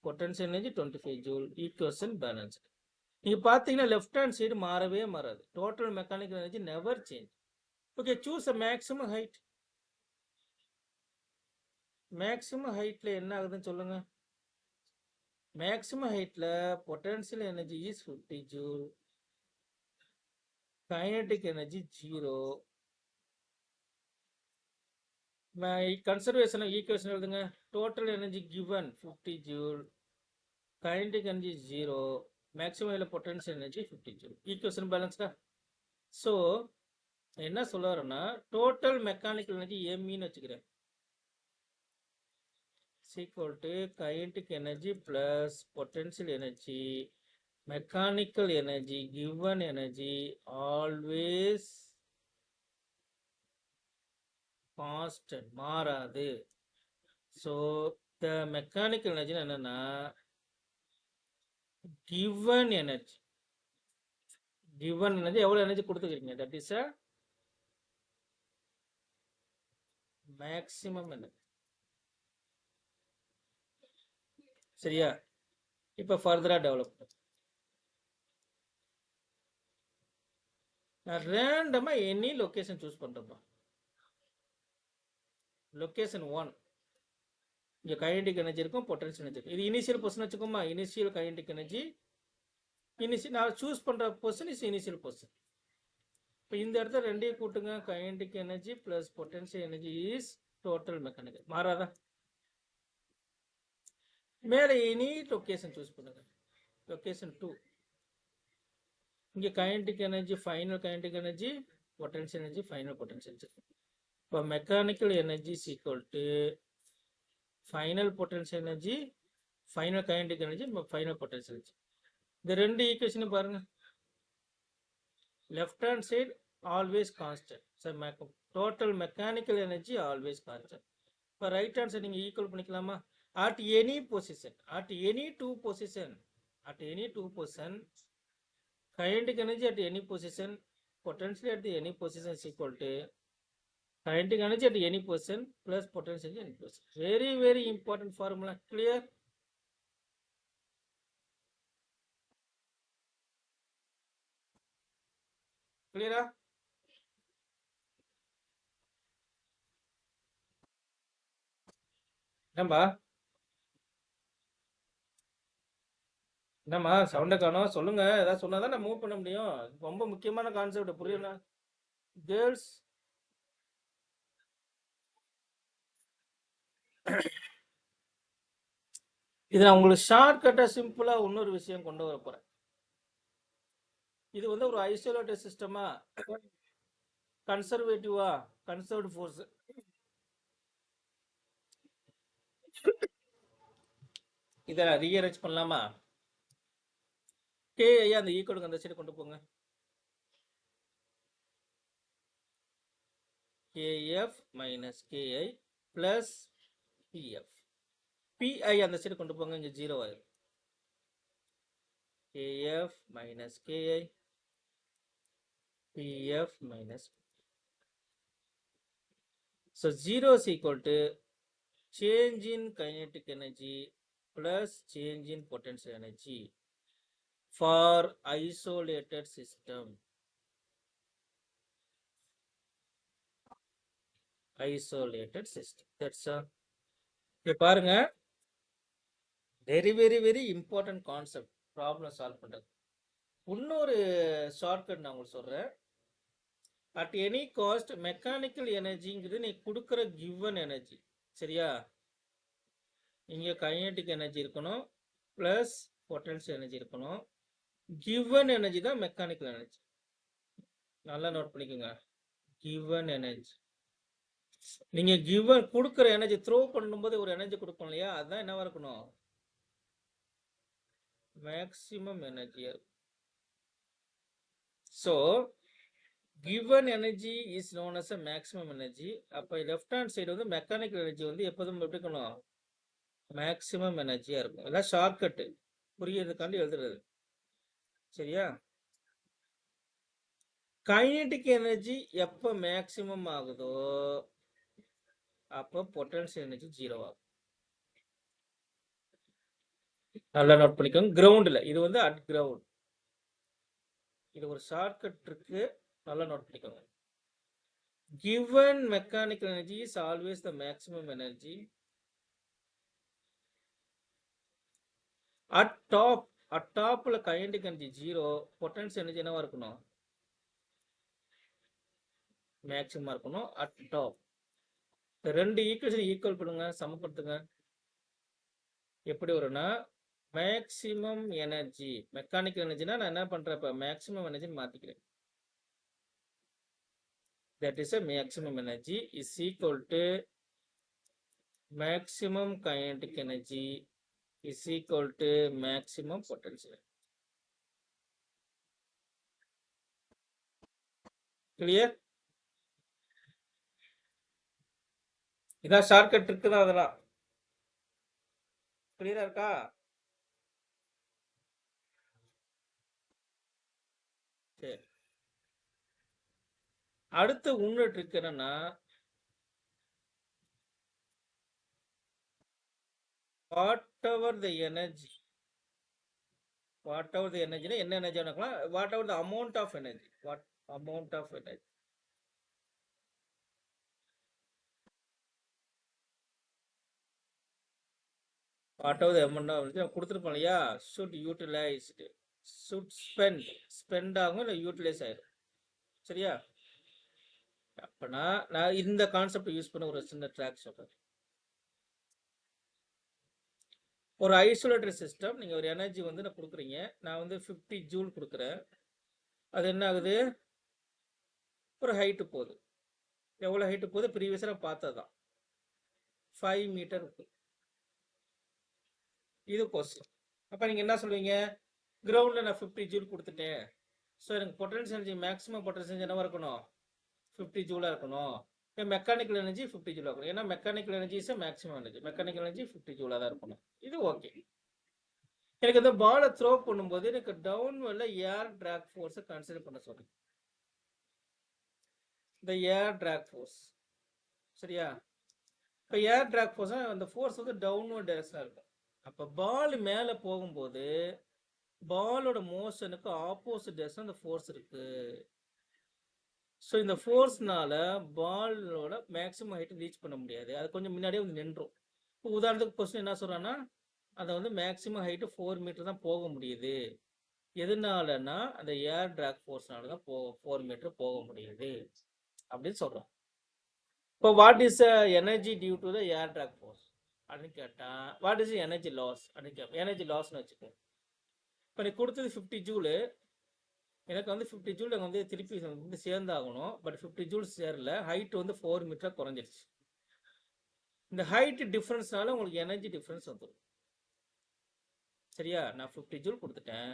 potential energy 25 joule, equation balanced. நீங்கள் பார்த்தீங்கன்னா லெஃப்ட் ஹேண்ட் சைடு மாறவே மாறாது, total mechanical energy never change. Okay, choose a maximum height. Maximum ஹைட்டில் என்ன ஆகுதுன்னு சொல்லுங்க. Maximum ஹைட்டில் potential energy is 50 joule, kinetic energy 0. Conservation equation எழுதுங்க. Total energy given 50 joule, kinetic energy 0, maximum potential energy 50 joule. Equation பேலன்ஸ்டா? So என்ன சொல்ல வரேன்னா, டோட்டல் மெக்கானிக்கல் எனர்ஜி எம்இன்னு வச்சுக்கிறேன், equal to kinetic energy plus potential energy. Mechanical energy, given energy always constant, மாறாது. So the mechanical energy என்னன்னா given energy. given energy எவ்வளோ energy கொடுத்துக்கிறீங்க, that is a maximum energy. சரியா? இப்போ ஃபர்தரா டெவலப் நான் ரேண்டமா any location choose பண்றப்பா. Location 1 இங்கே கைனடிக் எனர்ஜி இருக்கும், பொட்டன்ஷியல் எனர்ஜி இருக்கும். இது இனிஷியல் பொசிஷன் வச்சுக்கோமா, இனிஷியல் கைனடிக் எனர்ஜி. இனிஷியல் நான் சூஸ் பண்ணுற பொசிஷன் இஸ் இனிஷியல் பொசிஷன். இப்போ இந்த இடத்துல ரெண்டையும் கூட்டுங்க, kinetic energy plus potential energy is total mechanical. மாறாதா? மேலே எனி லொகேஷன் சூஸ் பண்ணுங்க. லொகேஷன் 2 இங்கே kinetic energy, final kinetic energy, potential energy, final potential energy. இப்போ mechanical energy is equal to final potential energy, final kinetic energy, final potential energy. இந்த ரெண்டு ஈக்குவேஷனும் பாருங்க. Left hand side always constant, so total mechanical energy always constant. இப்போ right hand side நீங்கள் equal பண்ணிக்கலாமா? At any position, at any two position, at any two position, kinetic energy at any position, potential at the any position is equal to kinetic energy at any position plus potential energy at any position. Very, very important formula. Clear? Clear? என்னம்பா என்னம்மா சவுண்டை காணோம், சொல்லுங்க. ஏதாவது சொன்னாதான் நான் move பண்ண முடியும். ரொம்ப முக்கியமான கான்செப்ட் புரியல. கேர்ள்ஸ், இது நான் உங்களுக்கு ஷார்ட் கட்டா சிம்பிளா இன்னொரு விஷயம் கொண்டு வர போறேன். இது வந்து ஒரு ஐசோலேட்டட் சிஸ்டமா, கன்சர்வேட்டிவா, கன்சர்வ்டு ஃபோர்ஸ். இதை ரீஅரேஞ்ச் பண்ணலாமா? கே ஐயா அந்த ஈக்குவலுக்கு அந்த சைடு கொண்டு போங்க. K f minus k i plus p f. P i அந்த சைடு கொண்டு போங்க, இங்க 0 ஆயிரும். K f minus k i p f minus. So 0 is equal to change in kinetic energy plus change in potential energy for isolated system. Isolated system. That's all. இப்போ பாருங்க, very very very important concept problem solve பண்றது. இன்னொரு shortcut நான் உங்களுக்கு சொல்றேன். At any cost mechanical எனர்ஜிங்கிறது நீ கொடுக்குற given energy, சரியா? இங்கே கைனடிக் எனர்ஜி இருக்கணும் ப்ளஸ் பொட்டன்ஷியல் எனர்ஜி இருக்கணும். கிவன் எனர்ஜி தான் மெக்கானிக்கல் எனர்ஜி. நல்லா நோட் பண்ணிக்கோங்க. Given energy. நீங்க கிவன் கொடுக்குற எனர்ஜி த்ரோ பண்ணும்போது ஒரு எனர்ஜி கொடுப்போம் இல்லையா, அதுதான் என்னவா இருக்கணும்? மேக்ஸிமம் எனர்ஜியா இருக்கும். So given energy is known as a maximum energy. அப்போ லெஃப்ட் ஹேண்ட் சைடு வந்து மெக்கானிக்கல் எனர்ஜி வந்து எப்போதும் எப்படி இருக்கணும்? மேக்ஸிமம் எனர்ஜியா இருக்கும். எல்லாம் ஷார்ட்கட்டு புரியறதுக்காண்டி எழுதுறது, சரியா? கைனடிக் எனர்ஜி எப்போ மேக்ஸிமம் ஆகுதோ அப்போ பொட்டன்ஷியல் எனர்ஜி 0 ஆகும். நல்லா நோட் பண்ணிக்கோங்க. கிரவுண்டில் இது வந்து அட் கிரவுண்ட். இது ஒரு ஷார்ட்கட் இருக்கு, நல்லா நோட் பண்ணிக்கோங்க. Given mechanical energy is always the maximum energy. At topல kinetic energy 0, potential energy என்னவா இருக்கணும்? மேக்ஸிமம் இருக்கணும் at top. இந்த ரெண்டு ஈக்குவேஷன் ஈக்குவல் பண்ணுங்க, சமப்படுத்துங்க. எப்படி வரும்னா மேக்ஸிமம் எனர்ஜி, மெக்கானிக்கல் எனர்ஜினா நான் என்ன பண்றேன், இப்போ மேக்ஸிமம் எனர்ஜி மாத்திக்கிறேன். That is a maximum energy is equal to maximum kinetic energy is equal to maximum potential. Clear? இதான் ஷார்ட்கட் இருக்கு தான், அதெல்லாம் கிளியரா இருக்கா? சரி, அடுத்து இன்னொரு ட்ரிக் என்னன்னா, whatever the energy, என்ன energy வேணாக்கலாம், whatever the amount of energy, what amount of energy, whatever the amount of energy கொடுத்துருப்போம் இல்லையா, should utilized, should spend ஆகும் இல்லை யூட்டிலைஸ் ஆயிடும், சரியா? அப்பனா நான் இந்த கான்செப்ட் யூஸ் பண்ண ஒரு சின்ன ட்ராக் சொல்றேன். ஒரு ஐசோலேட்டட் சிஸ்டம், நீங்கள் ஒரு எனர்ஜி வந்து நான் கொடுக்குறீங்க, நான் வந்து 50 ஜூல் கொடுக்குறேன். அது என்ன ஆகுது, ஒரு ஹைட்டு போகுது. எவ்வளோ ஹைட்டு போகுது, ப்ரீவியஸாக பார்த்தது தான் 5 மீட்டர் இருக்கு. இது கொஸ்டின். அப்போ நீங்கள் என்ன சொல்லுவீங்க, கிரவுண்டில் நான் 50 ஜூல் கொடுத்துட்டேன், ஸோ எனக்கு potential energy maximum potential energy என்னவா இருக்கணும், 50 ஜூலாக இருக்கணும். மெக்கானிக்கல் எனர்ஜி 50 ஜூலாக இருக்கணும். ஏன்னா mechanical energy is maximum energy, mechanical energy 50 ஜூலாக தான் இருக்கணும். இது ஓகே. எனக்கு இந்த பாலை த்ரோ பண்ணும்போது எனக்கு டவுன்வர்ல ஏர் டிராக் ஃபோர்ஸை கன்சிடர் பண்ண சொல்றேன். இந்த ஏர் டிராக் ஃபோர்ஸ், சரியா? இப்போ ஏர் டிராக் ஃபோர்ஸ், அந்த ஃபோர்ஸ் வந்து டவுன்வர்ட் டைரக்ஷனாக இருக்கும். அப்போ பால் மேலே போகும்போது பாலோட மோஷனுக்கு ஆப்போசிட் டைரக்ஷன் அந்த ஃபோர்ஸ் இருக்கு. ஸோ இந்த ஃபோர்ஸ்னால பாலோட மேக்ஸிமம் ஹைட் ரீச் பண்ண முடியாது, அது கொஞ்சம் முன்னாடியே வந்து நின்றும். உதாரணத்துக்கு கொஸ்டின் என்ன சொல்றான்னா, அதை வந்து மேக்ஸிமம் ஹைட்டு 4 மீட்டர் தான் போக முடியுது. எதனாலன்னா அந்த ஏர் டிராக் ஃபோர்ஸ்னால தான் 4 மீட்டர் போக முடியுது அப்படின்னு சொல்றோம். இப்போ what is energy due to the air drag force அப்படின்னு கேட்டா, வாட் இஸ் எனர்ஜி லாஸ் அப்படின்னு கேட்போம். எனர்ஜி லாஸ்ன்னு வச்சுக்கோ. இப்போ நீ கொடுத்தது 50 ஜூலு, எனக்கு வந்து 50 ஜூல் எனக்கு வந்து திருப்பி வந்து சேர்ந்தாகணும். பட் 50 ஜூல் சேரல, ஹைட் வந்து 4 மீட்டர் குறைஞ்சிருச்சு. இந்த ஹைட் டிஃபரன்ஸ்னால உங்களுக்கு எனர்ஜி டிஃபரன்ஸ் வந்துடும். சரியா? நான் 50 ஜூல் கொடுத்துட்டேன்.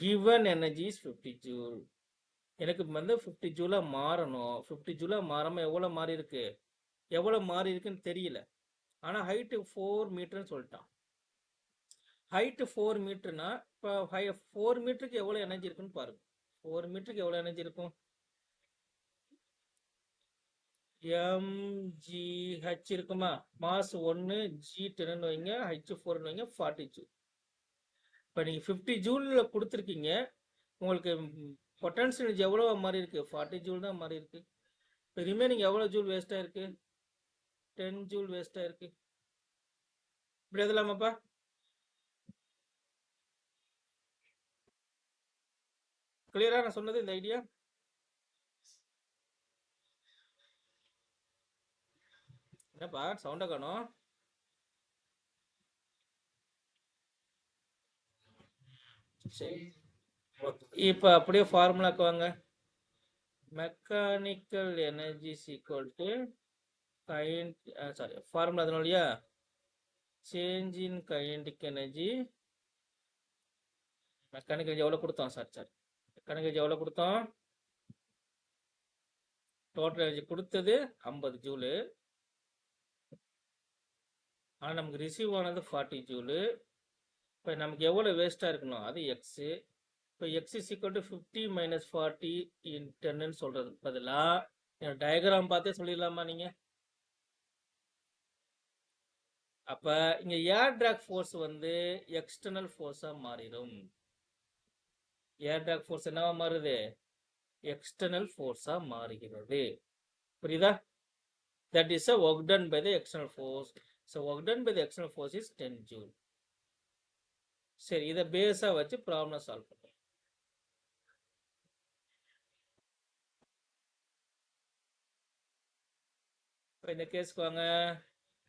Given energy is 50 joule. எனக்கு வந்து 50 ஜூலா மாறணும். 50 ஜூலா மாறாம எவ்வளவு மாறி இருக்கு, எவ்வளவு மாறி இருக்குன்னு தெரியல. ஆனா ஹைட் 4 மீட்டர்னு சொல்லிட்டான். ஹைட் 4 மீட்டர்னா இப்போ 4 மீட்டருக்கு எவ்வளவு எனர்ஜி இருக்குன்னு பாருங்க. 4 மீட்டருக்கு எவ்வளவு எனர்ஜி இருக்கும்? mgh இருக்குமா? மாஸ் 1 g10 வைங்க, h4 வைங்க, 40 ஜூல். இப்போ நீங்க 50 ஜூல்ல கொடுத்துருக்கீங்க, உங்களுக்கு பொட்டன்ஷியல் எனர்ஜி எவ்வளவு மாறி இருக்கு? 40 ஜூல் தான் மாறி இருக்கு. இப்போ ரிமைனிங் எவ்வளவு ஜூல் வேஸ்டா இருக்கு? 10 ஜூல் வேஸ்டா இருக்கு. இப்படி எதலாமாப்பா? கிளியரா நான் சொன்னது இந்த ஐடியா? என்னப்பா சவுண்டை காணோம்? சரி, இப்போ அப்படியே ஃபார்முலாக்கு வாங்க. Mechanical energy equal to formula அதனாலயா change in kinetic energy. Mechanical energy எவ்வளோ கொடுத்தோம்? மெக்கானிக்கல் எனர்ஜி எவ்வளோ கொடுத்தோம்? டோட்டல் எனர்ஜி கொடுத்தது 50 ஜூலு. ஆனால் நமக்கு ரிசீவ் ஆனது 40 ஜூலு. இப்போ நமக்கு எவ்வளோ வேஸ்ட்டாக இருக்கணும்? அது எக்ஸு. இப்போ X is equal to 50 minus 40 இன் 10ன்னு சொல்கிறது பதிலாக டயக்ராம் பார்த்தே சொல்லிடலாமா நீங்கள்? அப்போ இங்கே ஏர் டிராக் ஃபோர்ஸ் வந்து எக்ஸ்டர்னல் ஃபோர்ஸாக மாறிடும். ஏர் டிராக் ஃபோர்ஸ் என்னவா மாறுது? எக்ஸ்டர்னல் ஃபோர்ஸாக மாறுகிறது. புரியுதா? That is a work done by the external force. So work done by the external force is 10 joule. சரி, இதை பேஸா வச்சு ப்ராப்ளம் சால்வ் பண்ணுறோம். இந்த கேஸ்க்கு வாங்க.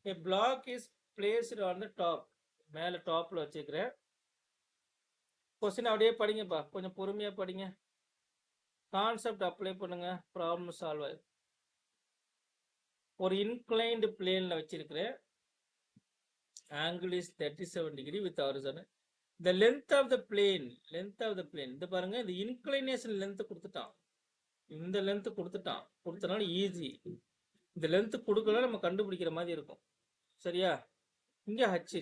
A block is placed on the top. மேலே டாப்ல வச்சுக்கிறேன். கொஸ்டின் அப்படியே படிங்கப்பா, கொஞ்சம் பொறுமையா படிங்க. கான்செப்ட் அப்ளை பண்ணுங்க, ப்ராப்ளம் சால்வ் ஆகும். ஒரு இன்க்ளைன்டு பிளேன்ல வச்சிருக்கிறேன். Angle is 37 degree with horizon. The length of the plane, இந்த பாருங்க, இந்த இன்க்ளைனேஷன் லென்த் கொடுத்துட்டான். இந்த லென்த் கொடுத்தனால ஈஸி. இந்த லென்த் கொடுக்கல நம்ம கண்டுபிடிக்கிற மாதிரி இருக்கும். சரியா? இங்க h.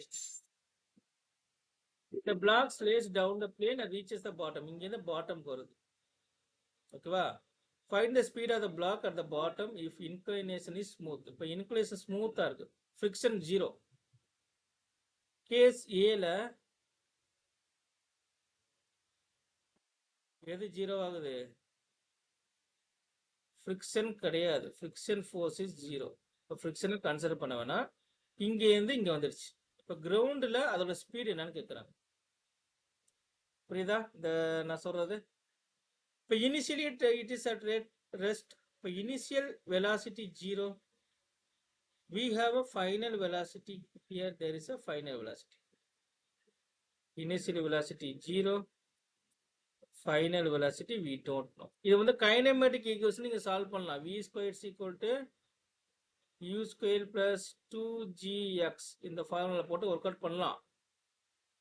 The block slays down the plane and reaches the bottom. இங்க இருந்து பாட்டம் வருது. ஓகேவா? Find the speed of the block at the bottom if inclination is smooth. இப்போ inclination ஸ்மூத்தா இருக்கு, friction 0. கேஸ் ஏல எது 0 ஆகுது? ஃப்ரிக்ஷன் கிடையாது. Friction force is 0. இப்போ ஃப்ரிக்ஷனை கன்சிடர் பண்ண வேணாம். இங்கேருந்து இங்கே வந்துடுச்சு. இப்போ கிரவுண்டில் அதோட ஸ்பீடு என்னன்னு கேட்குறாங்க. புரியுதா இந்த நான் சொல்றது? இப்போ initially it is at rest. இப்போ initial velocity 0. We have a final velocity. Here there is a final velocity. Initial velocity 0. Final velocity we don't know. இது வந்து கைனமேட்டிக் ஈக்குவேஷன் நீங்க சால்வ் பண்ணலாம். v squared is equal to u squared plus 2gx இந்த formula போட்டு work out பண்ணலாம்.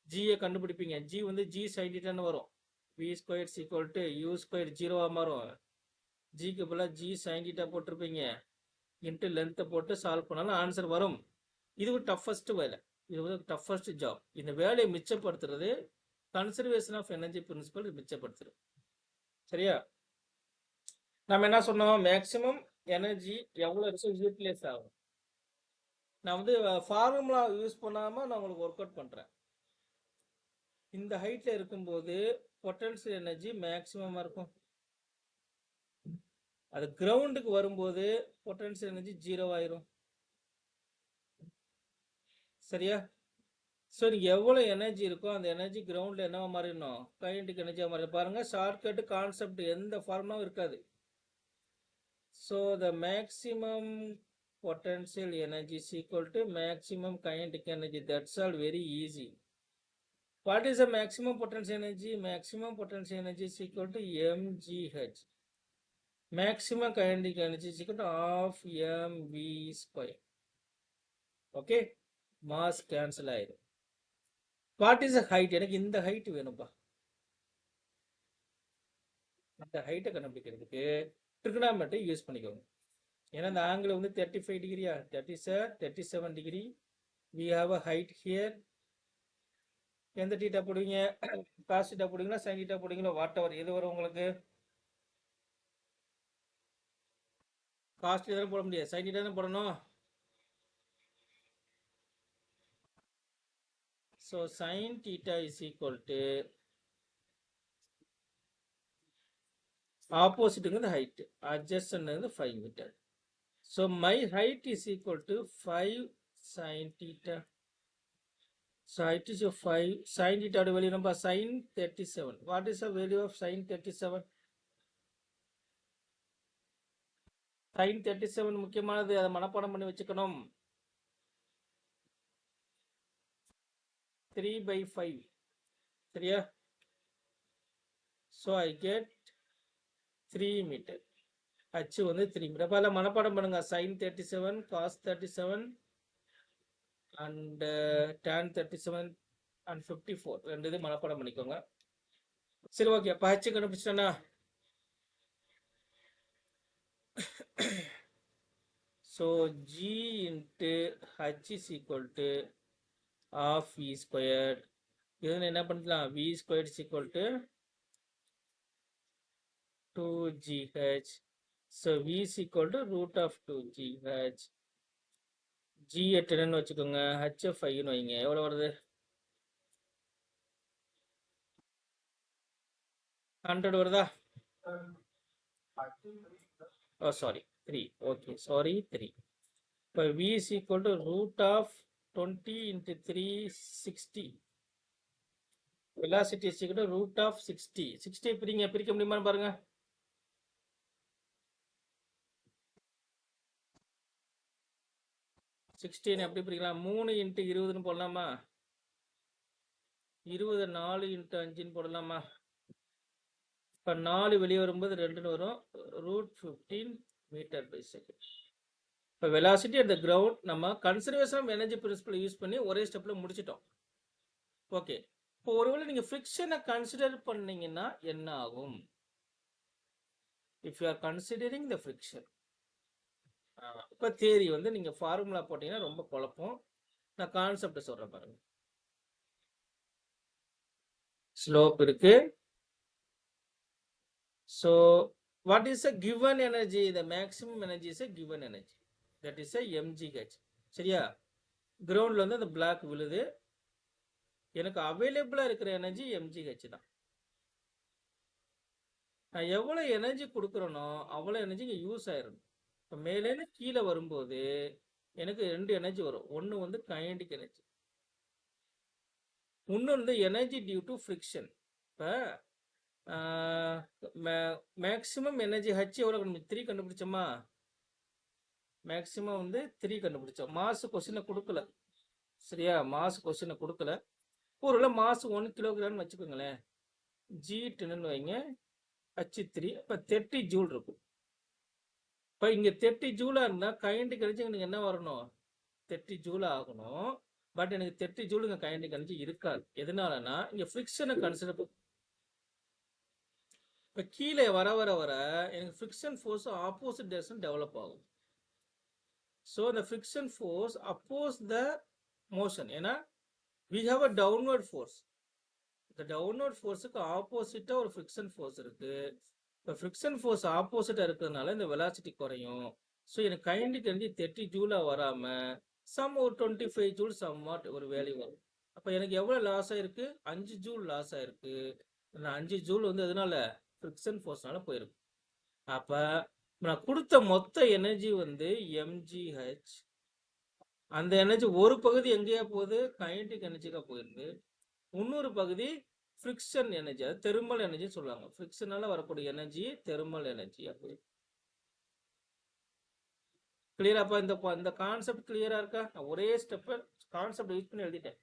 g கண்டுபிடிப்பீங்க. g வந்து g sin θ ன்னு வரும். v squared is equal to u squared 0 மாறும். g க்கு பதிலா g sin θ போட்டிருப்பீங்க. இன்ட்டு லென்த்தை போட்டு சால்வ் பண்ணாலும் ஆன்சர் வரும். இது ஒரு டஃபஸ்ட் வேலை. இது வந்து டஃபஸ்ட் ஜாப். இந்த வேலையை மிச்சப்படுத்துறது கன்சர்வேஷன் ஆஃப் எனர்ஜி பிரின்சிபல் மிச்சப்படுத்துறது. சரியா? நம்ம என்ன சொன்னோம்? மேக்சிமம் எனர்ஜி எவ்வளோ ரிசோர்ஸ் யூட்டிலைஸ் ஆகும். நான் வந்து ஃபார்முலா யூஸ் பண்ணாமல் நான் உங்களுக்கு ஒர்க் அவுட் பண்ணுறேன். இந்த ஹைட்டில் இருக்கும்போது பொட்டன்ஷியல் எனர்ஜி மேக்சிமமாக இருக்கும். அது கிரவுண்டுக்கு வரும்போது பொட்டன்ஷியல் எனர்ஜி 0 ஆயிரும். சரியா? ஸோ நீங்கள் எவ்வளோ எனர்ஜி இருக்கோ அந்த எனர்ஜி கிரவுண்டில் என்னவா மாறிடணும், கைனடிக் எனர்ஜியாக மாறி. பாருங்கள், ஷார்ட்கட் கான்செப்ட் எந்த ஃபார்முலாவும் இருக்காது. So the maximum potential energy is equal to maximum kinetic energy. That's all very easy. What is the maximum potential energy? Maximum potential energy is equal to mgh. Maximum kinetic energy is equal to half mv square. Okay, mass cancel ஆயிடும். What is the height? எனக்கு இந்த height வேணும்பா. இந்த height கண்டுபிடிக்கிறதுக்கு trigonometry use பண்ணிக்கோங்க. ஏன்னா இந்த angle வந்து 35 டிகிரியா, 37 degree. We have a height here. எந்த டீட்டா போடுவீங்க? காஸ் டீட்டா போடுவீங்களா, சைன் டீட்டா போடுவீங்களா, வாட் எவர் எது வரும் உங்களுக்கு? காஸ் டீட்டா போட முடியாது, சைன் டீட்டா தான் போடணும். So sine theta is equal to ஆப்போசிட்டுங்கிறது ஹைட், அட்ஜஸ்ட்ங்கிறது 5 metre. So my height is equal to 5 sine theta. So height is 5 sin theta value number sin 37. What is the value of sin 37? sin 37 முக்கியமானது, அதை மனப்பாடம் பண்ணி வச்சுக்கணும். 3/5. சரியா? So I get 3 meter. H வந்து 3 metre. அப்ப அதில் மனப்பாடம் பண்ணுங்க, sin 37 cos 37 and tan 37 and 54 ரெண்டு இது மனப்பாடம் பண்ணிக்கோங்க. சரி, ஓகே. அப்போ H கண்டுபிடிச்சிட்டேன்னா so G into H is equal to half V squared. இதில் என்ன பண்ணலாம், V squared is equal to 2GH. So V is equal to root of 2GH. G என்னன்னு வச்சுக்கோங்க, H 5ன்னு வைங்க. எவ்வளோ வருது? 100 வருதா? ஓ சாரி 3. Okay, sorry 3. இப்போ V is equal to root of 20 into 3 60. velocity is equal to root of 60. 60 பிரிக்க முடியுமான்னு பாருங்க. எப்படி பிரிக்கலாம்? 3 into 20ன்னு போடலாமா? 20 4 into 5ன்னு போடலாமா? இப்போ 4 வெளியே வரும்போது 2ன்னு வரும். root 15 metre by second. இப்போ வெலாசிட்டி அட் த கிரவுண்ட் நம்ம conservation of energy principle use பண்ணி ஒரே ஸ்டெப்பில் முடிச்சிட்டோம். ஓகே, இப்போ ஒருவேளை நீங்கள் ஃப்ரிக்ஷனை கன்சிடர் பண்ணீங்கன்னா என்ன ஆகும்? If you are considering the friction, இப்போ தேரி வந்து நீங்கள் ஃபார்முலா போட்டீங்கன்னா ரொம்ப குழப்பம். நான் கான்செப்ட் சொல்கிறேன் பாருங்க. ஸ்லோப் இருக்கு. So what is a given energy? The maximum energy is a given energy. That is a mgh. சரியா? கிரவுண்டில் வந்து அந்த பிளாக் விழுது. எனக்கு அவைலபிளாக இருக்கிற எனர்ஜி mgh தான். நான் எவ்வளோ எனர்ஜி கொடுக்குறேனோ அவ்வளோ எனர்ஜி இங்கே யூஸ் ஆயிடணும். இப்போ மேலேருந்து கீழே வரும்போது எனக்கு 2 எனர்ஜி வரும். ஒன்று வந்து கைனடிக் எனர்ஜி, இன்னொன்று வந்து எனர்ஜி டியூ டு ஃப்ரிக்ஷன். இப்போ மேக்ஸிமம் எனர்ஜி ஹச் எவ்வளோ 3 கண்டுபிடிச்சோமா? மேக்ஸிமம் வந்து 3 கண்டுபிடிச்சோம். மாசு கொஸ்டினை கொடுக்கல. சரியா? மாசு கொஸ்டினை கொடுக்கல. ஒருவேளை மாசு 1 கிலோகிராம் வச்சுக்கோங்களேன். G 10ன்னு வைங்க, H 3. இப்போ 30 ஜூல் இருக்கும். இப்போ இங்கே 30 ஜூலாக இருந்தால் கைனடிக் எனர்ஜி எனக்கு என்ன வரணும்? 30 ஜூல் ஆகணும். பட் எனக்கு 30 ஜூல் இங்கே கைனடிக் எனர்ஜி இருக்காது. எதனாலனா இங்கே ஃப்ரிக்ஷனை கன்சிடர் பண்ண. இப்போ கீழே வர வர வர எனக்கு friction force opposite direction develop ஆகும். So the friction force oppose the motion. ஏன்னா we have a downward force. இந்த டவுன்வர்ட் ஃபோர்ஸுக்கு ஆப்போசிட்டாக ஒரு ஃப்ரிக்ஷன் ஃபோர்ஸ் இருக்கு. இப்போ ஃப்ரிக்ஷன் ஃபோர்ஸ் ஆப்போசிட்டாக இருக்கிறதுனால இந்த வெலாசிட்டி குறையும். ஸோ எனக்கு கைனடிக் எனர்ஜி 30 ஜூலாக வராமல் சம் ஒரு 25 ஜூல் சம்வாட் ஒரு வேல்யூ வரும். அப்போ எனக்கு எவ்வளோ லாஸ் ஆயிருக்கு? 5 ஜூல் லாஸ் ஆயிருக்கு. அந்த 5 ஜூல் வந்து எதனால? ஃப்ரிக்ஷன் ஃபோர்ஸ்னால போயிருக்கு. அப்போ நான் கொடுத்த மொத்த எனர்ஜி வந்து mgh. அந்த எனர்ஜி ஒரு பகுதி எங்கேயா போகுது, கைனடிக் எனர்ஜிக்கா போயிருது. இன்னொரு பகுதி ஃப்ரிக்ஷன் எனர்ஜி, அது தெர்மல் எனர்ஜி சொல்லுவாங்க. ஃப்ரிக்ஷனால வரக்கூடிய எனர்ஜி தெர்மல் எனர்ஜி. அப்படி கிளியராப்பா? இந்த கான்செப்ட் கிளியரா இருக்கா? நான் ஒரே ஸ்டெப் கான்செப்ட் யூஸ் பண்ணி எழுதிட்டேன்.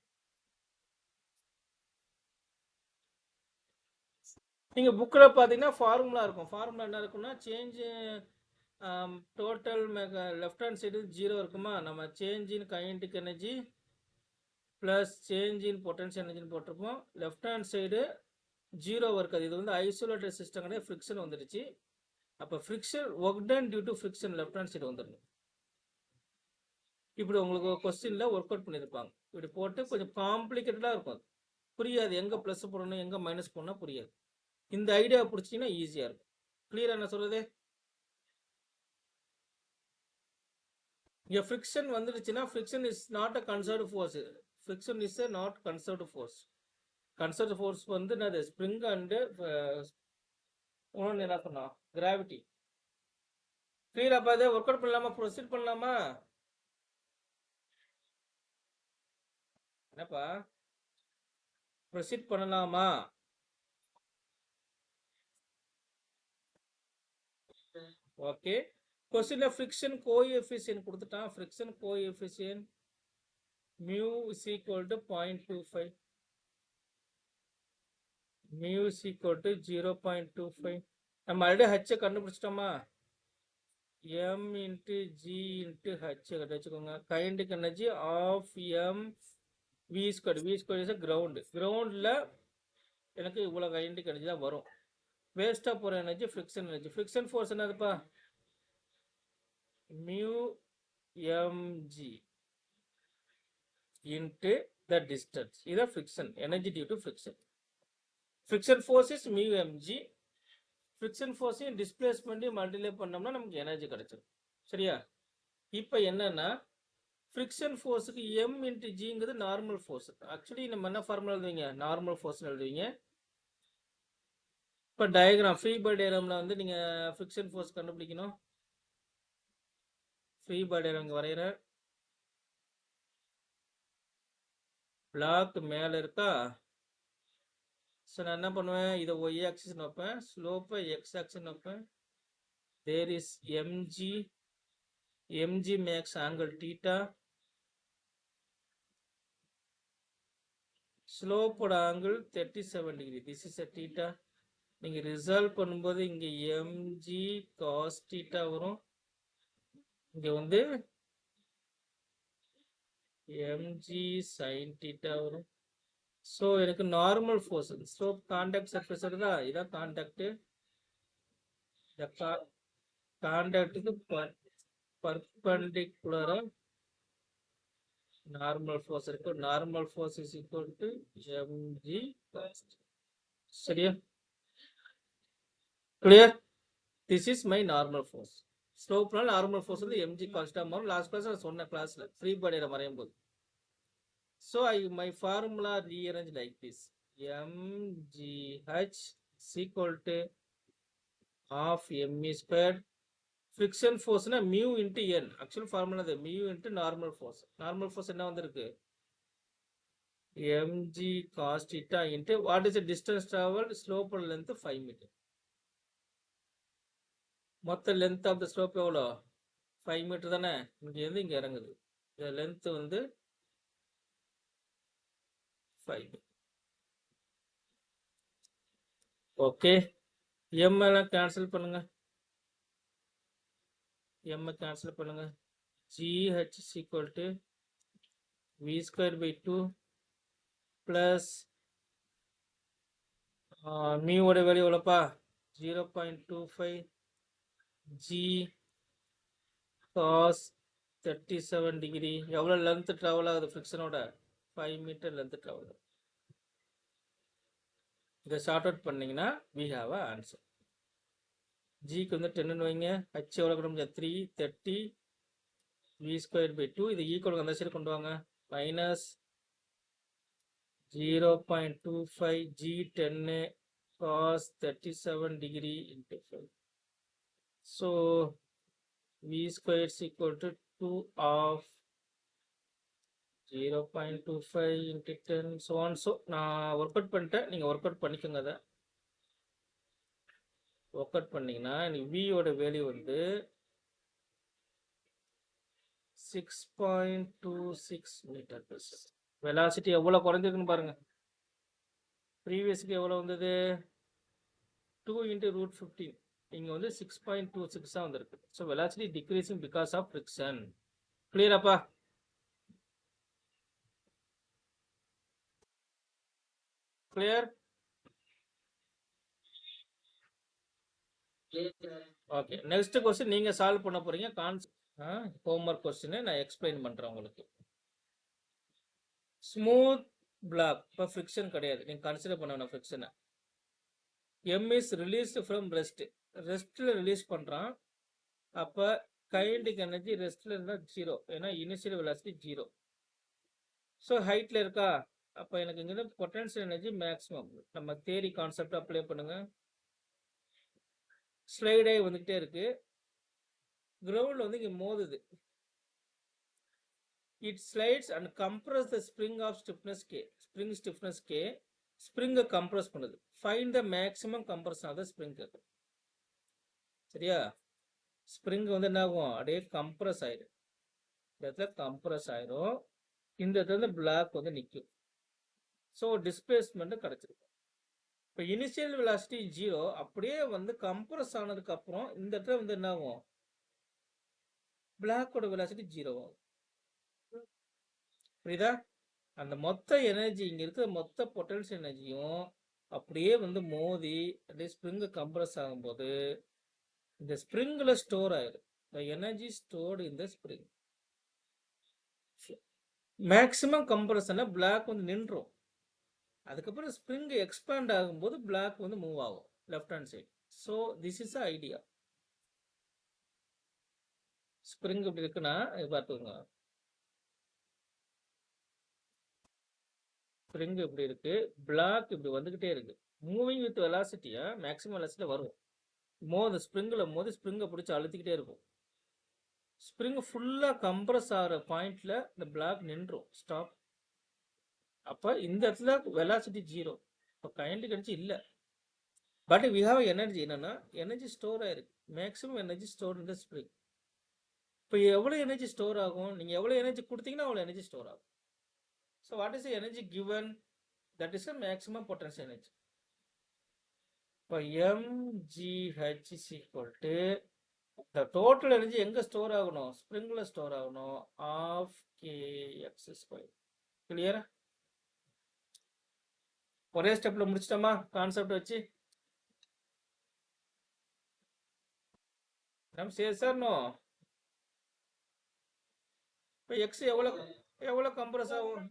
நீங்க புக்கில் பார்த்தீங்கன்னா ஃபார்முலா இருக்கும். ஃபார்முலா என்ன இருக்குன்னா, change total left hand side 0 இருக்குமா, நம்ம change in kinetic energy plus change in potential எனர்ஜின்னு போட்டிருப்போம். லெஃப்ட் ஹேண்ட் சைடு 0 இருக்காது. இது வந்து ஐசோலேட்டட் சிஸ்டம் கிடையாது, ஃப்ரிக்ஷன் வந்துடுச்சு. அப்போ friction work done due to friction left hand side வந்துடணும். இப்படி உங்களுக்கு கொஸ்டின்ல ஒர்க் அவுட் பண்ணியிருப்பாங்க. இப்படி போட்டு கொஞ்சம் காம்ப்ளிகேட்டடாக இருக்கும், அது புரியாது. எங்கே ப்ளஸ் போடணும் எங்கே மைனஸ் போடணும் புரியாது. இந்த ஐடியா பிடிச்சிங்கன்னா ஈஸியாக இருக்கும். கிளியரா என்ன சொல்றது? இங்கே ஃப்ரிக்ஷன் வந்துடுச்சுன்னா, friction is not a conserved force. Friction is a not conserved force. Conserved force வந்து என்னது? ஸ்ப்ரிங் அண்டு இன்னொன்று என்ன சொன்னோம், கிராவிட்டி. கிளியராப்பா? இதை ஒர்க் அவுட் பண்ணலாமா, ப்ரொசீட் பண்ணலாமா? என்னப்பா, ப்ரொசீட் பண்ணலாமா? ஓகே. கொஸ்டின்ல ஃப்ரிக்ஷன் கோஎஃபிஷியன்ட் கொடுத்துட்டான். Friction coefficient mu is equal to 0.25. mu is equal to 0.25. நம்ம ஆல்ரெடி ஹச்சை கண்டுபிடிச்சிட்டோமா? m into g into h வச்சுக்கோங்க. Kinetic energy of m v square. v square is ground. கிரவுண்டில் எனக்கு இவ்வளோ கைனடிக் எனர்ஜி தான் வரும். வேஸ்ட்டாக போகிற energy friction energy. Friction force என்னதுப்பா? mu mg into the distance. இது friction energy due to friction. Friction force is mu mg. Friction ஃபோர்ஸையும் டிஸ்பிளேஸ்மெண்ட்டையும் மல்டிப்ளை பண்ணோம்னா நமக்கு எனர்ஜி கிடைச்சிடும். சரியா? இப்போ என்னன்னா, ஃப்ரிக்ஷன் ஃபோர்ஸுக்கு m into ஜிங்கிறது normal force. Actually நம்ம என்ன ஃபார்முலா எழுதுவீங்க? நார்மல் ஃபோர்ஸ்னு எழுதுவீங்க. இப்போ டயக்ராம், ஃப்ரீ பாடி டயக்ராமில் வந்து நீங்கள் ஃப்ரிக்ஷன் ஃபோர்ஸ் கண்டுபிடிக்கணும். ஃப்ரீ பாடி டயக்ராம் இங்கே வரைகிறேன். பிளாக் மேலே இருக்கா? ஸோ நான் என்ன பண்ணுவேன், இதை ஒய் ஆக்சிஸ்னு வைப்பேன், ஸ்லோப்பை எக்ஸ் ஆக்சிஸ்னு வைப்பேன். There is mg. Mg makes angle theta. ஸ்லோப்போட angle 37 degree. This is a theta. நீங்கள் ரிசால்வ் பண்ணும்போது இங்கே எம்ஜி காஸ் தீட்டா வரும். இங்கே வந்து எம்ஜி சைன் தீட்டா வரும். ஸோ எனக்கு normal force slope contact surface வருதா? இதான் கான்டாக்ட். இந்த கான்டாக்டுக்கு பர்பெண்டிகுலரா நார்மல் ஃபோர்ஸ் இருக்கு. Normal force is equal to mg. சரியா? Clear? This is my normal force. ஸ்லோப்னால நார்மல் ஃபோர்ஸ் வந்து எம்ஜி கான்ஸ்டா மாறும். லாஸ்ட் கிளாஸ் நான் சொன்ன கிளாஸ்ல ஃப்ரீ பாடியில வரையும் போது. So my formula rearrange like this. mgh is equal to half me squared. Friction ஃபோர்ஸ்னா mu into N. Actual formula அது mu into normal force. Normal force என்ன வந்திருக்கு? mg cos theta into what is the distance traveled? Slope length 5 meter. மொத்த length of the slope எவ்வளோ? 5 metre தானே. இங்கேருந்து இங்கே இறங்குது. இந்த லென்த் வந்து 5. ஓகே. எம் எல்லாம் கேன்சல் பண்ணுங்க. எம் கேன்சல் பண்ணுங்க. gh is equal to v square by 2 plus மியூவோட வேல்யூ எவ்வளோப்பா? 0.25 g cos 37 டிகிரி. எவ்வளோ லென்த் ட்ராவல் ஆகுது ஃப்ரிக்ஷனோட? 5 மீட்டர் லென்த் ட்ராவல் ஆகுது. இதை ஷார்ட் அவுட் பண்ணிங்கன்னா we have a answer. ஜிக்கு வந்து 10ன்னு வைங்க. ஹச் எவ்வளோ கொண்டு 330 v ஸ்கொயர் பை 2. இது ஈக்குவல் அந்த சைடு கொண்டு வாங்க. Minus 0.25 g 10 cos 37 degree into 5. So v square is equal to 2 of 0.25 into 10 so on. So நான் ஒர்க் அவுட் பண்ணிட்டேன், நீங்கள் ஒர்க் அவுட் பண்ணிக்கோங்க. அதை ஒர்க் அவுட் பண்ணிங்கன்னா எனக்கு வியோட வேல்யூ வந்து 6.26 மீட்டர் per second. வெலாசிட்டி எவ்வளோ குறைஞ்சிருக்குன்னு பாருங்க. ப்ரீவியஸ்க்கு எவ்வளோ வந்தது? 2 into root 15. இங்கே வந்து 6.26 தான் வந்திருக்கு. So velocity decreasing because of friction. கிளியராப்பா? கிளியர்? ஓகே, நெக்ஸ்ட் கொஸ்டின் நீங்கள் சால்வ் பண்ண போறீங்க. ஹோம்ஒர்க் கொஸ்டின் நான் எக்ஸ்பிளைன் பண்ணுறேன் உங்களுக்கு. ஸ்மூத் பிளாக், இப்போ ஃப்ரிக்ஷன் கிடையாது, நீங்கள் கன்சிடர் பண்ண வேணாம் ஃப்ரிக்ஷனை. M is released from rest. ரெஸ்ட்டில் ரிலீஸ் பண்ணுறான். அப்போ கைனடிக் எனர்ஜி ரெஸ்ட்டில் இருந்தால் 0, ஏன்னா இனிஷியல் வெலாசிட்டி 0. ஸோ ஹைட்டில் இருக்கா? அப்போ எனக்கு இங்கே பொட்டன்ஷியல் எனர்ஜி மேக்ஸிமம். நம்ம தியரி கான்செப்ட் அப்ளை பண்ணுங்க. ஸ்லைடாகி வந்துக்கிட்டே இருக்கு. கிரவுண்டில் வந்து இங்கே மோதுது. It slides and compress the spring of stiffness K. Spring stiffness K ஸ்ப்ரிங்கை கம்ப்ரஸ் பண்ணுது. Find the maximum compress of the spring. சரியா? ஸ்ப்ரிங் வந்து என்ன ஆகும்? அப்படியே கம்ப்ரஸ் ஆயிடும். இந்த இடத்துல கம்ப்ரஸ் ஆயிரும். இந்த இடத்துல பிளாக் வந்து நிற்கும். ஸோ டிஸ்பிளேஸ்மெண்ட் கிடைச்சிருக்கும். இப்போ இனிஷியல் வெலாசிட்டி 0, அப்படியே வந்து கம்ப்ரஸ் ஆனதுக்கு அப்புறம் இந்த இடத்துல வந்து என்ன ஆகும்? பிளாக்கோட வெலாசிட்டி 0 ஆகும். புரியுதா? அந்த மொத்த எனர்ஜி, இங்கே இருக்கிற மொத்த பொட்டன்ஷியல் எனர்ஜியும் அப்படியே வந்து மோதி அப்படியே ஸ்ப்ரிங்கு கம்ப்ரஸ் ஆகும்போது இந்த ஸ்ப்ரிங்கில் ஸ்டோர் ஆயிடும். The energy stored in the spring. Maximum கம்ப்ரஷனை பிளாக் வந்து நின்றும். அதுக்கப்புறம் ஸ்ப்ரிங் எக்ஸ்பேண்ட் ஆகும்போது பிளாக் வந்து மூவ் ஆகும் left hand side. So this is idea. Spring இப்படி இருக்குன்னா பார்த்துக்கோங்க. ஸ்ப்ரிங் இப்படி இருக்கு, பிளாக் இப்படி வந்துகிட்டே இருக்கு. மூவிங் வித் வெலாசிட்டியா மேக்ஸிமம் வெலாசிட்டி வரும். மோது ஸ்ப்ரிங்கில் மோதி ஸ்ப்ரிங்கை பிடிச்சி அழுத்திக்கிட்டே இருக்கும். ஸ்ப்ரிங் ஃபுல்லாக கம்ப்ரஸ் ஆகிற பாயிண்ட்ல இந்த பிளாக் நின்றும், ஸ்டாப். அப்போ இந்த இடத்துல வெலாசிட்டி 0. இப்போ கைனடிக் எனர்ஜி இல்லை. But we have energy. என்னன்னா எனர்ஜி ஸ்டோர் ஆயிருக்கு. Maximum energy store in the spring. இப்போ எவ்வளோ எனர்ஜி ஸ்டோர் ஆகும்? நீங்கள் எவ்வளோ எனர்ஜி கொடுத்தீங்கன்னா அவ்வளோ எனர்ஜி ஸ்டோர் ஆகும். So what is the energy given? That is the maximum potential energy. இப்போ mgh is equal to the total energy எங்கே ஸ்டோர் ஆகணும்? ஸ்ப்ரிங்கில் ஸ்டோர் ஆகணும், ஆஃப் kx². கிளியரா? ஒரே ஸ்டெப்பில் முடிச்சிட்டோமா கான்செப்ட் வச்சு? நம்ம சரி சார். நோ, இப்போ எக்ஸ் எவ்வளோ கம்ப்ரஸ் ஆகும்?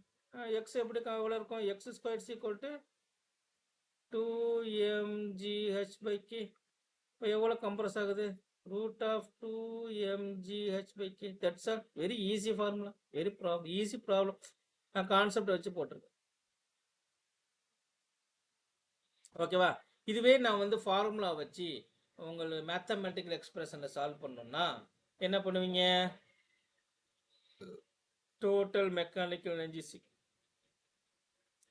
எக்ஸ் எப்படி எவ்வளோ இருக்கும்? x² = 2mgh/k. இப்போ எவ்வளோ கம்ப்ரஸ் ஆகுது? √2mgh/k. That's all. Very easy formula, very easy problem. நான் கான்செப்ட் வச்சு போட்டிருக்கேன். ஓகேவா? இதுவே நான் வந்து ஃபார்முலா வச்சு உங்களுக்கு மேத்தமெட்டிக்கல் எக்ஸ்பிரஷனில் சால்வ் பண்ணணும்னா என்ன பண்ணுவீங்க? Total mechanical energy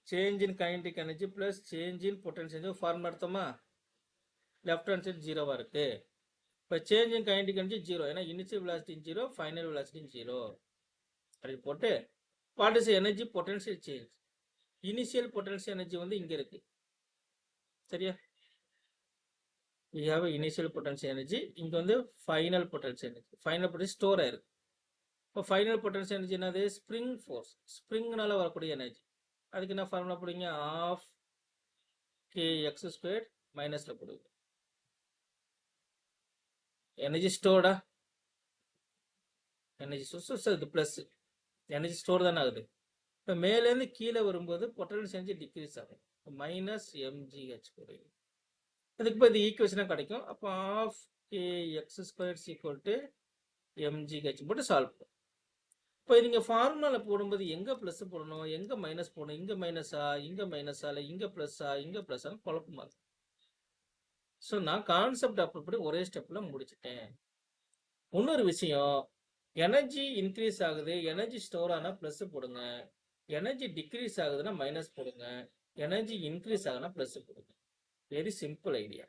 change in kinetic energy plus change in potential energy formula எடுத்தோமா? லெஃப்ட் ஹேண்ட் சைடு 0வா இருக்கு. இப்போ சேஞ்ச் இன் கைனடிக் எனர்ஜி 0, ஏன்னா இனிஷியல் வெலாசிட்டி 0, ஃபைனல் வெலாசிட்டி 0. அப்படி போட்டு what is energy potential change? Initial potential energy வந்து இங்கே இருக்கு. சரியா? we have initial potential energy. இங்க வந்து final potential energy. final potential store ஆயிருக்கு. இப்போ ஃபைனல் பொட்டன்ஷியல் எனர்ஜி என்னது? ஸ்ப்ரிங் ஃபோர்ஸ், ஸ்ப்ரிங்னால வரக்கூடிய எனர்ஜி. அதுக்கு என்ன ஃபார்முலா போடுவீங்க? ஆஃப் kx² மைனஸ்ல போடுவீங்க. எனர்ஜி ஸ்டோர்டா? எனர்ஜி ஸ்டோர் இது ப்ளஸ். எனர்ஜி ஸ்டோர் தானே ஆகுது. இப்போ மேலேருந்து கீழே வரும்போது பொட்டன்ஷியல் எனர்ஜி டிக்ரீஸ் ஆகும், -mgh போடுவீங்க. அதுக்கு இப்போ இது ஈக்குவேஷனாக கிடைக்கும். அப்போ ஆஃப் kx² = mgh போட்டு சால்வ் பண்ணும். இப்போ நீங்கள் ஃபார்முலாவில் போடும்போது எங்கே ப்ளஸ் போடணும், எங்கே மைனஸ் போடணும், இங்கே மைனஸா, இங்கே மைனஸா, இல்லை இங்கே ப்ளஸ்ஸா, இங்கே ப்ளஸ்ஸான்னு குழப்பமா இருக்கும். ஸோ நான் கான்செப்ட் அப்படி ஒரே ஸ்டெப்பில் முடிச்சுட்டேன். இன்னொரு விஷயம், எனர்ஜி இன்க்ரீஸ் ஆகுது, எனர்ஜி ஸ்டோர் ஆனா ப்ளஸ் போடுங்க. எனர்ஜி டிக்ரீஸ் ஆகுதுன்னா மைனஸ் போடுங்க. எனர்ஜி இன்க்ரீஸ் ஆகுதுன்னா ப்ளஸ் போடுங்க. Very simple idea.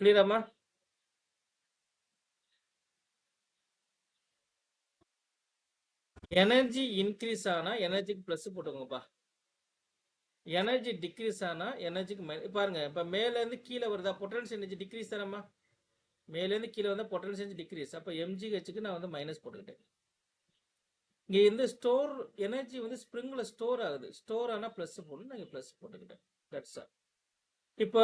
கிளியராமா? எனர்ஜி இன்க்ரீஸ் ஆனா எனர்ஜிக்கு ப்ளஸ் போட்டுக்கோங்கப்பா. எனர்ஜி டிக்ரீஸ் ஆனா எனர்ஜிக்கு பாருங்க, இப்ப மேல இருந்து கீழே வருதா, பொட்டன்ஷியல் எனர்ஜி டிக்ரீஸ் தானம்மா. மேல இருந்து கீழே வந்தா பொட்டன்ஷியல் எனர்ஜி டிக்ரீஸ். அப்ப எம்ஜிஹெச்சுக்கு நான் வந்து மைனஸ் போட்டுக்கிட்டேன். இங்க இந்த ஸ்டோர் எனர்ஜி வந்து ஸ்ப்ரிங்ல ஸ்டோர் ஆகுது. ஸ்டோர் ஆனா பிளஸ் போடணும், நான் பிளஸ் போட்டுக்கிட்டேன். That's all. இப்ப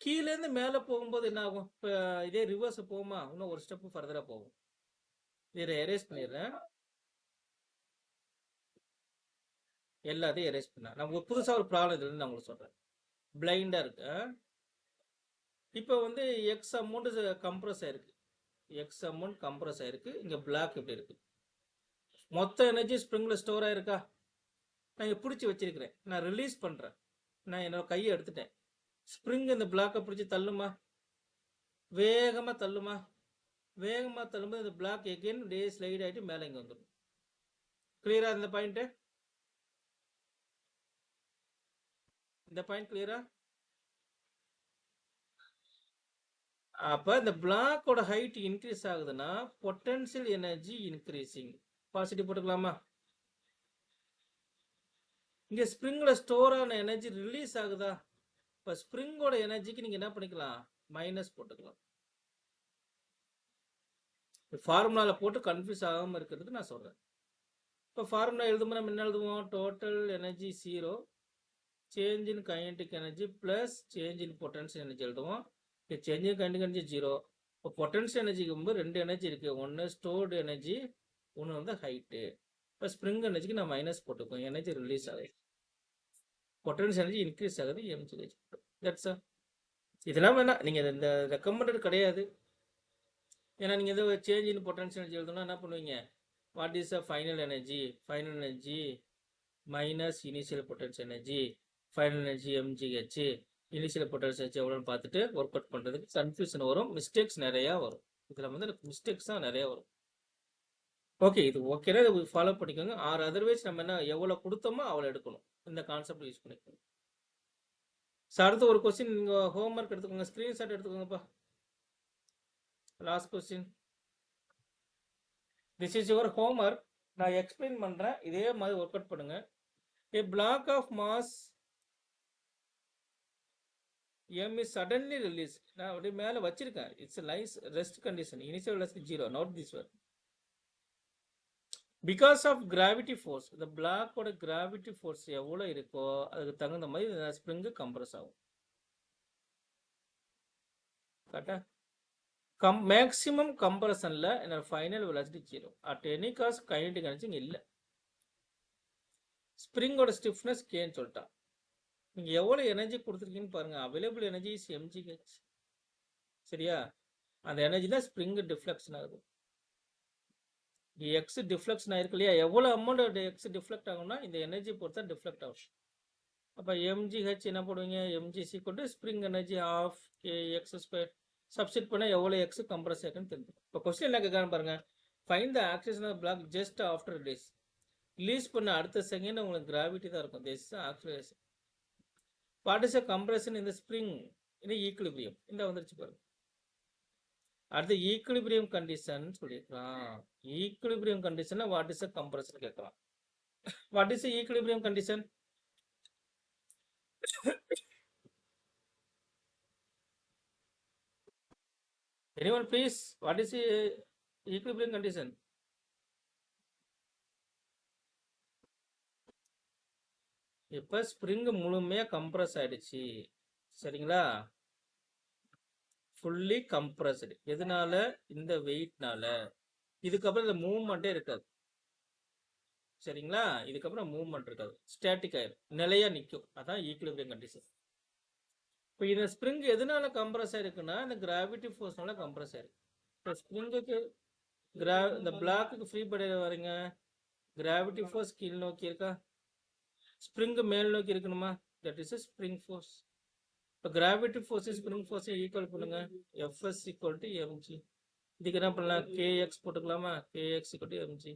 கீழே இருந்து மேல போகும்போது என்ன ஆகும்? இப்ப இதே ரிவர்ஸ் போகுமா? இன்னும் ஒரு ஸ்டெப் ஃபர்தரா போகும். இதை எரேஸ் பண்ணிடுறேன். எல்லாத்தையும் எரேஸ் பண்ண நம்ம புதுசா ஒரு ப்ராப்ளம் இதுல நான் உங்களுக்கு சொல்றேன். பிளைண்டா இருக்கு. இப்போ வந்து எக்ஸ் அமௌண்ட் கம்ப்ரஸ் ஆயிருக்கு. எக்ஸ் அமௌண்ட் கம்ப்ரஸ் ஆயிருக்கு. இங்க பிளாக் இப்படி இருக்கு. மொத்த எனர்ஜி ஸ்ப்ரிங்ல ஸ்டோர் ஆயிருக்கா? நான் இங்க பிடிச்சி வச்சிருக்கிறேன். நான் ரிலீஸ் பண்றேன். நான் என்னோட கையை எடுத்துட்டேன். ஸ்ப்ரிங் இந்த பிளாக்கை பிடிச்சி தள்ளுமா? வேகமா தள்ளுமா? வேகமா தள்ளும்போது இந்த பிளாக் எகெயின் டே ஸ்லைட் ஆகிட்டு மேலே இங்கே வந்துடும். கிளியரா இந்த பாயிண்ட்? இந்த பாயிண்ட் கிளியரா? அப்ப இந்த பிளாக்கோட ஹைட் இன்க்ரீஸ் ஆகுதுன்னா பொட்டன்ஷியல் எனர்ஜி இன்க்ரீசிங். பாசிட்டிவ் போட்டுக்கலாமா? இங்க ஸ்ப்ரிங்ல ஸ்டோர் ஆன எனர்ஜி ரிலீஸ் ஆகுதா? இப்ப ஸ்ப்ரிங்கோட எனர்ஜிக்கு நீங்க என்ன பண்ணிக்கலாம்? மைனஸ் போட்டுக்கலாம். ஃபார்முலால போட்டு கன்ஃபியூஸ் ஆகாம இருக்கிறதுக்கு நான் சொல்றேன். இப்போ ஃபார்முலா எழுதும்போது நம்ம என்ன எழுதுவோம்? Total energy 0, change in kinetic energy plus change in potential energy எழுதுவோம். இப்போ சேஞ்ச் இன் கைனடிக் எனர்ஜி 0. இப்போ பொட்டன்ஷியல் எனர்ஜிக்கு வந்து ரெண்டு எனர்ஜி இருக்கு. ஒன்று ஸ்டோர்டு எனர்ஜி, ஒன்று வந்து ஹைட்டு. இப்போ ஸ்ப்ரிங் எனர்ஜிக்கு நான் மைனஸ் போட்டுக்கோம். எனர்ஜி ரிலீஸ் ஆகுது, பொட்டன்ஷியல் எனர்ஜி இன்க்ரீஸ் ஆகுது, எம்ஜிஹெச். That's all. இதெல்லாம் வேணாம், நீங்கள் இந்த ரெக்கமெண்டட் கிடையாது. ஏன்னா நீங்கள் எதோ சேஞ்ச் இன் பொட்டன்ஷியல் எனர்ஜி எழுதணும்னா என்ன பண்ணுவீங்க? What is a final energy? Final energy minus initial potential energy, final energy MGH, initial potential energy எவ்வளோன்னு பார்த்துட்டு ஒர்க் அவுட் பண்ணுறதுக்கு கன்ஃபியூஷன் வரும், மிஸ்டேக்ஸ் நிறையா வரும். இதில் வந்து மிஸ்டேக்ஸ் தான் நிறையா வரும். ஓகே, இது ஓகேனா இது ஃபாலோ பண்ணிக்கோங்க. ஆர் அதர்வைஸ் நம்ம என்ன எவ்வளோ கொடுத்தோமோ அவ்வளோ எடுக்கணும். இந்த கான்செப்ட் யூஸ் பண்ணிக்கோங்க. சார் அடுத்து ஒரு கொஸ்டின் நீங்கள் ஹோம்ஒர்க் எடுத்துக்கோங்க, ஸ்க்ரீன்ஷாட் எடுத்துக்கோங்கப்பா. Last question. This is your homework. நான் எக்ஸ்பிளைன் பண்ணுறேன், இதே மாதிரி ஒர்க் அவுட் பண்ணுங்க. A block of mass M is suddenly released. நான் அப்படியே மேலே வச்சிருக்கேன். It's lies rest condition. Initial velocity 0. Not this one. Because of gravity force. இந்த பிளாக்கோட கிராவிட்டி ஃபோர்ஸ் எவ்வளோ இருக்கோ அதுக்கு தகுந்த மாதிரி ஸ்ப்ரிங்கு கம்ப்ரஸ் ஆகும். கரெக்டா? மேக்ஸிமம் கம்ப்ரஷனில் என்னோட final velocity 0. At any cost kinetic energy இல்லை. ஸ்ப்ரிங்கோட ஸ்டிஃப்னஸ் கேன்னு சொல்லிட்டான். நீங்கள் எவ்வளோ எனர்ஜி கொடுத்துருக்கீங்கன்னு பாருங்கள். Available energy is MGH. சரியா? அந்த எனர்ஜி தான் ஸ்ப்ரிங்கு டிஃப்ளெக்ஷன் ஆகுது. எக்ஸ் டிஃப்ளெக்ஷன் ஆயிருக்கு இல்லையா? எவ்வளோ அமௌண்ட் எக்ஸ் டிஃப்ளெக்ட் ஆகும்னா இந்த எனர்ஜி பொறுத்து தான் டிஃப்ளெக்ட் ஆகும். அப்போ எம்ஜிஹெச் என்ன போடுவீங்க? எம்ஜிசி கொண்டு spring energy of K X square substitute பண்ணால் எவ்வளோ எக்ஸ் கம்ப்ரஸ் ஆகுன்னு தெரியும். இப்போ கொஸ்டின் என்ன கேட்கறான்னு பாருங்க. Find the acceleration of block just after release. Release பண்ண அடுத்த செகண்ட் உங்களுக்கு கிராவிட்டி தான் இருக்கும். This acceleration. What is a compression இந்த ஸ்ப்ரிங்? இது ஈக்குலிபிரியம். இந்த வந்துருச்சு பாருங்க. அடுத்து ஈக்குலிபிரியம் கண்டிஷன் சொல்லியிருக்கலாம். Equilibrium condition what is a compression கேட்கலாம். What is equilibrium condition? Anyone please, what is equilibrium condition? இப்போ ஸ்ப்ரிங் முழுமையாக கம்ப்ரஸ் ஆயிடுச்சு. சரிங்களா? Fully compressed. எதனால? இந்த வெயிட்னால. இதுக்கப்புறம் இந்த மூவ்மெண்ட்டே இருக்காது. சரிங்களா? இதுக்கப்புறம் மூவ்மெண்ட் இருக்காது, ஸ்டாட்டிக் ஆயிடும், நிலையா நிற்கும். அதான் ஈக்குலிபிரியம் கண்டிஷன். இப்போ இந்த ஸ்ப்ரிங் எதனால கம்ப்ரஸ் ஆயிருக்குன்னா இந்த கிராவிட்டி ஃபோர்ஸ்னால கம்ப்ரஸ் ஆயிருக்கு. இப்போ ஸ்ப்ரிங்குக்கு இந்த பிளாக்குக்கு ஃப்ரீ படி வரீங்க, கிராவிட்டி ஃபோர்ஸ் கீழ் நோக்கி இருக்கா, ஸ்ப்ரிங் மேல் நோக்கி இருக்கணுமா? That is spring force. இப்போ gravity force spring force equal பண்ணுங்க. Fs equal to mg. இதுக்கு என்ன பண்ணலாம், கேஎக்ஸ் போட்டுக்கலாமா, kx equal to mg,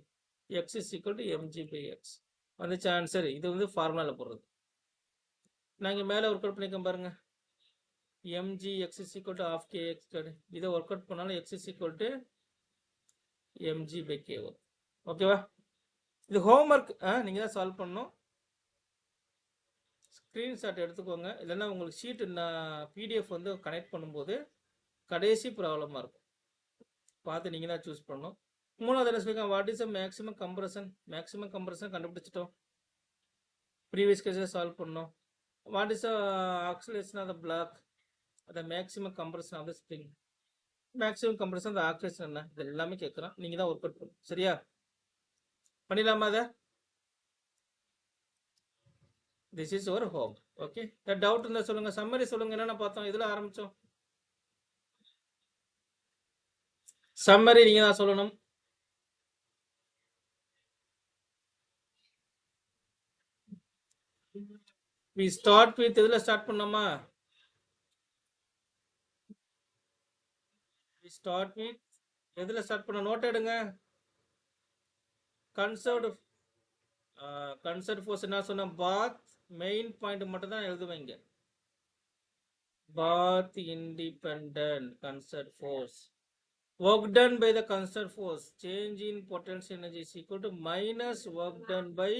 X is equal to MG by x வந்துச்சு ஆன்சர். இது வந்து ஃபார்முலாவில் போடுறது. நாங்கள் மேலே ஒர்க் அவுட் பண்ணிக்க பாருங்க, MG X is equal to half KX, இதை ஒர்க் அவுட் பண்ணாலும் X is equal to MG by K வரும். ஓகேவா? இது ஹோம்ஒர்க் நீங்கள் தான் சால்வ் பண்ணணும். ஸ்க்ரீன்ஷாட் எடுத்துக்கோங்க, இல்லைன்னா உங்களுக்கு ஷீட்டு நான் பிடிஎஃப் வந்து கனெக்ட் பண்ணும்போது கடைசி ப்ராப்ளமாக இருக்கும், பார்த்து நீங்கள் தான் சூஸ் பண்ணணும். மூணாவது என்ன சொல்லியிருக்காங்க, what is a maximum compression, maximum compression கண்டுபிடிச்சிட்டோம், ப்ரீவியஸ் கேஸை சால்வ் பண்ணோம். What is acceleration of the block, அந்த maximum compression of the spring, maximum compression அந்த ஆக்சிலேஷன் என்ன, இது எல்லாமே கேட்குறோம், நீங்கள் தான் ஒர்க் அவுட் பண்ணணும். சரியா? பண்ணிடலாமா அதை? This is your home. Okay, doubt இருந்தால் சொல்லுங்கள், சம்மரி சொல்லுங்கள், என்னென்ன பார்த்தோம், இதில் ஆரம்பித்தோம். சம்மரி நீங்கள் தான் சொல்லணும். we start with எதில் ஸ்டார்ட் பண்ணோமா, we start with எதில் ஸ்டார்ட் பண்ண, நோட் எடுங்க. கன்சர்வ்டு ஃபோர்ஸ் என்ன சொன்ன, பாத் மெயின் பாயிண்ட் மட்டும் தான் எழுதுவீங்க, path independent conserved force, work done by the conserved force, change in potential energy is equal to minus work done by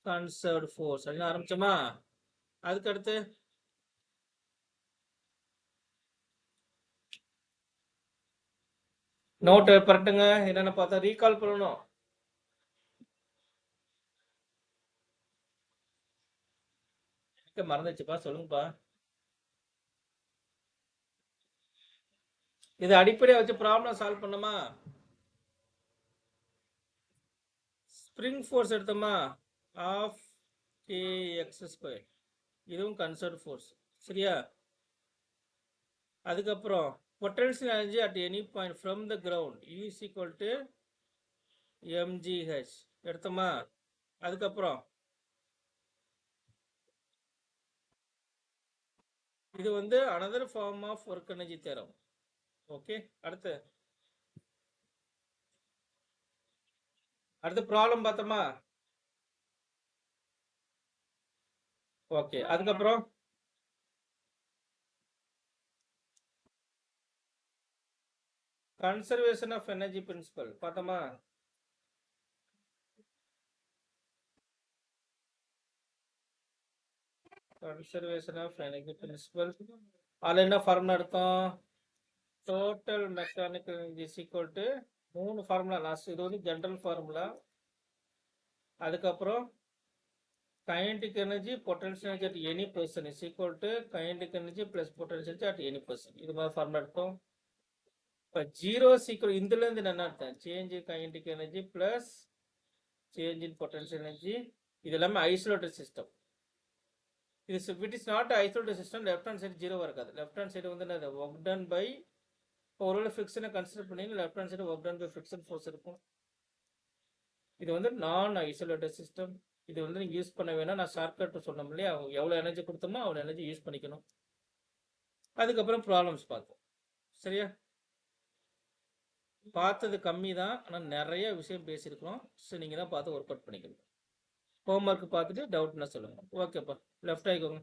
conserved force. அப்படின்னு ஆரம்பிச்சோமா, அதுக்கு அடுத்து நோட் பரட்டுங்க, என்னென்ன பார்த்தா ரீகால் பண்ணணும். மறந்துச்சுப்பா, சொல்லுங்கப்பா. இது அடிப்படையா வச்சு ப்ராப்ளம் சால்வ் பண்ணுமா, ஸ்ப்ரிங் ஃபோர்ஸ் எடுத்தோமா, ஆஃப் kx ஸ்கொயர், இதுவும் கன்சர்வ்டு ஃபோர்ஸ். சரியா? அதுக்கப்புறம் potential energy at any point from the ground U is equal to mgh எடுத்தோமா. அதுக்கப்புறம் இது வந்து another form of work energy theorem. Okay, அடுத்து ப்ராப்ளம் பார்த்தோமா. ஓகே, அதுக்கப்புறம் கன்சர்வேஷன் ஆஃப் எனர்ஜி பிரின்சிபல் பார்த்தோமா. கன்சர்வேஷன் ஆஃப் எனர்ஜி பிரின்சிபல், அதில் என்ன ஃபார்முலா எடுத்தோம், total mechanical energy is equal to 3 formula last, இது வந்து ஜென்ரல் ஃபார்முலா. அதுக்கப்புறம் kinetic energy, potential energy at any person is equal to kinetic energy plus potential energy at any person. இது மாதிரி formula எடுத்தோம். இப்போ ஜீரோ சீக்கிரம் இதுல இருந்து என்ன அர்த்தம், change in kinetic energy plus change in potential energy, இது எல்லாமே ஐசோலேட்டட் சிஸ்டம். இது it is not isolated system, left hand side ஜீரோவா இருக்காது. லெஃப்ட் ஹேண்ட் சைடு வந்து என்ன, ஒர்க் டன் பை, ஒருவேளை ஃபிக்ஷனை கன்சிடர் பண்ணி left hand side work done by friction force இருக்கும். இது வந்து நான் ஐசோலேட்டட் சிஸ்டம். இது வந்து நீங்கள் யூஸ் பண்ண வேணாம், நான் ஷார்ட்கட் சொன்னோம் இல்லையா, எவ்வளோ எனர்ஜி கொடுத்தோமோ அவ்வளோ எனர்ஜி யூஸ் பண்ணிக்கணும். அதுக்கப்புறம் ப்ராப்ளம்ஸ் பார்த்தோம். சரியா? பார்த்தது கம்மி தான், ஆனால் நிறைய விஷயம் பேசியிருக்கிறோம். ஸோ நீங்கள் தான் பார்த்து ஒர்க் அவுட் பண்ணிக்கணும். ஹோம்ஒர்க் பார்த்துட்டு டவுட்னா சொல்லுங்கள். ஓகேப்பா, லெஃப்ட் ஆகிக்கோங்க.